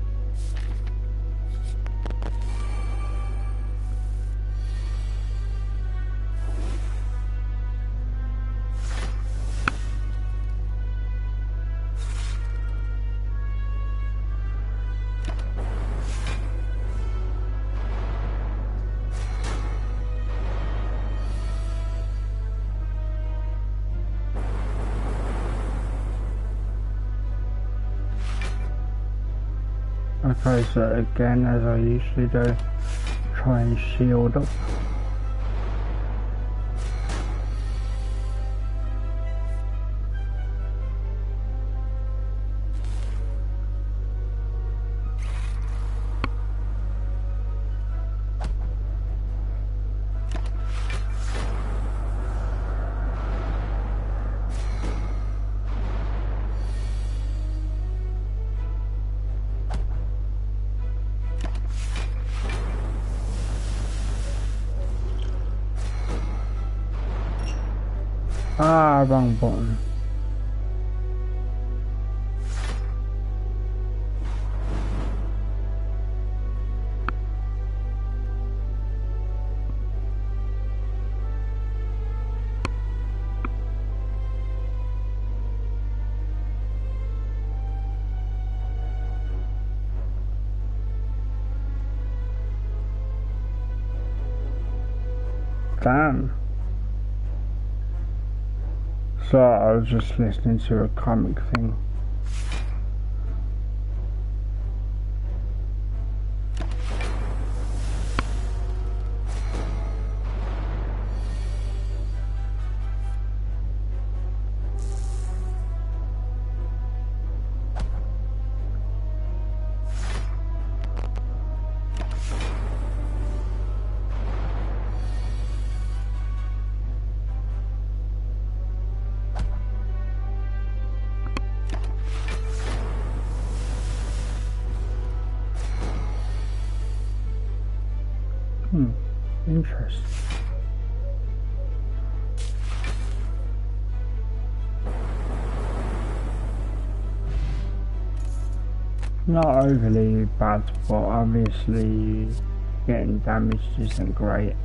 Okay, so again, as I usually do, try and shield up. Ah, wrong button. Damn. So I was just listening to a comic thing. Interesting. Not overly bad, but obviously getting damaged isn't great.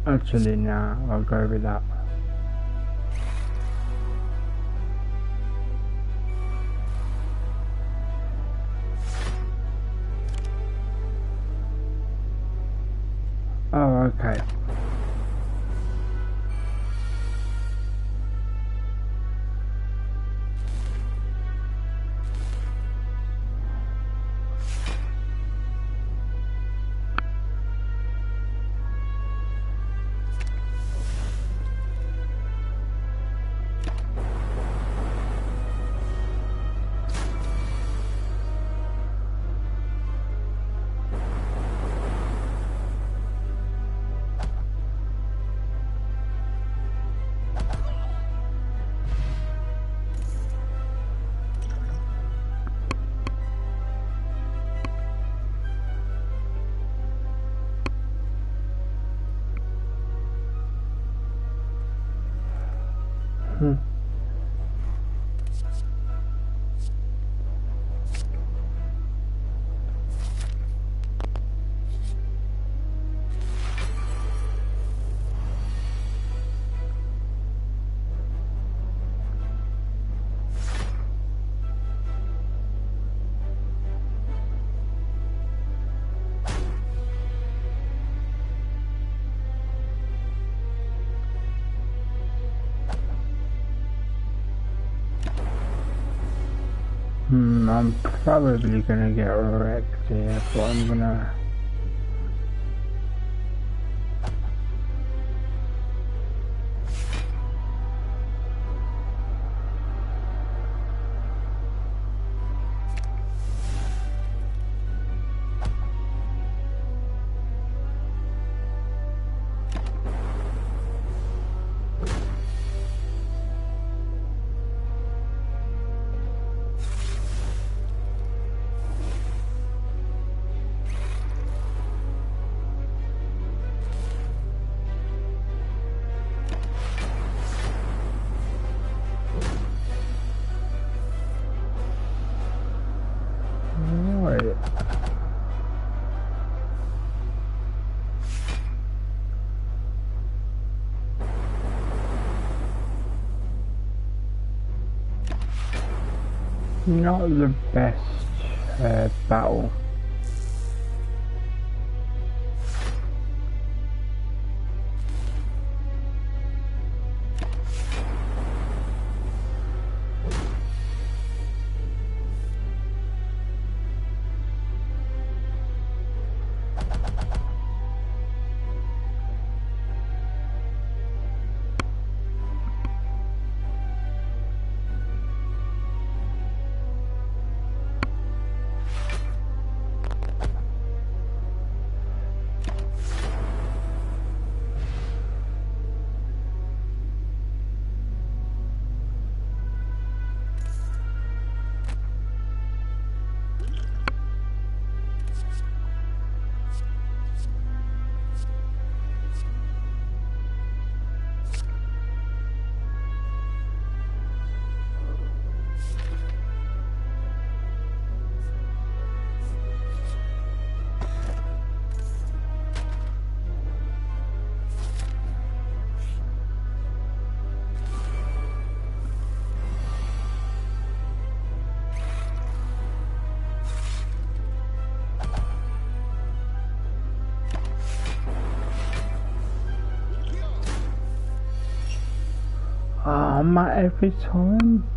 Actually, nah, I'll go with that. Oh, okay. I'm probably gonna get wrecked here, but I'm gonna... Not the best battle. I'm at every time.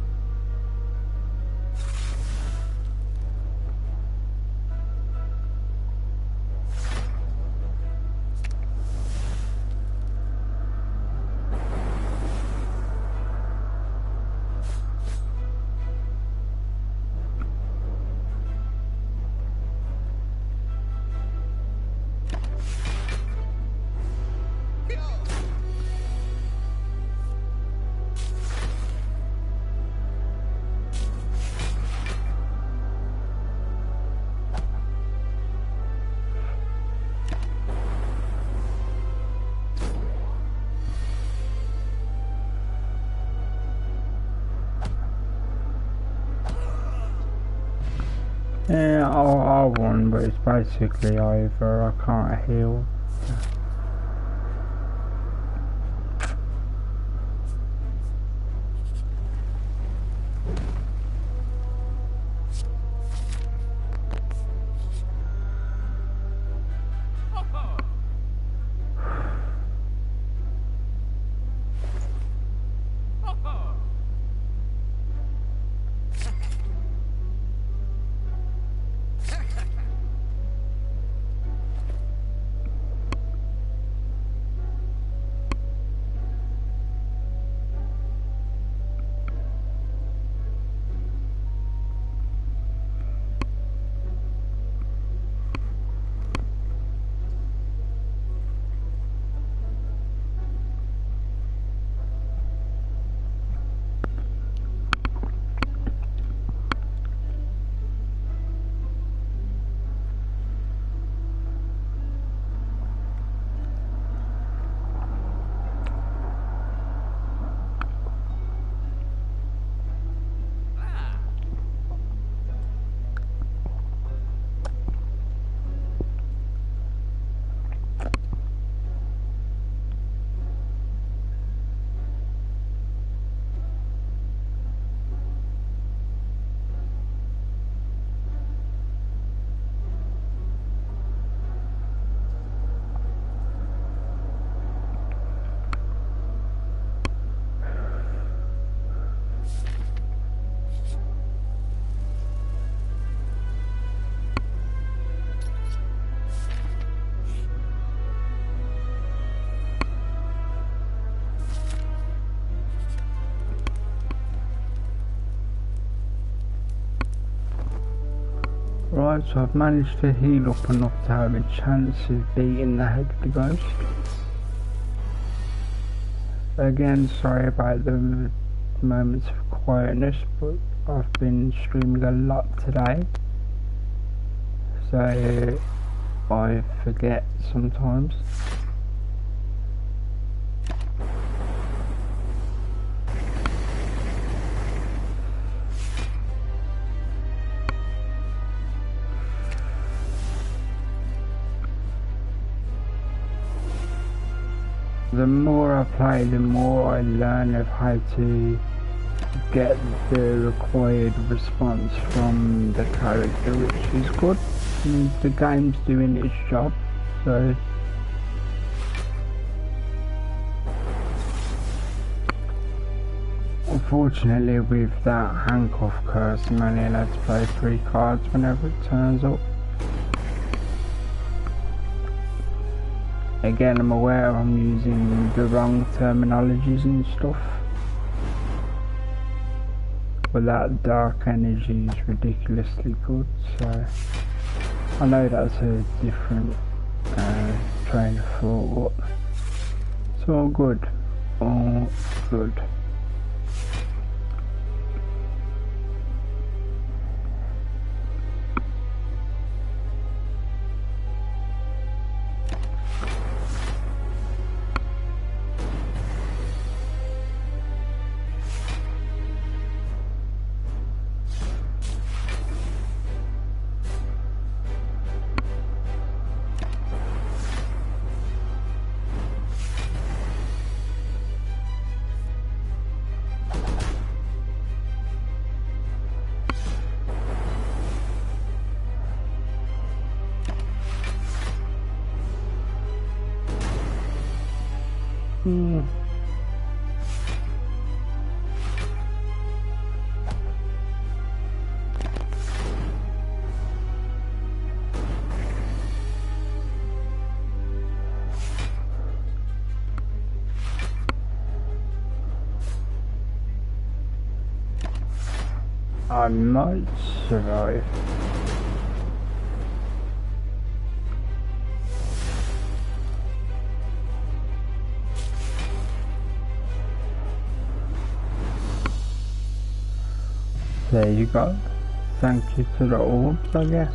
Yeah, I won, but it's basically over. I can't heal. Right, so I've managed to heal up enough to have a chance of beating the head of the ghost. Again, sorry about the moments of quietness, but I've been streaming a lot today, so I forget sometimes. The more I play, the more I learn of how to get the required response from the character, which is good. It means the game's doing its job, so unfortunately with that handcuff curse, I'm only allowed to play 3 cards whenever it turns up. Again, I'm aware I'm using the wrong terminologies and stuff, but that dark energy is ridiculously good, so I know that's a different train of thought, but it's all good, all good. I might survive. There you go. Thank you to the orbs, I guess.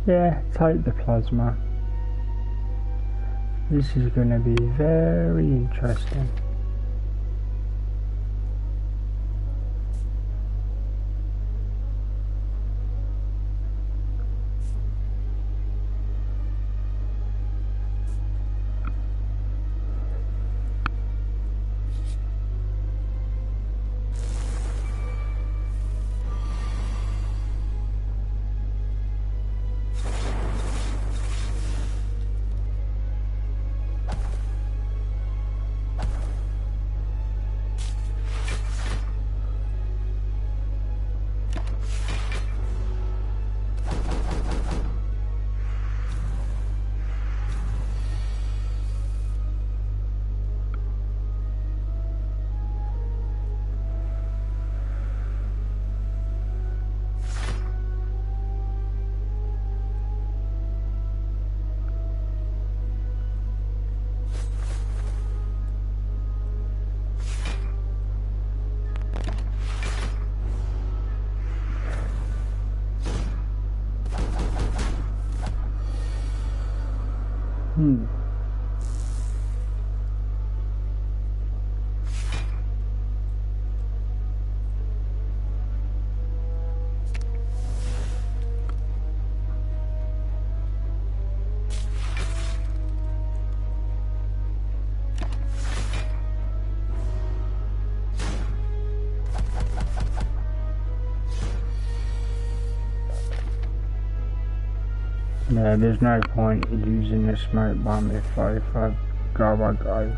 Yeah, take the plasma. This is going to be very interesting. Yeah, there's no point in using the smoke bomb if I go, I go.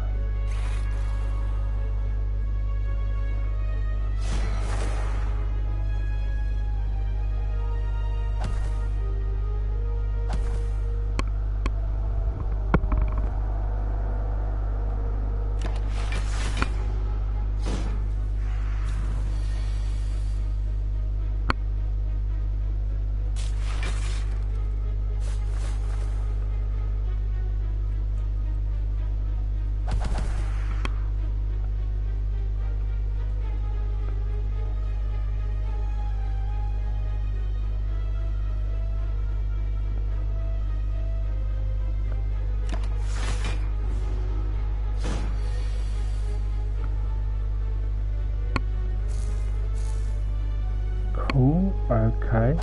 Cool, okay.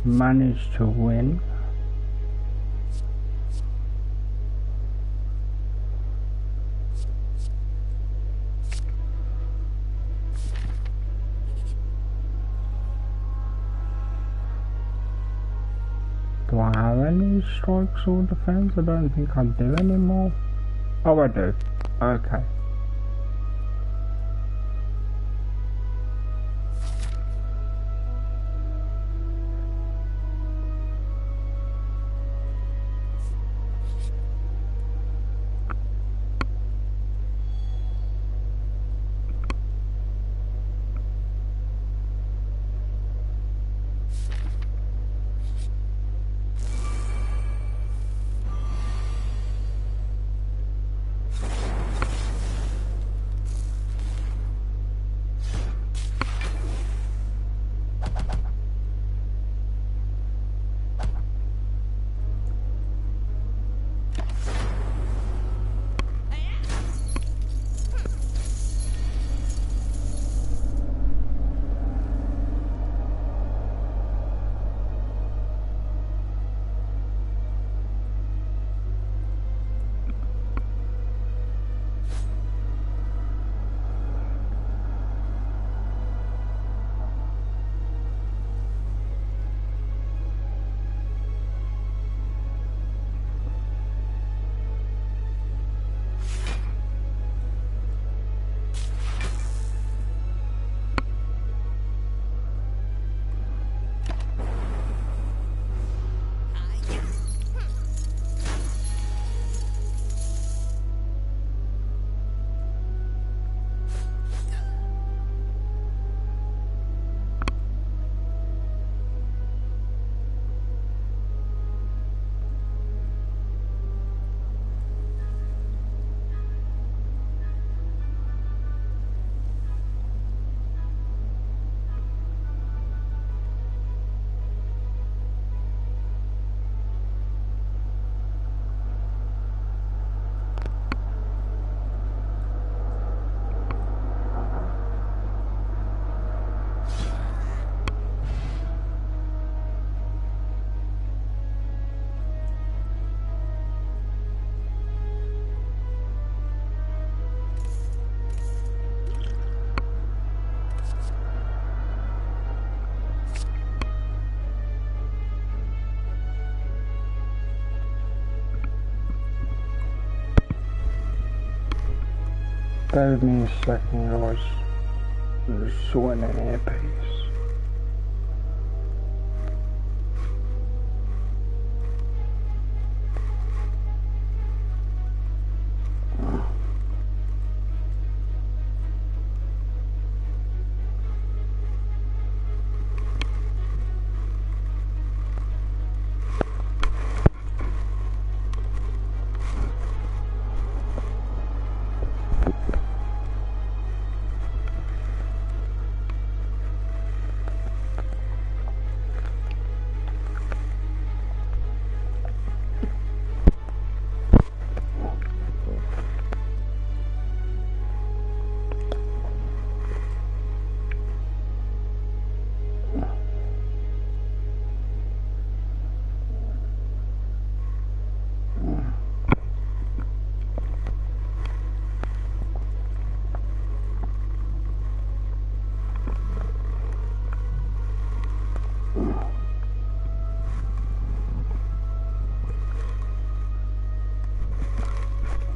Managed to win. Do I have any strikes or defense? I don't think I do anymore. Oh, I do. Okay. Bear with me a second, guys. I'm just sorting an earpiece.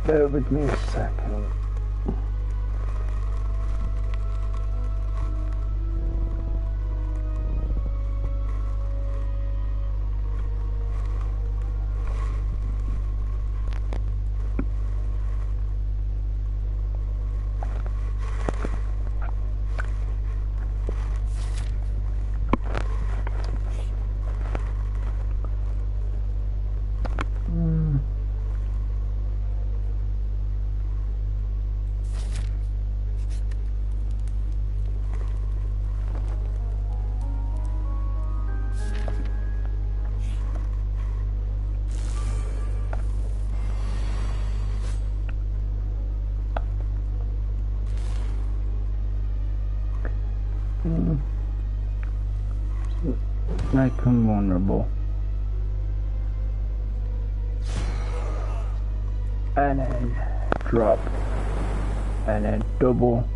Bear with me a second. Make them vulnerable. And then drop. And then double.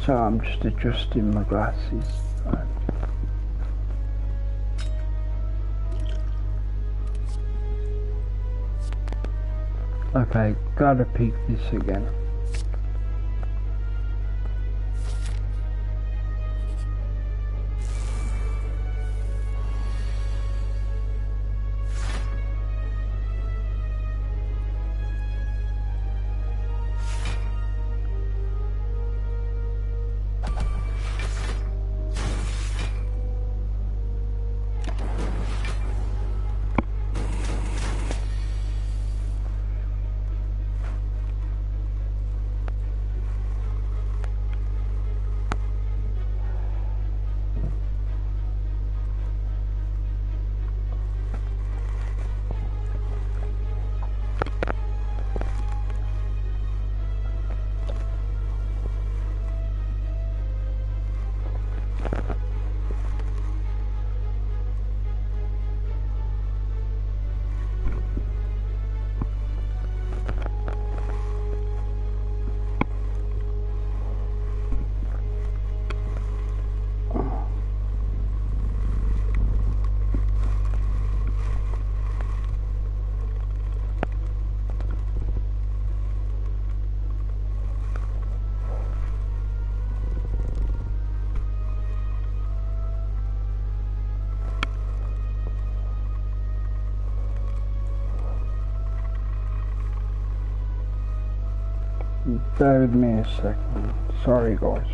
So I'm just adjusting my glasses. Okay, gotta peek this again. Bear with me a second. Sorry guys.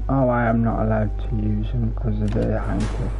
Oh, I am not allowed to use them because of the handcuff.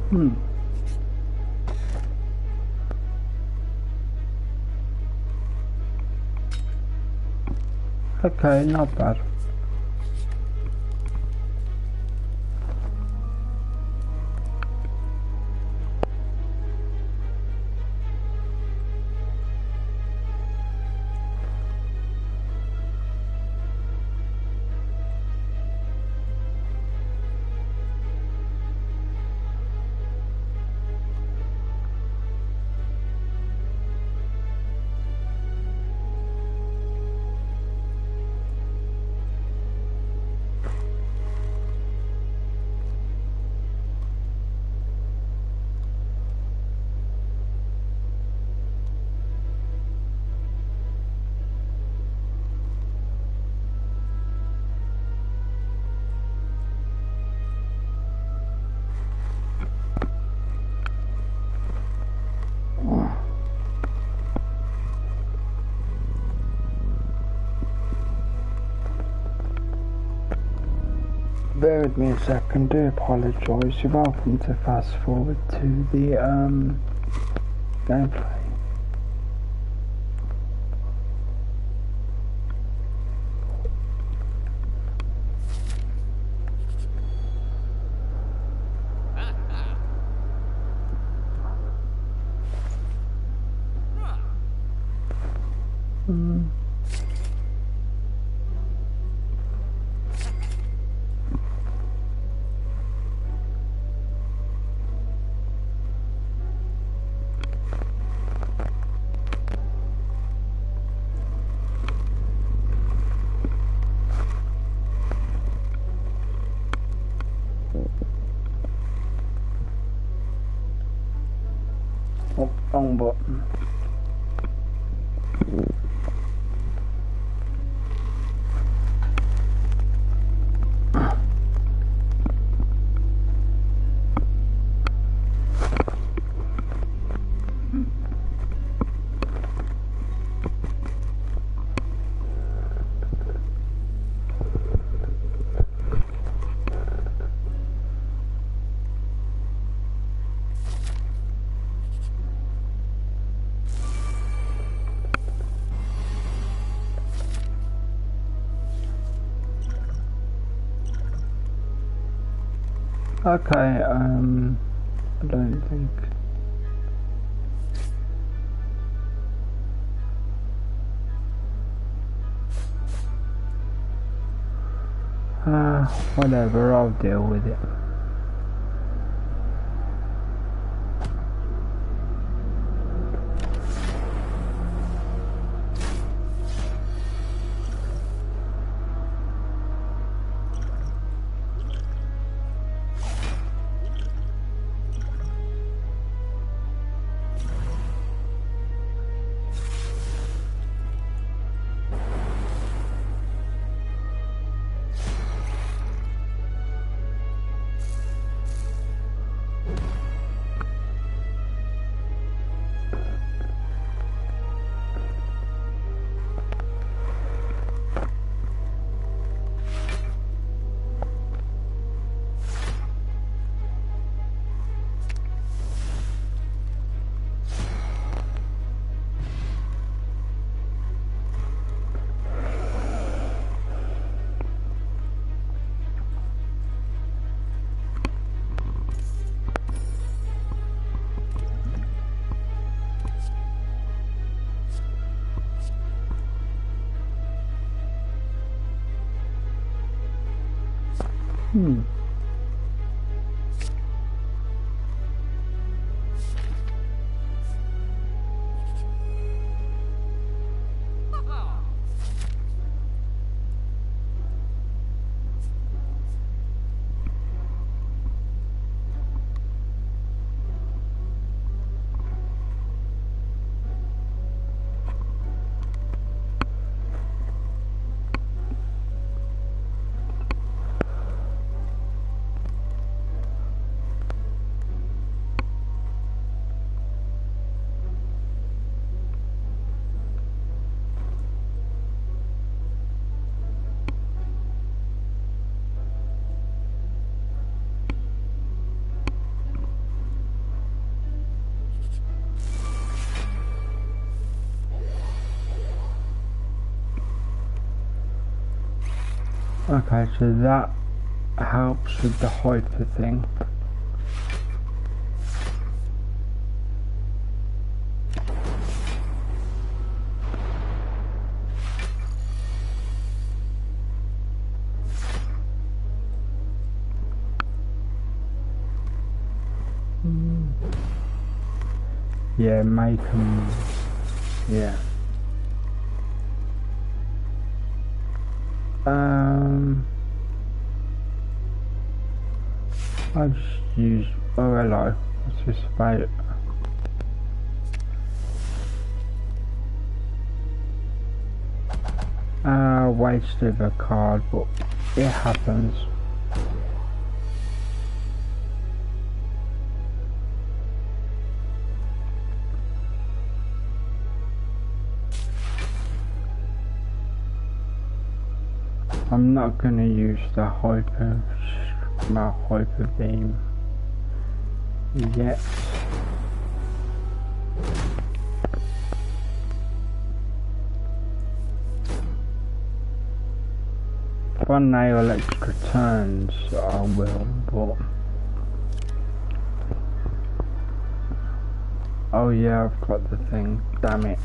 Hmm. Okay, not bad. Bear with me a second, do apologise. You're welcome to fast forward to the gameplay. Oh, wrong button. Okay, I don't think. Whatever, I'll deal with it. Okay, so that helps with the hyper thing. Yeah, make them, yeah. I just use, oh hello, what's this about? Wasted a card, but it happens. I'm not gonna use the hyper beam yet. If I nail extra turns, I will, but oh yeah, I've got the thing, damn it.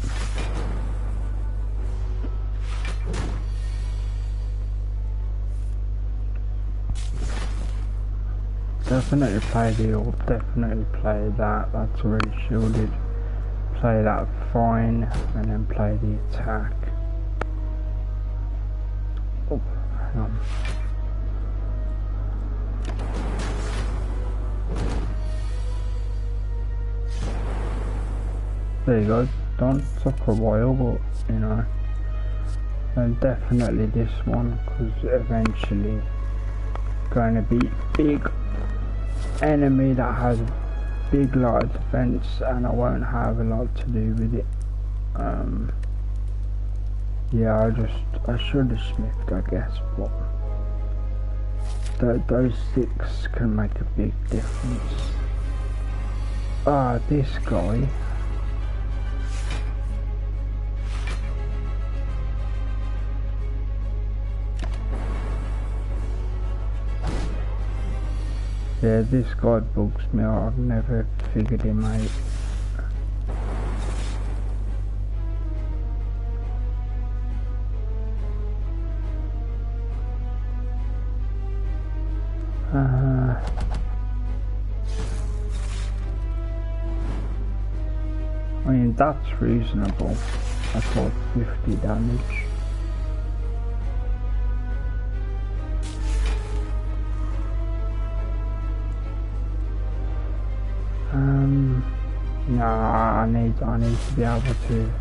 Definitely play the orb, definitely play that, that's already shielded. Play that fine, and then play the attack. Oh, hang on. There you go, don't took a while, but you know. And definitely this one, because eventually going to be big enemy that has a big lot of defense, and I won't have a lot to do with it. Yeah, I should have smithed, I guess, but those 6 can make a big difference. This guy. Yeah, this guy bugs me. I've never figured him out. I mean, that's reasonable. That's like 50 damage. Nah, I need to be able to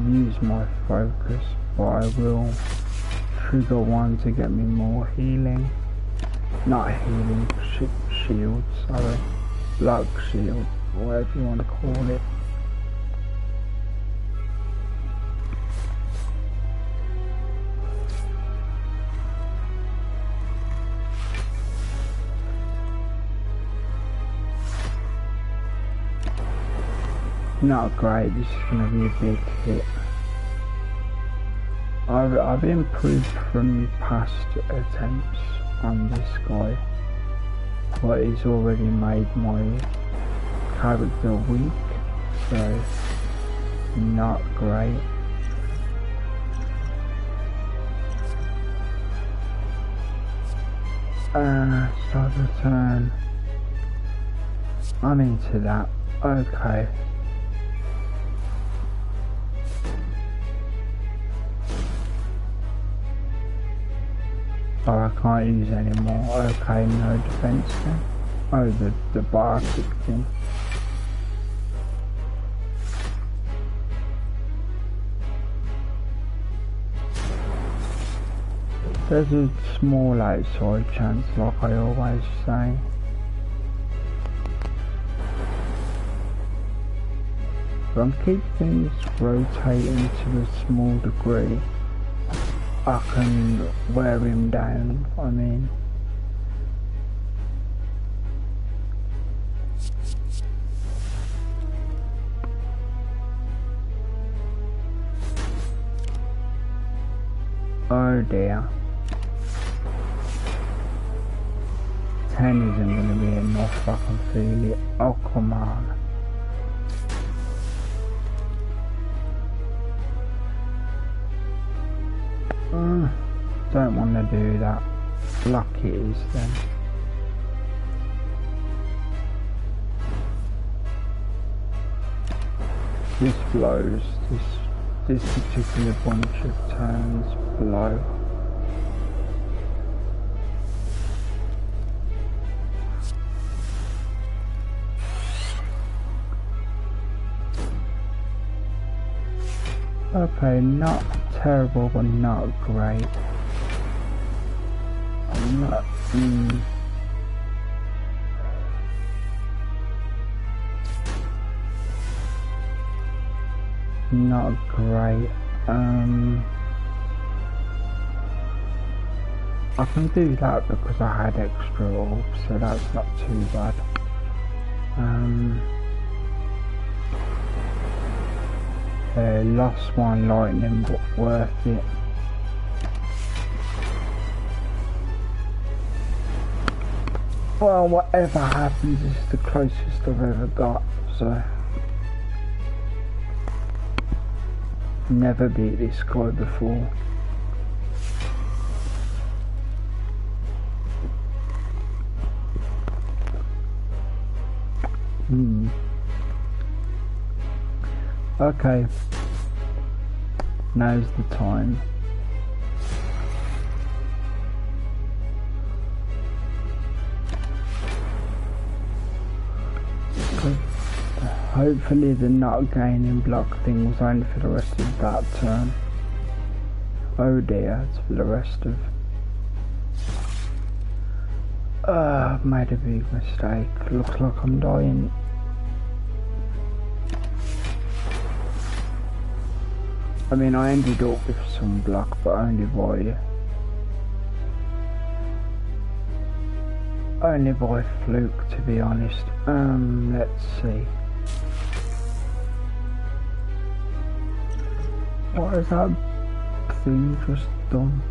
use my focus, but I will trigger one to get me more healing. Not healing, shield, sorry. Luck shield, whatever you want to call it. Not great, this is going to be a big hit. I've improved from past attempts on this guy, but he's already made my character weak, so not great. Start the turn. I'm into that. Okay. Oh, I can't use any more. Okay, no defense then. Oh, the bar kicked in. There's a small outside chance, like I always say. If I keep things rotating to a small degree, I can wear him down, I mean. Oh dear. 10 isn't going to be enough, I can feel it. Oh, come on. Don't want to do that. Luck it is then. This blows. This particular bunch of turns blow. Okay, not terrible, but not great. I'm not. Not great. I can do that because I had extra orbs, so that's not too bad. Lost one lightning, but worth it. Well, whatever happens is the closest I've ever got, so never beat this guy before. Okay, now's the time. Hopefully the not gaining block thing was only for the rest of that turn. Oh dear, it's for the rest of... I've made a big mistake. Looks like I'm dying. I mean, I ended up with some block, but only by fluke, to be honest. Let's see. What has that thing just done?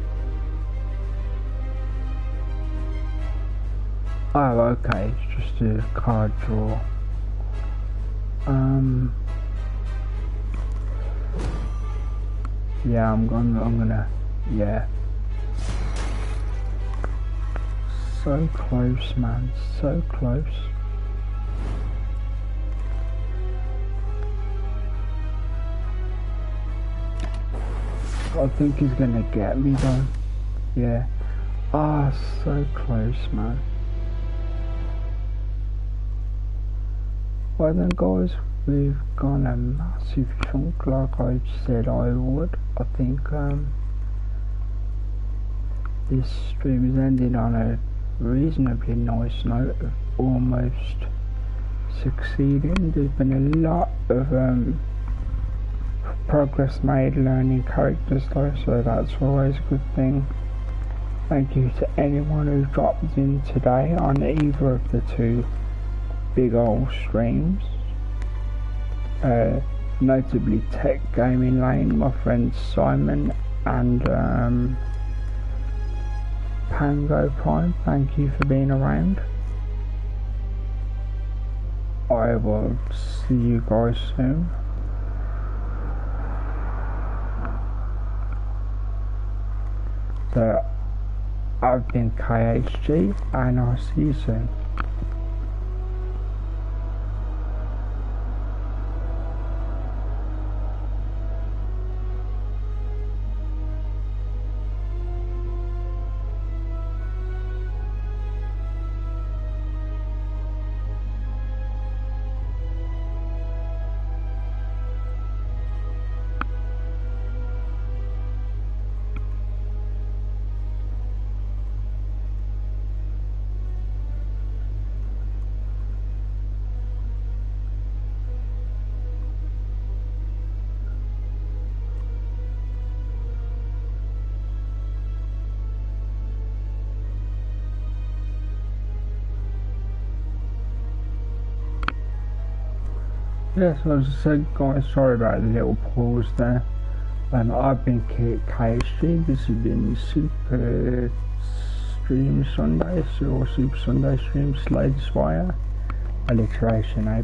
Oh, okay, it's just a card draw. Yeah, I'm gonna, yeah. So close, man, so close. I think he's gonna get me though. Yeah. Ah, so close, man. Well then guys, we've gone a massive chunk like I said I would. I think this stream is ending on a reasonably nice note of almost succeeding. There's been a lot of progress made learning characters though, so that's always a good thing. Thank you to anyone who dropped in today on either of the two big old streams. Notably Tech Gaming Lane, my friend Simon, and Pango Prime, thank you for being around. I will see you guys soon. So, I've been KHG, and I'll see you soon. Yes, as I said guys, sorry about the little pause there. I've been KHG, this has been Super stream Sunday, or Super Sunday stream, Slade Spire, alliteration A+.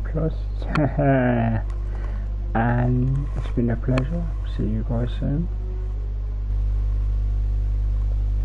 And it's been a pleasure. See you guys soon.